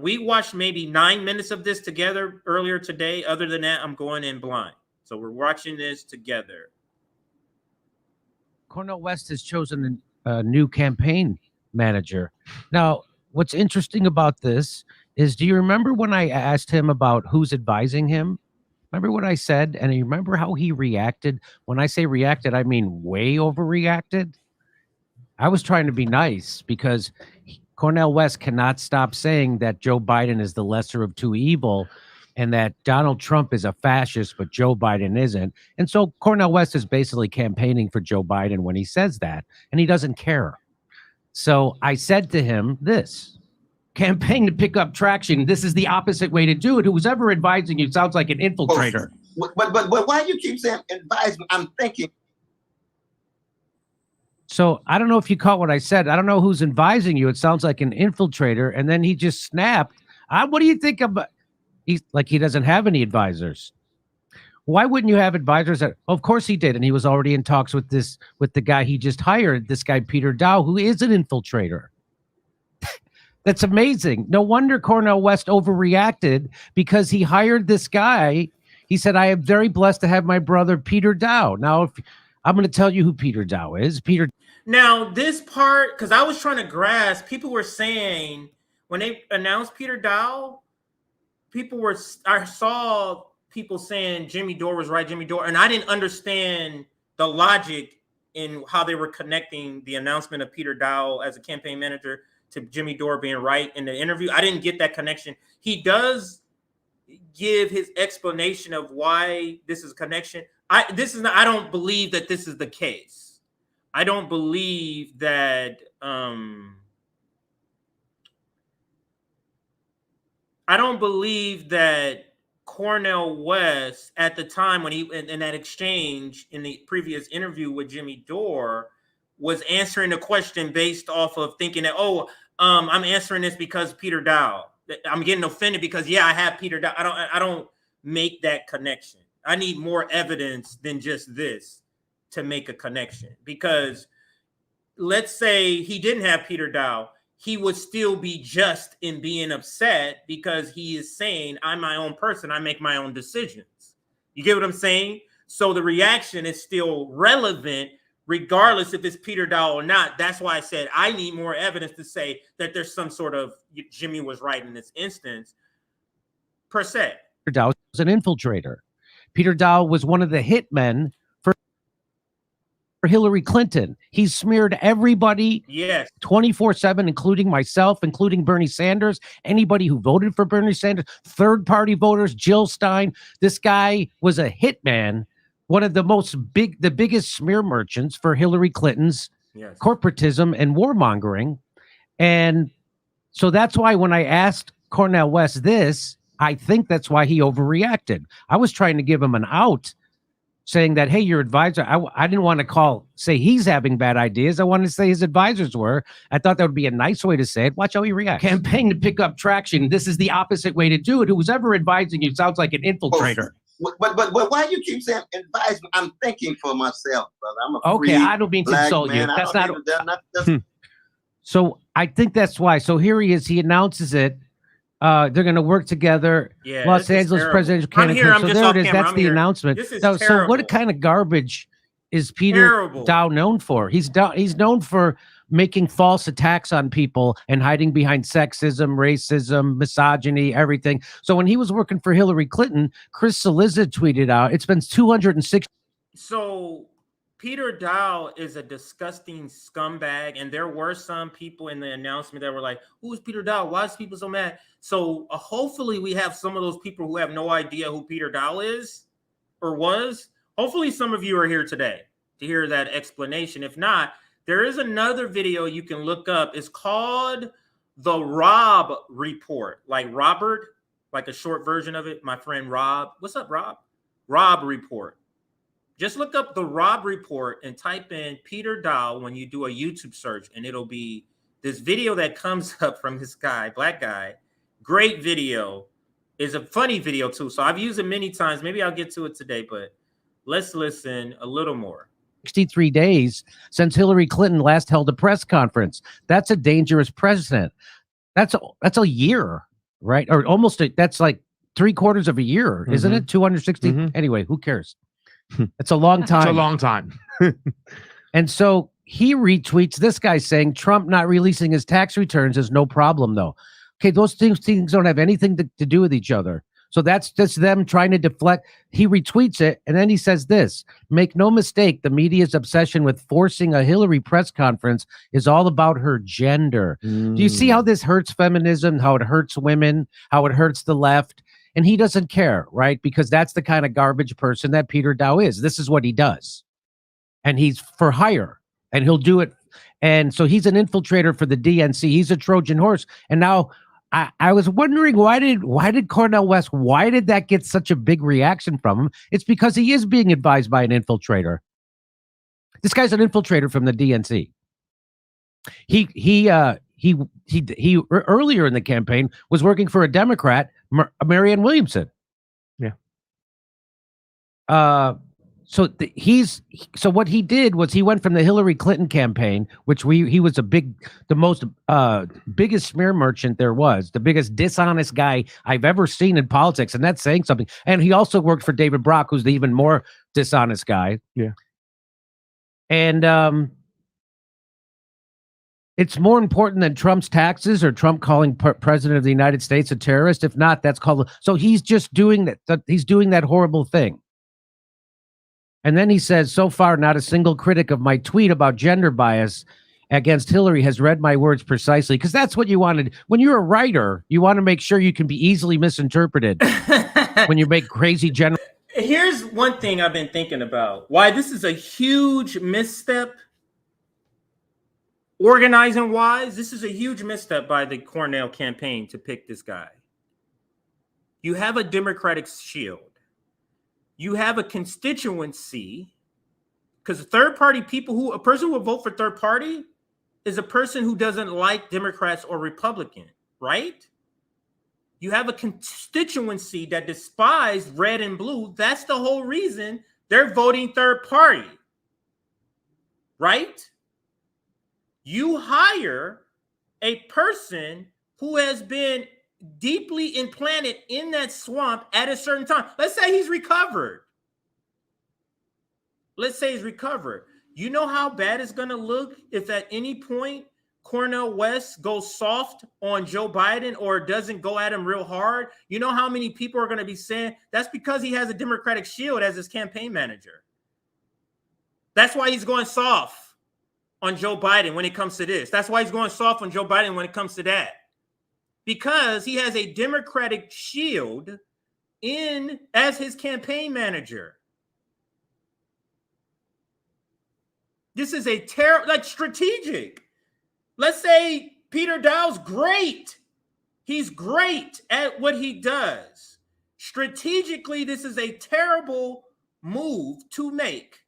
we watched maybe 9 minutes of this together earlier today. Other than that, I'm going in blind. So we're watching this together. Cornel West has chosen a new campaign manager. Now, what's interesting about this is, do you remember when I asked him about who's advising him? Remember what I said? And you remember how he reacted? When I say reacted, I mean way overreacted. I was trying to be nice because Cornel West cannot stop saying that Joe Biden is the lesser of two evil and that Donald Trump is a fascist, but Joe Biden isn't. And so Cornel West is basically campaigning for Joe Biden when he says that, and he doesn't care. So I said to him this: campaign to pick up traction. This is the opposite way to do it. Who's ever advising you sounds like an infiltrator. But why you keep saying advise me? I'm thinking. So I don't know if you caught what I said. I don't know who's advising you. It sounds like an infiltrator. And then he just snapped. What do you think about? He's like, he doesn't have any advisors. Why wouldn't you have advisors? Of course he did. And he was already in talks with the guy he just hired, this guy, Peter Daou, who is an infiltrator. That's amazing. No wonder Cornel West overreacted, because he hired this guy. He said, I am very blessed to have my brother, Peter Daou. Now, I'm going to tell you who Peter Daou is. Now, this part, because I was trying to grasp, people were saying when they announced Peter Daou, I saw people saying Jimmy Dore was right, Jimmy Dore, and I didn't understand the logic in how they were connecting the announcement of Peter Daou as a campaign manager to Jimmy Dore being right in the interview. I didn't get that connection. He does give his explanation of why this is a connection. I don't believe that this is the case. I don't believe that Cornel West at the time when he in that exchange in the previous interview with Jimmy Dore was answering the question based off of thinking that, I'm answering this because Peter Daou. I'm getting offended because I have Peter Daou. I don't make that connection. I need more evidence than just this to make a connection, because let's say he didn't have Peter Daou, he would still be just in being upset because he is saying, I'm my own person. I make my own decisions. You get what I'm saying? So the reaction is still relevant regardless if it's Peter Daou or not. That's why I said I need more evidence to say that there's some sort of Jimmy was right in this instance, per se. Peter Daou was an infiltrator. Peter Daou was one of the hitmen for Hillary Clinton. He smeared everybody 24/7, including myself, including Bernie Sanders, anybody who voted for Bernie Sanders, third-party voters, Jill Stein. This guy was a hitman, one of the biggest smear merchants for Hillary Clinton's corporatism and warmongering. And so that's why when I asked Cornel West this, I think that's why he overreacted. I was trying to give him an out, saying that, hey, your advisor, I didn't want to say he's having bad ideas. I wanted to say his advisors were. I thought that would be a nice way to say it. Watch how he reacts. Campaign to pick up traction. This is the opposite way to do it. Who's ever advising you sounds like an infiltrator. But why you keep saying advise me? I'm thinking for myself, brother. I'm a okay. I don't mean to insult you. That's not. So I think that's why. So here he is. He announces it. They're going to work together. Los Angeles presidential candidate. So there it is. That's the announcement. So what kind of garbage is Peter Daou known for? He's known for making false attacks on people and hiding behind sexism, racism, misogyny, everything. So when he was working for Hillary Clinton, Chris Cillizza tweeted out, it's been 260. So Peter Daou is a disgusting scumbag, and there were some people in the announcement that were like, who's Peter Daou? Why is people so mad? So hopefully we have some of those people who have no idea who Peter Daou is or was. Hopefully some of you are here today. to hear that explanation. If not, there is another video you can look up. It's called the Rob Report, like Robert, like a short version of it. My friend Rob. What's up, Rob? Rob Report. Just look up the Rob Report and type in Peter Daou when you do a YouTube search, and it'll be this video that comes up from this guy, black guy. Great video. Is a funny video too. So I've used it many times. Maybe I'll get to it today, but let's listen a little more. 63 days since Hillary Clinton last held a press conference. That's a dangerous precedent. That's a year, right? Or almost that's like 3/4 of a year, isn't it? 260. Anyway, who cares? It's a long time. It's a long time. And so he retweets this guy saying Trump not releasing his tax returns is no problem, though. Okay, those things don't have anything to do with each other. So that's just them trying to deflect. He retweets it, and then he says this: make no mistake, the media's obsession with forcing a Hillary press conference is all about her gender. Do you see how this hurts feminism, how it hurts women, how it hurts the left? And he doesn't care, right? Because that's the kind of garbage person that Peter Daou is. This is what he does. And he's for hire, and he'll do it. And so he's an infiltrator for the DNC. He's a Trojan horse. And now I was wondering, why did Cornel West, why did that get such a big reaction from him? It's because he is being advised by an infiltrator. This guy's an infiltrator from the DNC. He earlier in the campaign was working for a Democrat, Marianne Williamson. Yeah. So what he did was he went from the Hillary Clinton campaign, which he was biggest smear merchant there was, the biggest dishonest guy I've ever seen in politics, and that's saying something. And he also worked for David Brock, who's the even more dishonest guy. Yeah. And it's more important than Trump's taxes or Trump calling president of the United States a terrorist. If not, that's called. So he's just doing that. He's doing that horrible thing. And then he says, so far, not a single critic of my tweet about gender bias against Hillary has read my words precisely. Because that's what you wanted. When you're a writer, you want to make sure you can be easily misinterpreted when you make crazy general. Here's one thing I've been thinking about. Why this is a huge misstep. Organizing wise, this is a huge misstep by the Cornel campaign to pick this guy. You have a Democratic shield. You have a constituency, because third-party people a person who will vote for third party is a person who doesn't like Democrats or Republican, right? You have a constituency that despise red and blue. That's the whole reason they're voting third party, right? You hire a person who has been deeply implanted in that swamp at a certain time. Let's say he's recovered. You know how bad it's going to look if at any point Cornel West goes soft on Joe Biden or doesn't go at him real hard? You know how many people are going to be saying that's because he has a Democratic shield as his campaign manager. That's why he's going soft on Joe Biden when it comes to this. That's why he's going soft on Joe Biden when it comes to that. Because he has a Democratic shield in as his campaign manager. This is a strategic. Let's say Peter Daou's great. He's great at what he does. Strategically, this is a terrible move to make.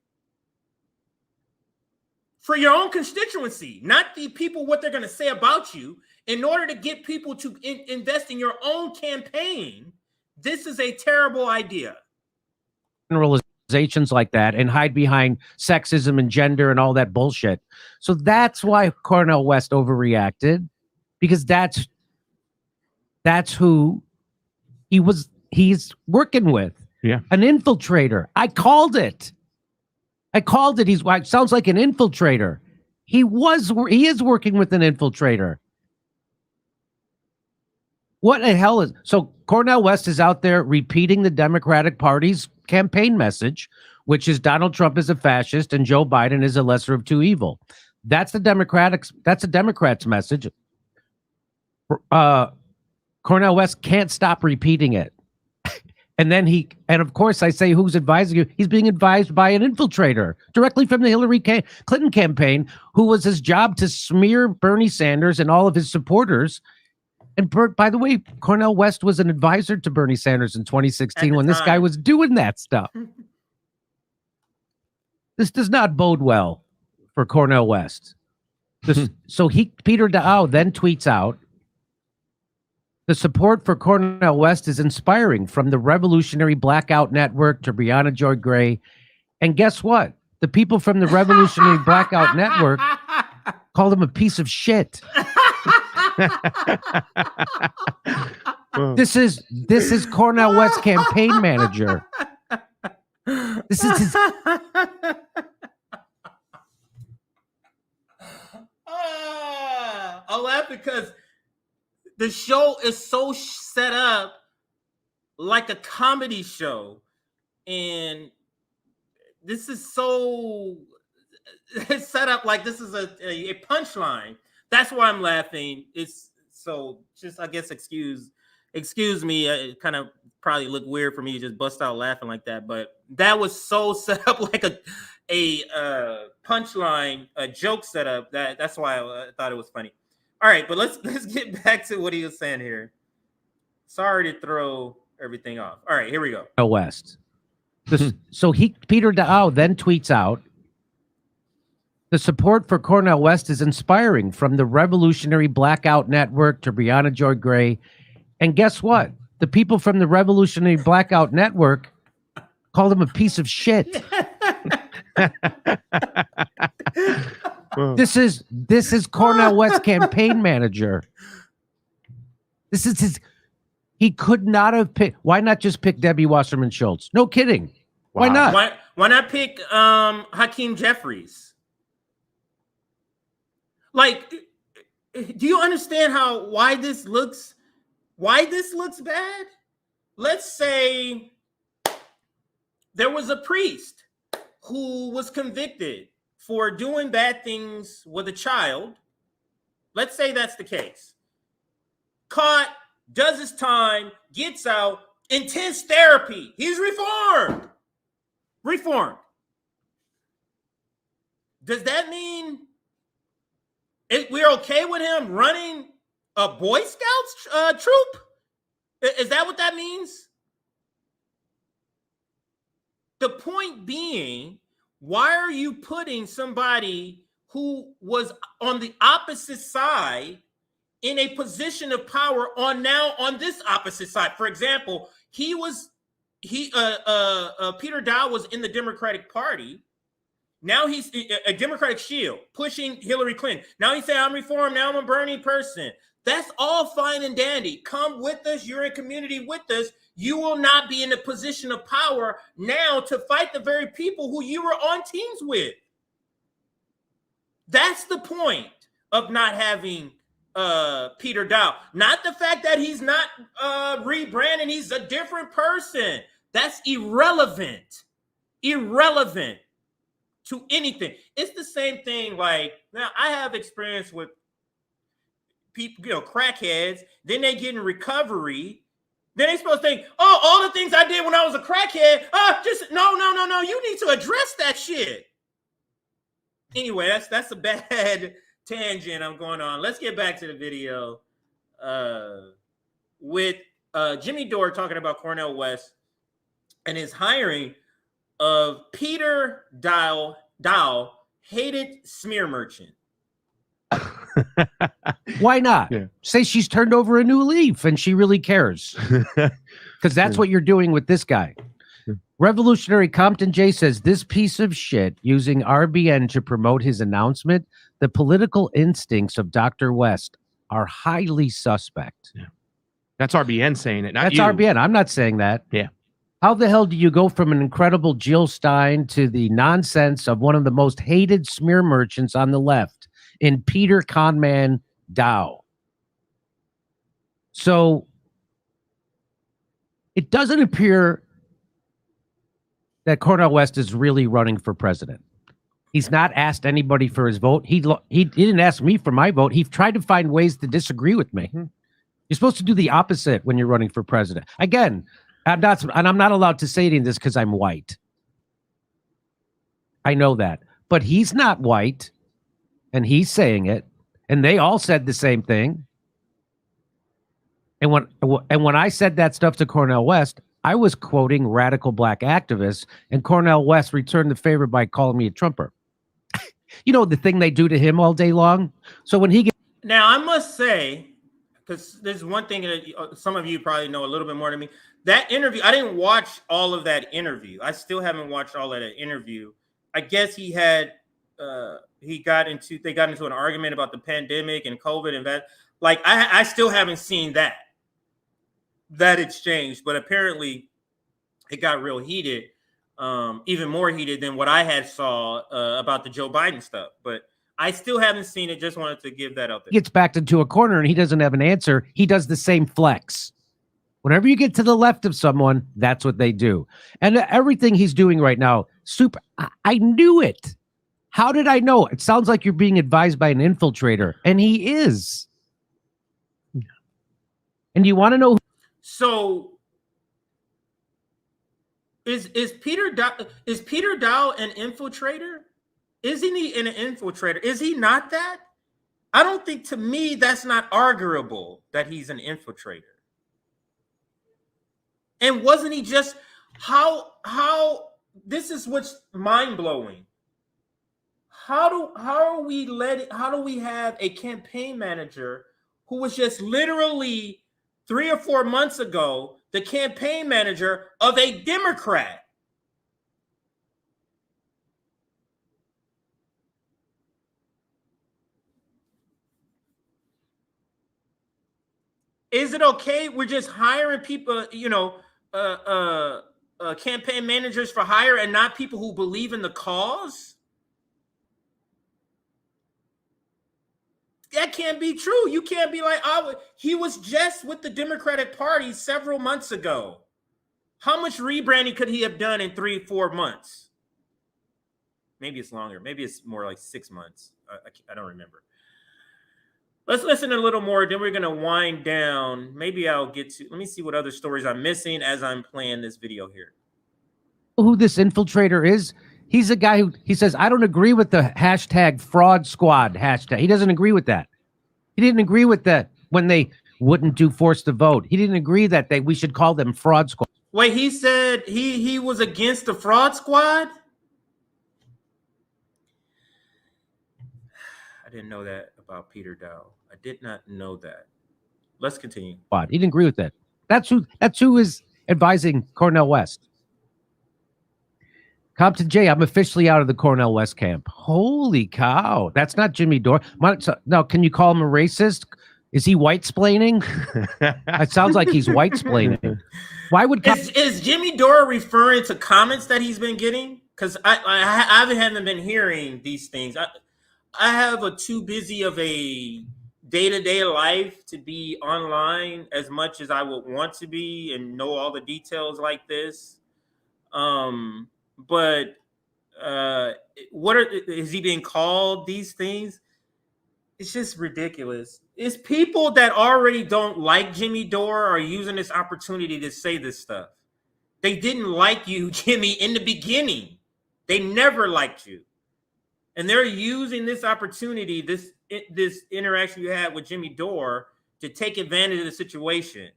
For your own constituency, not the people, what they're going to say about you. In order to get people to invest in your own campaign, this is a terrible idea. Generalizations like that and hide behind sexism and gender and all that bullshit. So that's why Cornel West overreacted, because that's who he's working with. Yeah. An infiltrator. I called it. He sounds like an infiltrator. He is working with an infiltrator. What the hell is so? Cornel West is out there repeating the Democratic Party's campaign message, which is Donald Trump is a fascist and Joe Biden is a lesser of two evil. That's a Democrat's message. Cornel West can't stop repeating it. And then and of course I say, who's advising you? He's being advised by an infiltrator directly from the Hillary Clinton campaign, who was his job to smear Bernie Sanders and all of his supporters. And by the way, Cornel West was an advisor to Bernie Sanders in 2016 when this guy was doing that stuff. This does not bode well for Cornel West. So Peter Daou then tweets out, the support for Cornel West is inspiring, from the Revolutionary Blackout Network to Breonna Joy Gray. And guess what? The people from the Revolutionary Blackout Network called him a piece of shit. This is Cornel West's campaign manager. This is his. I laugh because the show is so set up like a comedy show, and this is so it's set up like this is a punchline. That's why I'm laughing. It's so just, I guess, excuse me. It kind of probably look weird for me to just bust out laughing like that, but that was so set up like a punchline, a joke setup. That's why I thought it was funny. All right, but let's get back to what he was saying here. Sorry to throw everything off. All right, here we go. West. So Peter Daou then tweets out, the support for Cornel West is inspiring, from the Revolutionary Blackout Network to Breonna Joy Gray. And guess what? The people from the Revolutionary Blackout Network called him a piece of shit. This is Cornel West's campaign manager. This is his. He could not have picked. Why not just pick Debbie Wasserman Schultz? No kidding. Wow. Why not? Why not pick Hakeem Jeffries? Like, do you understand why this looks bad? Let's say there was a priest who was convicted for doing bad things with a child. Let's say that's the case. Caught, does his time, gets out, intense therapy. He's reformed. Does that mean we're okay with him running a Boy Scouts troop? Is that what that means? The point being, why are you putting somebody who was on the opposite side in a position of power on this opposite side? For example, Peter Daou was in the Democratic Party. Now he's a Democratic shield pushing Hillary Clinton. Now he said, I'm reformed. Now I'm a Bernie person. That's all fine and dandy. Come with us. You're in community with us. You will not be in a position of power now to fight the very people who you were on teams with. That's the point of not having Peter Daou. Not the fact that he's not rebranding. He's a different person. That's irrelevant. Irrelevant to anything. It's the same thing. Like, now I have experience with people, crackheads. Then they get in recovery. Then they supposed to think, oh, all the things I did when I was a crackhead, no. You need to address that shit. Anyway, that's a bad tangent I'm going on. Let's get back to the video with Jimmy Dore talking about Cornel West and his hiring of Peter Daou, hated smear merchant. Why not? Yeah. Say she's turned over a new leaf and she really cares. Because that's what you're doing with this guy. Revolutionary Compton J says, this piece of shit using RBN to promote his announcement, the political instincts of Dr. West are highly suspect. Yeah. That's RBN saying it, not That's you. RBN. I'm not saying that. Yeah. How the hell do you go from an incredible Jill Stein to the nonsense of one of the most hated smear merchants on the left in Peter Conman Daou? So it doesn't appear that Cornel West is really running for president. He's not asked anybody for his vote. He didn't ask me for my vote. He tried to find ways to disagree with me. You're supposed to do the opposite when you're running for president. Again, I'm not allowed to say any of this because I'm white. I know that. But he's not white, and he's saying it, and they all said the same thing. And when I said that stuff to Cornel West, I was quoting radical black activists, and Cornel West returned the favor by calling me a Trumper. You know, the thing they do to him all day long? So when he gets... Now, I must say, because there's one thing that some of you probably know a little bit more than me. That interview, I didn't watch all of that interview. I still haven't watched all of that interview. I guess he had, they got into an argument about the pandemic and COVID and that. Like, I still haven't seen that exchange, but apparently it got real heated, even more heated than what I had saw about the Joe Biden stuff. But I still haven't seen it. Just wanted to give that out there. Gets backed into a corner and he doesn't have an answer. He does the same flex. Whenever you get to the left of someone, that's what they do. And everything he's doing right now, I knew it. How did I know? It sounds like you're being advised by an infiltrator, and he is. And you want to know? So is Peter Daou an infiltrator? Isn't he an infiltrator? Is he not that? I don't think, to me, that's not arguable that he's an infiltrator. And wasn't he just how this is what's mind-blowing. How do we have a campaign manager who was just literally 3 or 4 months ago the campaign manager of a Democrat? Is it okay? We're just hiring people, campaign managers for hire and not people who believe in the cause? That can't be true. You can't be like, he was just with the Democratic Party several months ago. How much rebranding could he have done in 3-4 months? Maybe it's longer. Maybe it's more like 6 months. I don't remember. Let's listen a little more. Then we're going to wind down. Maybe I'll get to, let me see what other stories I'm missing as I'm playing this video here. Who this infiltrator is? He's a guy who, he says, I don't agree with the hashtag fraud squad hashtag. He doesn't agree with that. He didn't agree with that when they wouldn't do force to vote. He didn't agree that we should call them fraud squad. Wait, he said he was against the fraud squad? I didn't know that about Peter Daou. I did not know that. Let's continue. He didn't agree with that. That's who is advising Cornel West. Compton J, I'm officially out of the Cornel West camp. Holy cow. That's not Jimmy Dore. Now, can you call him a racist? Is he white-splaining? It sounds like he's white-splaining. Why would... Is Jimmy Dore referring to comments that he's been getting? Because I haven't been hearing these things. I have a too busy of a day-to-day life to be online as much as I would want to be and know all the details like this. But is he being called these things? It's just ridiculous. It's people that already don't like Jimmy Dore are using this opportunity to say this stuff. They didn't like you, Jimmy, in the beginning. They never liked you. And they're using this opportunity, this interaction you had with Jimmy Dore, to take advantage of the situation.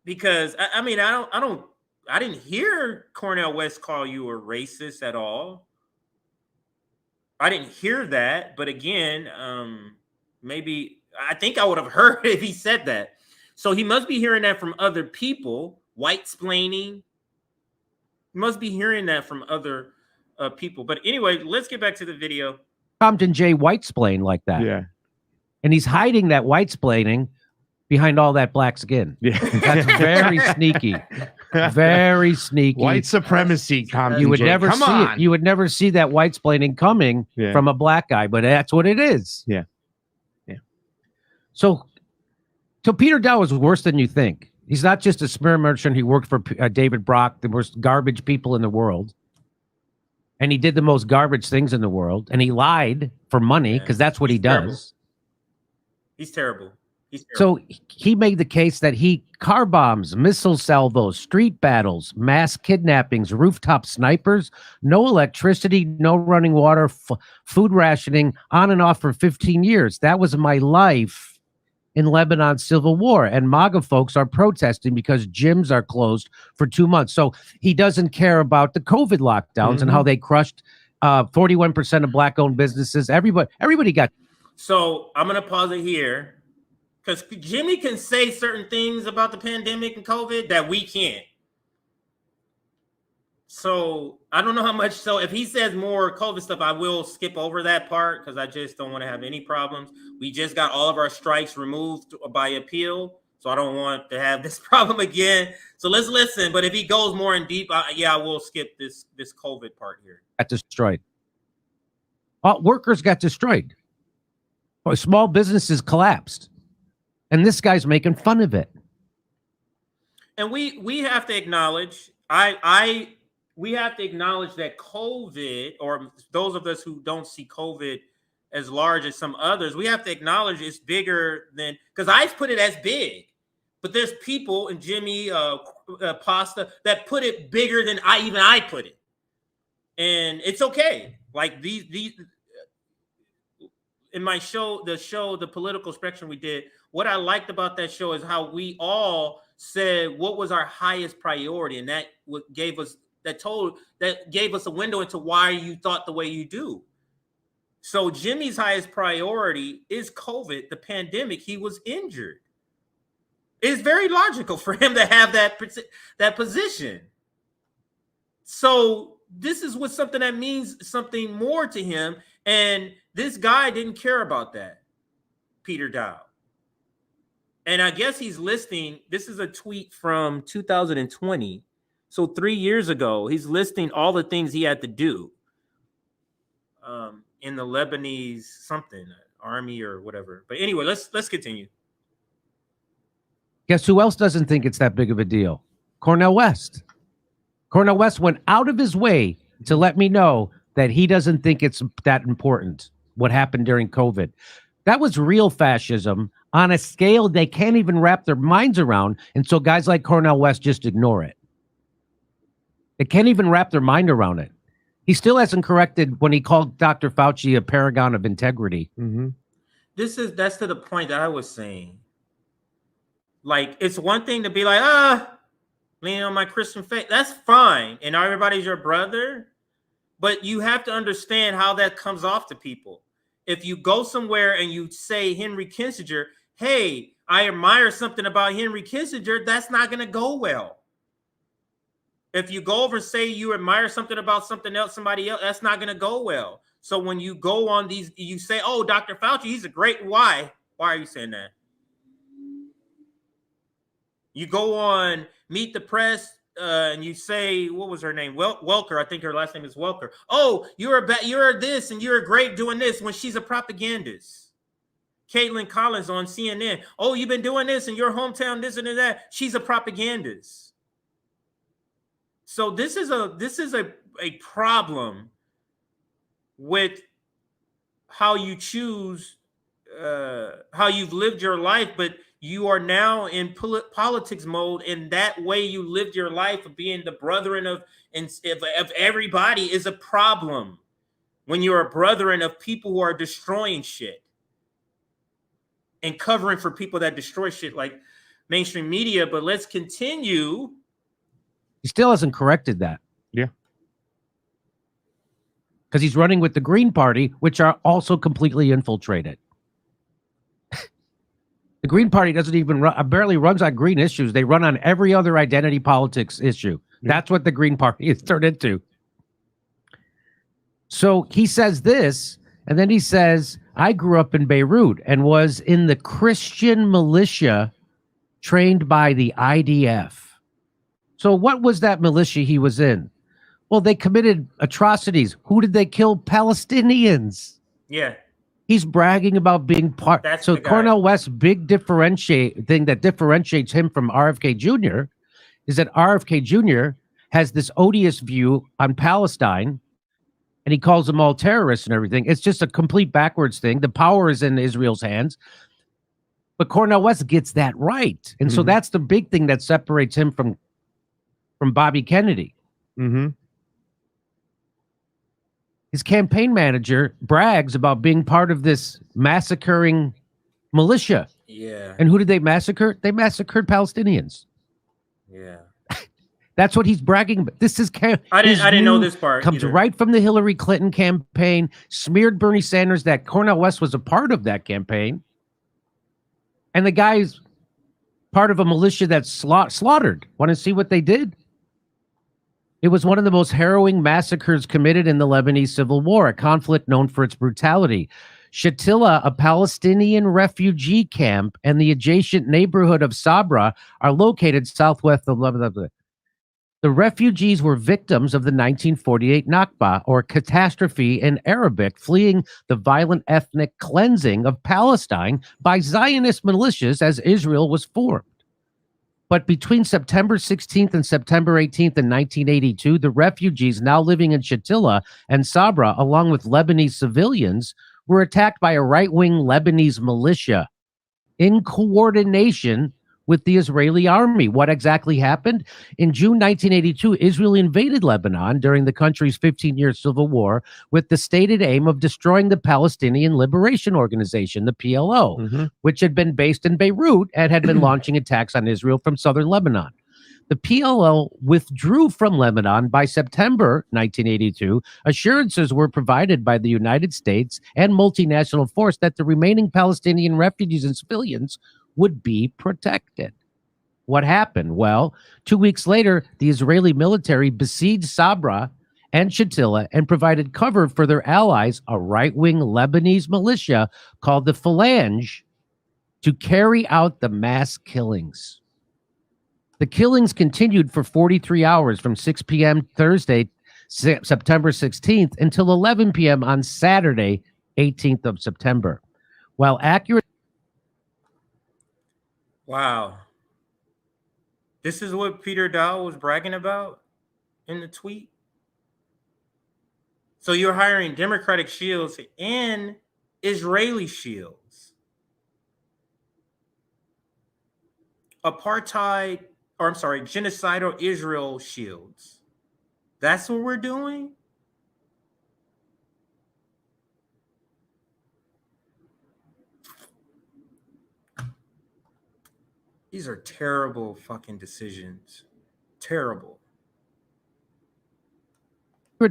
Because I didn't hear Cornel West call you a racist at all. I didn't hear that, but again, maybe I think I would have heard if he said that. So he must be hearing that from other people, white-splaining. He must be hearing that from other people. But anyway, let's get back to the video. Compton J white-splain like that. Yeah. And he's hiding that white-splaining behind all that black skin. Yeah. That's very sneaky. Very sneaky. White supremacy. You would never see it. You would never see that white-splaining coming from a black guy, but that's what it is. Yeah. So Peter Daou is worse than you think. He's not just a smear merchant. He worked for David Brock, the most garbage people in the world. And he did the most garbage things in the world. And he lied for money because that's what he does. He's terrible. So he made the case that car bombs, missile salvos, street battles, mass kidnappings, rooftop snipers, no electricity, no running water, food rationing, on and off for 15 years. That was my life in Lebanon's civil war. And MAGA folks are protesting because gyms are closed for 2 months. So he doesn't care about the COVID lockdowns and how they crushed 41% of Black-owned businesses. Everybody got. So I'm going to pause it here. Because Jimmy can say certain things about the pandemic and COVID that we can't. So I don't know how much. So if he says more COVID stuff, I will skip over that part because I just don't want to have any problems. We just got all of our strikes removed by appeal. So I don't want to have this problem again. So let's listen. But if he goes more in deep, I will skip this COVID part here. Got destroyed. Workers got destroyed. Small businesses collapsed. And this guy's making fun of it. And we have to acknowledge, we have to acknowledge that COVID, or those of us who don't see COVID as large as some others, we have to acknowledge it's bigger than, because I put it as big, but there's people, and Jimmy Pasta, that put it bigger than I put it. And it's okay. Like these in my show, the political spectrum we did, what I liked about that show is how we all said what was our highest priority, and that gave us a window into why you thought the way you do. So Jimmy's highest priority is COVID, the pandemic. He was injured. It's very logical for him to have that position. So this is something that means something more to him, and this guy didn't care about that, Peter Daou. And I guess he's listing, this is a tweet from 2020. So 3 years ago, he's listing all the things he had to do in the Lebanese army or whatever. But anyway, let's continue. Guess who else doesn't think it's that big of a deal? Cornel West. Cornel West went out of his way to let me know that he doesn't think it's that important, what happened during COVID. That was real fascism on a scale they can't even wrap their minds around. And so guys like Cornel West just ignore it. They can't even wrap their mind around it. He still hasn't corrected when he called Dr. Fauci a paragon of integrity. Mm-hmm. That's to the point that I was saying. Like, it's one thing to be like, leaning on my Christian faith. That's fine. And everybody's your brother. But you have to understand how that comes off to people. If you go somewhere and you say Henry Kissinger, hey, I admire something about Henry Kissinger, that's not going to go well. If you go over and say you admire something about something else, somebody else, that's not going to go well. So when you go on these, you say, oh, Dr. Fauci, he's a great, why? Why are you saying that? You go on Meet the Press, and you say, what was her name? Welker. I think her last name is Welker. Oh, you're this and you're great doing this, when she's a propagandist. Caitlin Collins on CNN. Oh, you've been doing this in your hometown, this and that. She's a propagandist. So this is a problem with how you choose, how you've lived your life, but you are now in politics mode, and that way you lived your life of being the brethren of everybody is a problem when you're a brethren of people who are destroying shit and covering for people that destroy shit like mainstream media. But let's continue. He still hasn't corrected that. Yeah. Because he's running with the Green Party, which are also completely infiltrated. The Green Party doesn't even barely runs on green issues. They run on every other identity politics issue. Yeah. That's what the Green Party is turned into. So he says this, and then he says, I grew up in Beirut and was in the Christian militia trained by the IDF. So what was that militia he was in? Well, they committed atrocities. Who did they kill? Palestinians. Yeah. He's bragging about being part. So Cornel West's big thing that differentiates him from RFK Jr. is that RFK Jr. has this odious view on Palestine, and he calls them all terrorists and everything. It's just a complete backwards thing. The power is in Israel's hands. But Cornel West gets that right. And so that's the big thing that separates him from Bobby Kennedy. His campaign manager brags about being part of this massacring militia. Yeah. And who did they massacre? They massacred Palestinians. Yeah. That's what he's bragging about. This is I didn't know this part. Comes either. right from the Hillary Clinton campaign, smeared Bernie Sanders. That Cornel West was a part of that campaign. And the guy's part of a militia that's slaughtered. Want to see what they did? It was one of the most harrowing massacres committed in the Lebanese Civil War, a conflict known for its brutality. Shatila, a Palestinian refugee camp, and the adjacent neighborhood of Sabra are located southwest of Lebanon. The refugees were victims of the 1948 Nakba, or catastrophe in Arabic, fleeing the violent ethnic cleansing of Palestine by Zionist militias as Israel was formed. But between September 16th and September 18th in 1982, the refugees now living in Shatila and Sabra, along with Lebanese civilians, were attacked by a right-wing Lebanese militia in coordination with the Israeli army. What exactly happened? In June 1982, Israel invaded Lebanon during the country's 15-year civil war with the stated aim of destroying the Palestinian Liberation Organization, the PLO, which had been based in Beirut and had been launching attacks on Israel from southern Lebanon. The PLO withdrew from Lebanon by September 1982. Assurances were provided by the United States and multinational force that the remaining Palestinian refugees and civilians would be protected. What happened? Well, 2 weeks later, the Israeli military besieged Sabra and Shatila and provided cover for their allies, a right-wing Lebanese militia called the Phalange, to carry out the mass killings. The killings continued for 43 hours from 6 p.m. Thursday, September 16th, until 11 p.m. on Saturday, 18th of September. While accurate... Wow. This is what Peter Daou was bragging about in the tweet. So you're hiring Democratic shields and Israeli shields. Genocidal Israel shields. That's what we're doing? These are terrible fucking decisions. Terrible.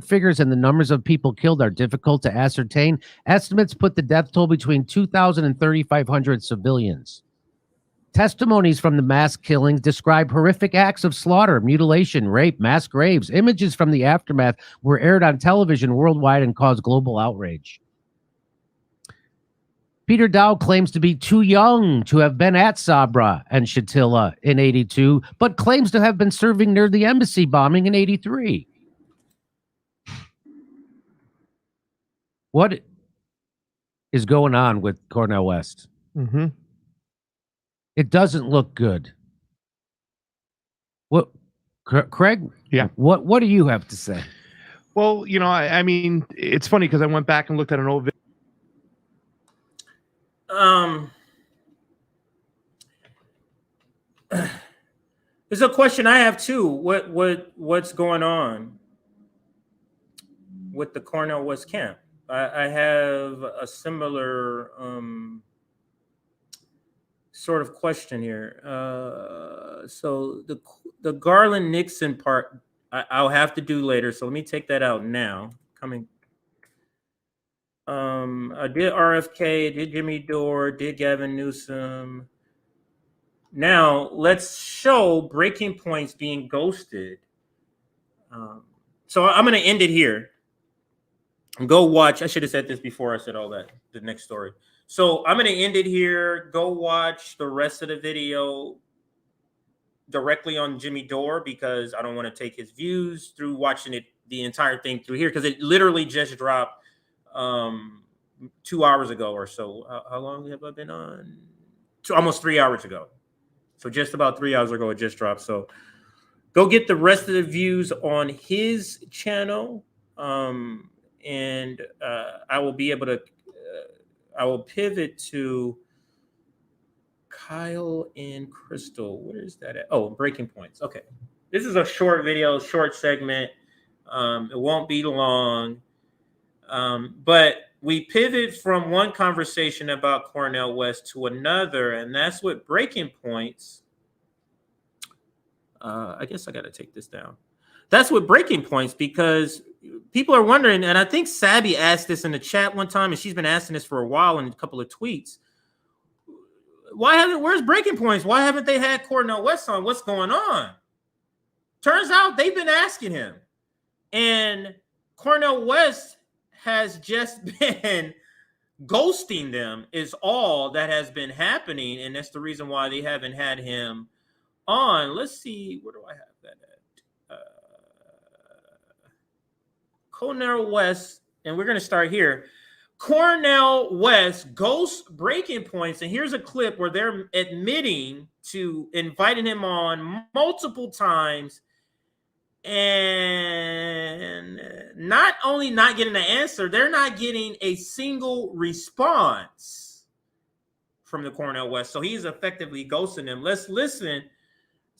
Figures and the numbers of people killed are difficult to ascertain. Estimates put the death toll between 2,000 and 3,500 civilians. Testimonies from the mass killings describe horrific acts of slaughter, mutilation, rape, mass graves. Images from the aftermath were aired on television worldwide and caused global outrage. Peter Daou claims to be too young to have been at Sabra and Shatila in 82, but claims to have been serving near the embassy bombing in 83. What is going on with Cornel West? It doesn't look good. What, Craig? Yeah. What do you have to say? Well, you know, I mean, it's funny because I went back and looked at an old video. There's a question I have too. What's going on with the Cornel West camp? I have a similar sort of question here. So the Garland Nixon part, I'll have to do later. So let me take that out now. I did RFK, did Jimmy Dore, did Gavin Newsom. Now let's show breaking points being ghosted. So I'm going to end it here. Go watch. I should have said this before I said all that. The next story. So I'm going to end it here. Go watch the rest of the video directly on Jimmy Dore because I don't want to take his views through watching it, the entire thing through here, because it literally just dropped 2 hours ago or so. How long have I been on? Almost 3 hours ago. So just about 3 hours ago, it just dropped. So go get the rest of the views on his channel. And I will be able to, I will pivot to Kyle and Crystal. Where is that at? Oh, Breaking Points. Okay. This is a short video, short segment. It won't be long. But we pivot from one conversation about Cornel West to another, and that's what Breaking Points. I guess I got to take this down. That's what Breaking Points, because people are wondering, and I think Sabby asked this in the chat one time, and she's been asking this for a while in a couple of tweets. Where's Breaking Points? Why haven't they had Cornel West on? What's going on? Turns out they've been asking him. And Cornel West has just been ghosting them is all that has been happening. And that's the reason why they haven't had him on. Let's see. Where do I have that at? Cornel West. And we're going to start here. Cornel West ghosts Breaking Points. And here's a clip where they're admitting to inviting him on multiple times. And not only not getting an answer, they're not getting a single response from the Cornel West. So he's effectively ghosting them. Let's listen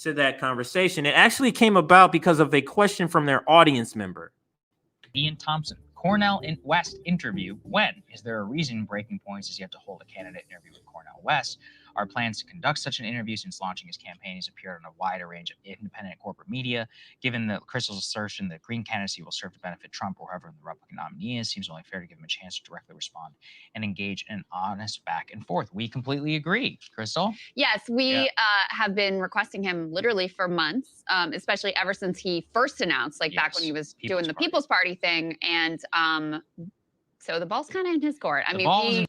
to that conversation. It actually came about because of a question from their audience member. Ian Thompson, Cornel West interview. When? Is there a reason Breaking Points is yet to hold a candidate interview with Cornel West? Our plans to conduct such an interview since launching his campaign has appeared on a wider range of independent corporate media. Given the Crystal's assertion that Green candidacy will serve to benefit Trump or whoever the Republican nominee is, seems only fair to give him a chance to directly respond and engage in an honest back and forth. We completely agree. Crystal? Yes, we have been requesting him literally for months, especially ever since he first announced, like back when he was doing the People's Party thing. And so the ball's kind of in his court. I mean,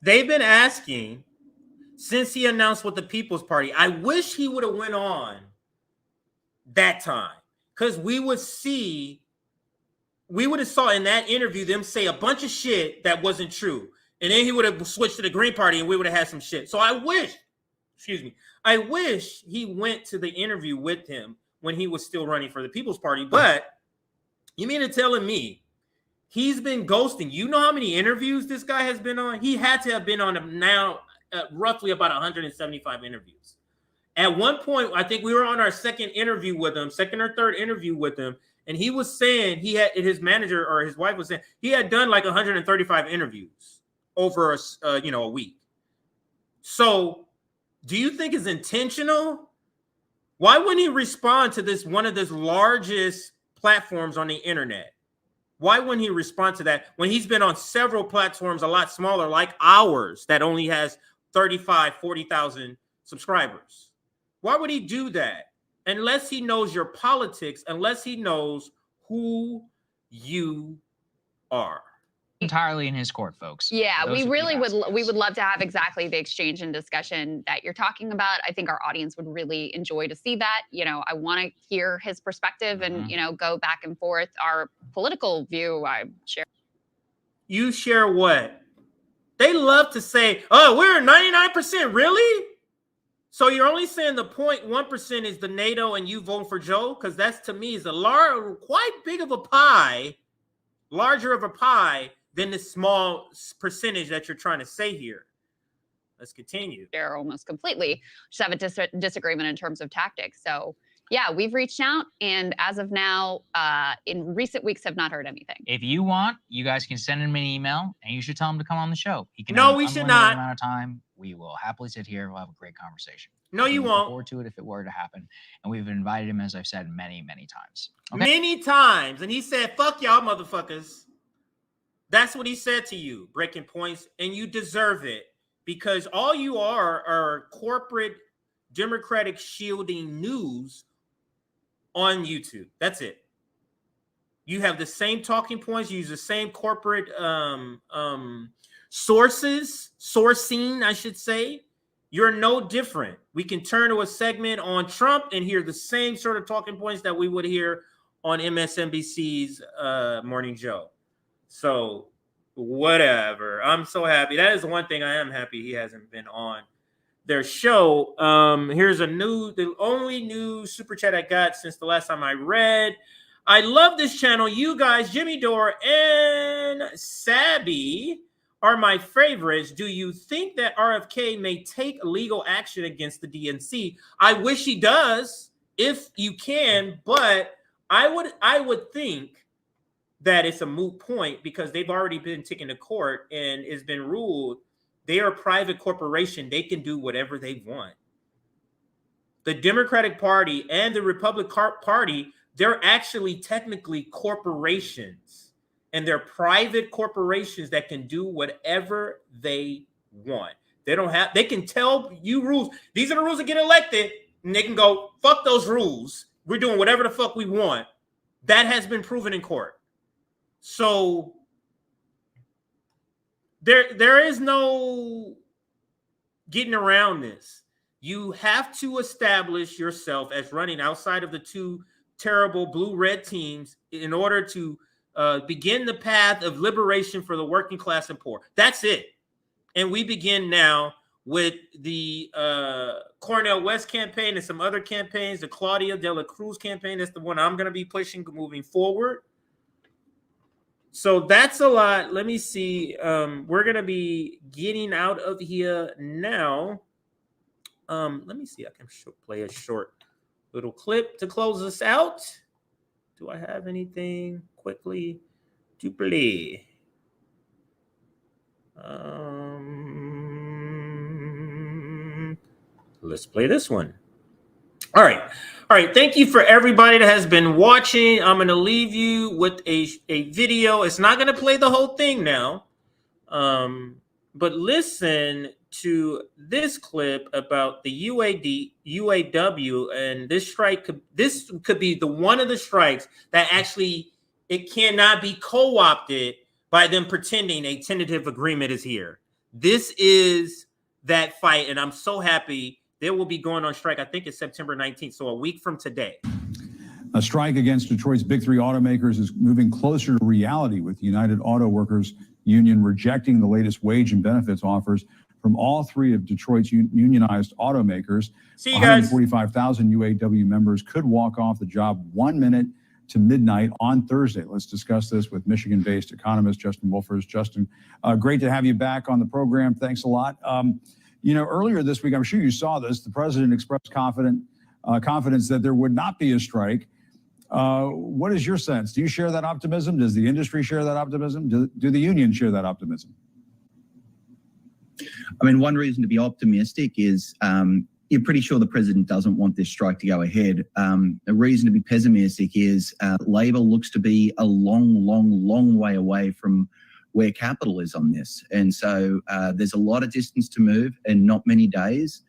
they've been asking since he announced with the People's Party. I wish he would have went on that time, because we would have saw in that interview them say a bunch of shit that wasn't true. And then he would have switched to the Green Party and we would have had some shit. So I wish he went to the interview with him when he was still running for the People's Party. But you mean to telling me he's been ghosting? You know how many interviews this guy has been on? He had to have been on them now. Roughly about 175 interviews. At one point, I think we were on our second or third interview with him, and he was saying he had, his manager or his wife was saying he had done like 135 interviews over a week. So, do you think it's intentional? Why wouldn't he respond to this, one of the largest platforms on the internet? Why wouldn't he respond to that when he's been on several platforms a lot smaller, like ours, that only has 40,000 subscribers? Why would he do that? Unless he knows your politics, unless he knows who you are. Entirely in his court, folks. Yeah, we would love to have exactly the exchange and discussion that you're talking about. I think our audience would really enjoy to see that. You know, I want to hear his perspective and, go back and forth. Our political view, I share. You share what? They love to say, oh, we're 99%. Really? So you're only saying the 0.1% is the NATO and you vote for Joe? Because that's, to me, is a quite big of a pie, larger of a pie than the small percentage that you're trying to say here. Let's continue. They're almost completely just have a disagreement in terms of tactics. So yeah, we've reached out, and as of now, in recent weeks, have not heard anything. If you want, you guys can send him an email, and you should tell him to come on the show. He can. No, we should not. Amount of time. We will happily sit here. We'll have a great conversation. No, you won't. Look forward to it if it were to happen. And we've invited him, as I've said, many, many times. Okay? Many times, and he said, "Fuck y'all, motherfuckers." That's what he said to you, Breaking Points, and you deserve it, because all you are corporate Democratic shielding news on YouTube. That's it. You have the same talking points. You use the same corporate sourcing, I should say. You're no different. We can turn to a segment on Trump and hear the same sort of talking points that we would hear on MSNBC's Morning Joe. So whatever. I'm so happy. That is the one thing I am happy he hasn't been on their show. Here's the only new super chat I got since the last time I read. I love this channel. You guys, Jimmy Dore and Sabby, are my favorites. Do you think that RFK may take legal action against the DNC? I wish he does, if you can, but I would think that it's a moot point because they've already been taken to court and it's been ruled they are a private corporation. They can do whatever they want. The Democratic Party and the Republican Party, they're actually technically corporations, and they're private corporations that can do whatever they want. They can tell you rules. These are the rules that get elected, and they can go, fuck those rules. We're doing whatever the fuck we want. That has been proven in court. So there is no getting around this. You have to establish yourself as running outside of the two terrible blue-red teams in order to begin the path of liberation for the working class and poor. That's it. And we begin now with the Cornel West campaign and some other campaigns, the Claudia de la Cruz campaign. That's the one I'm going to be pushing moving forward. So that's a lot. Let me see. We're going to be getting out of here now. Let me see. I can play a short little clip to close us out. Do I have anything quickly to play? Let's play this one. All right. Thank you for everybody that has been watching. I'm going to leave you with a video. It's not going to play the whole thing now, but listen to this clip about the UAW and this strike. This could be the one of the strikes that actually it cannot be co-opted by them pretending a tentative agreement is here. This is that fight, and I'm so happy. They will be going on strike. I think it's September 19th, so a week from today. A strike against Detroit's big three automakers is moving closer to reality, with the United Auto Workers Union rejecting the latest wage and benefits offers from all three of Detroit's unionized automakers. See you guys. 145,000 UAW members could walk off the job 1 minute to midnight on Thursday. Let's discuss this with Michigan-based economist Justin Wolfers. Justin, great to have you back on the program. Thanks a lot. Earlier this week, I'm sure you saw this, the president expressed confidence that there would not be a strike. What is your sense? Do you share that optimism? Does the industry share that optimism? Do the unions share that optimism? I mean, one reason to be optimistic is you're pretty sure the president doesn't want this strike to go ahead. A reason to be pessimistic is Labor looks to be a long way away from where capital is on this. And so there's a lot of distance to move and not many days.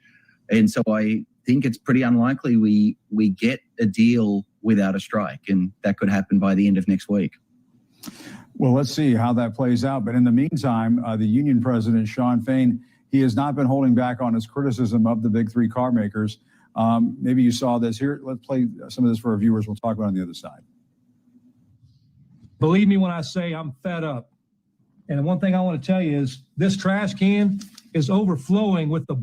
And so I think it's pretty unlikely we get a deal without a strike, and that could happen by the end of next week. Well, let's see how that plays out. But in the meantime, the union president, Shawn Fain, he has not been holding back on his criticism of the big three car makers. Maybe you saw this here. Let's play some of this for our viewers. We'll talk about it on the other side. Believe me when I say I'm fed up. And one thing I want to tell you is this trash can is overflowing with the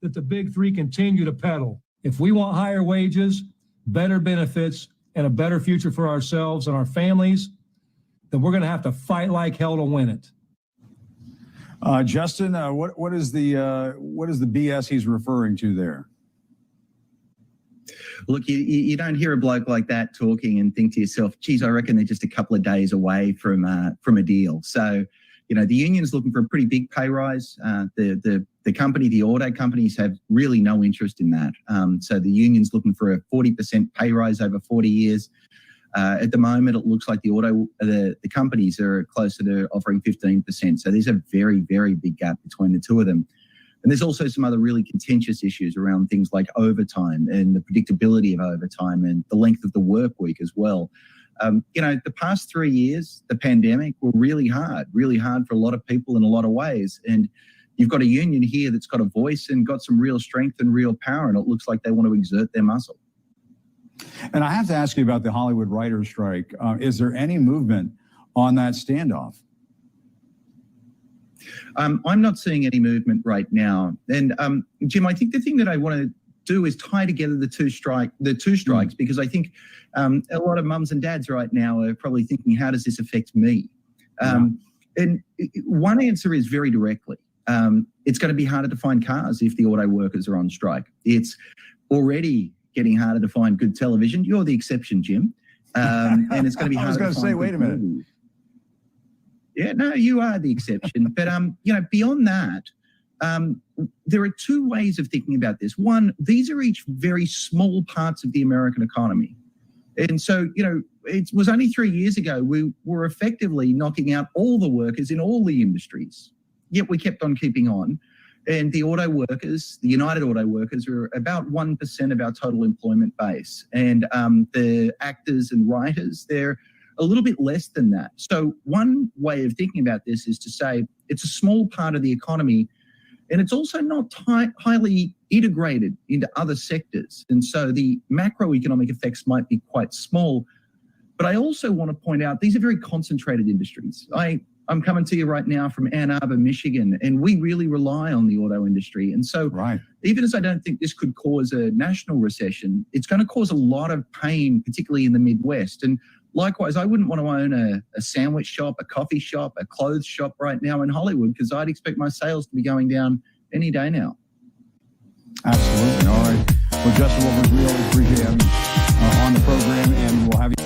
that the big three continue to peddle. If we want higher wages, better benefits, and a better future for ourselves and our families, then we're going to have to fight like hell to win it. Justin, what is the BS he's referring to there? Look, you don't hear a bloke like that talking and think to yourself, geez, I reckon they're just a couple of days away from a deal. So, the union's looking for a pretty big pay rise. The auto companies have really no interest in that. So the union's looking for a 40% pay rise over 40 years. At the moment, it looks like the companies are closer to offering 15%. So there's a very, very big gap between the two of them. And there's also some other really contentious issues around things like overtime and the predictability of overtime and the length of the work week as well. The past 3 years, the pandemic were really hard for a lot of people in a lot of ways. And you've got a union here that's got a voice and got some real strength and real power, and it looks like they want to exert their muscle. And I have to ask you about the Hollywood writers' strike. Is there any movement on that standoff? I'm not seeing any movement right now. And Jim, I think the thing that I want to do is tie together the two strikes, because I think a lot of mums and dads right now are probably thinking, how does this affect me? And one answer is very directly. It's going to be harder to find cars if the auto workers are on strike. It's already getting harder to find good television. You're the exception, Jim. And it's going to be harder. I was going to say, wait a minute. Movies. Yeah, no, you are the exception. But beyond that, there are two ways of thinking about this. One, these are each very small parts of the American economy. And so, it was only 3 years ago we were effectively knocking out all the workers in all the industries. Yet we kept on keeping on. And the auto workers, the United Auto Workers, are about 1% of our total employment base. And the actors and writers, they're a little bit less than that. So one way of thinking about this is to say it's a small part of the economy, and it's also not highly integrated into other sectors. And so the macroeconomic effects might be quite small. But I also want to point out these are very concentrated industries. I'm coming to you right now from Ann Arbor, Michigan, and we really rely on the auto industry. And so even as I don't think this could cause a national recession, it's going to cause a lot of pain, particularly in the Midwest. And likewise, I wouldn't want to own a sandwich shop, a coffee shop, a clothes shop right now in Hollywood, because I'd expect my sales to be going down any day now. Absolutely. All right. Well, Justin Wolfers, we always appreciate having you on the program, and we'll have you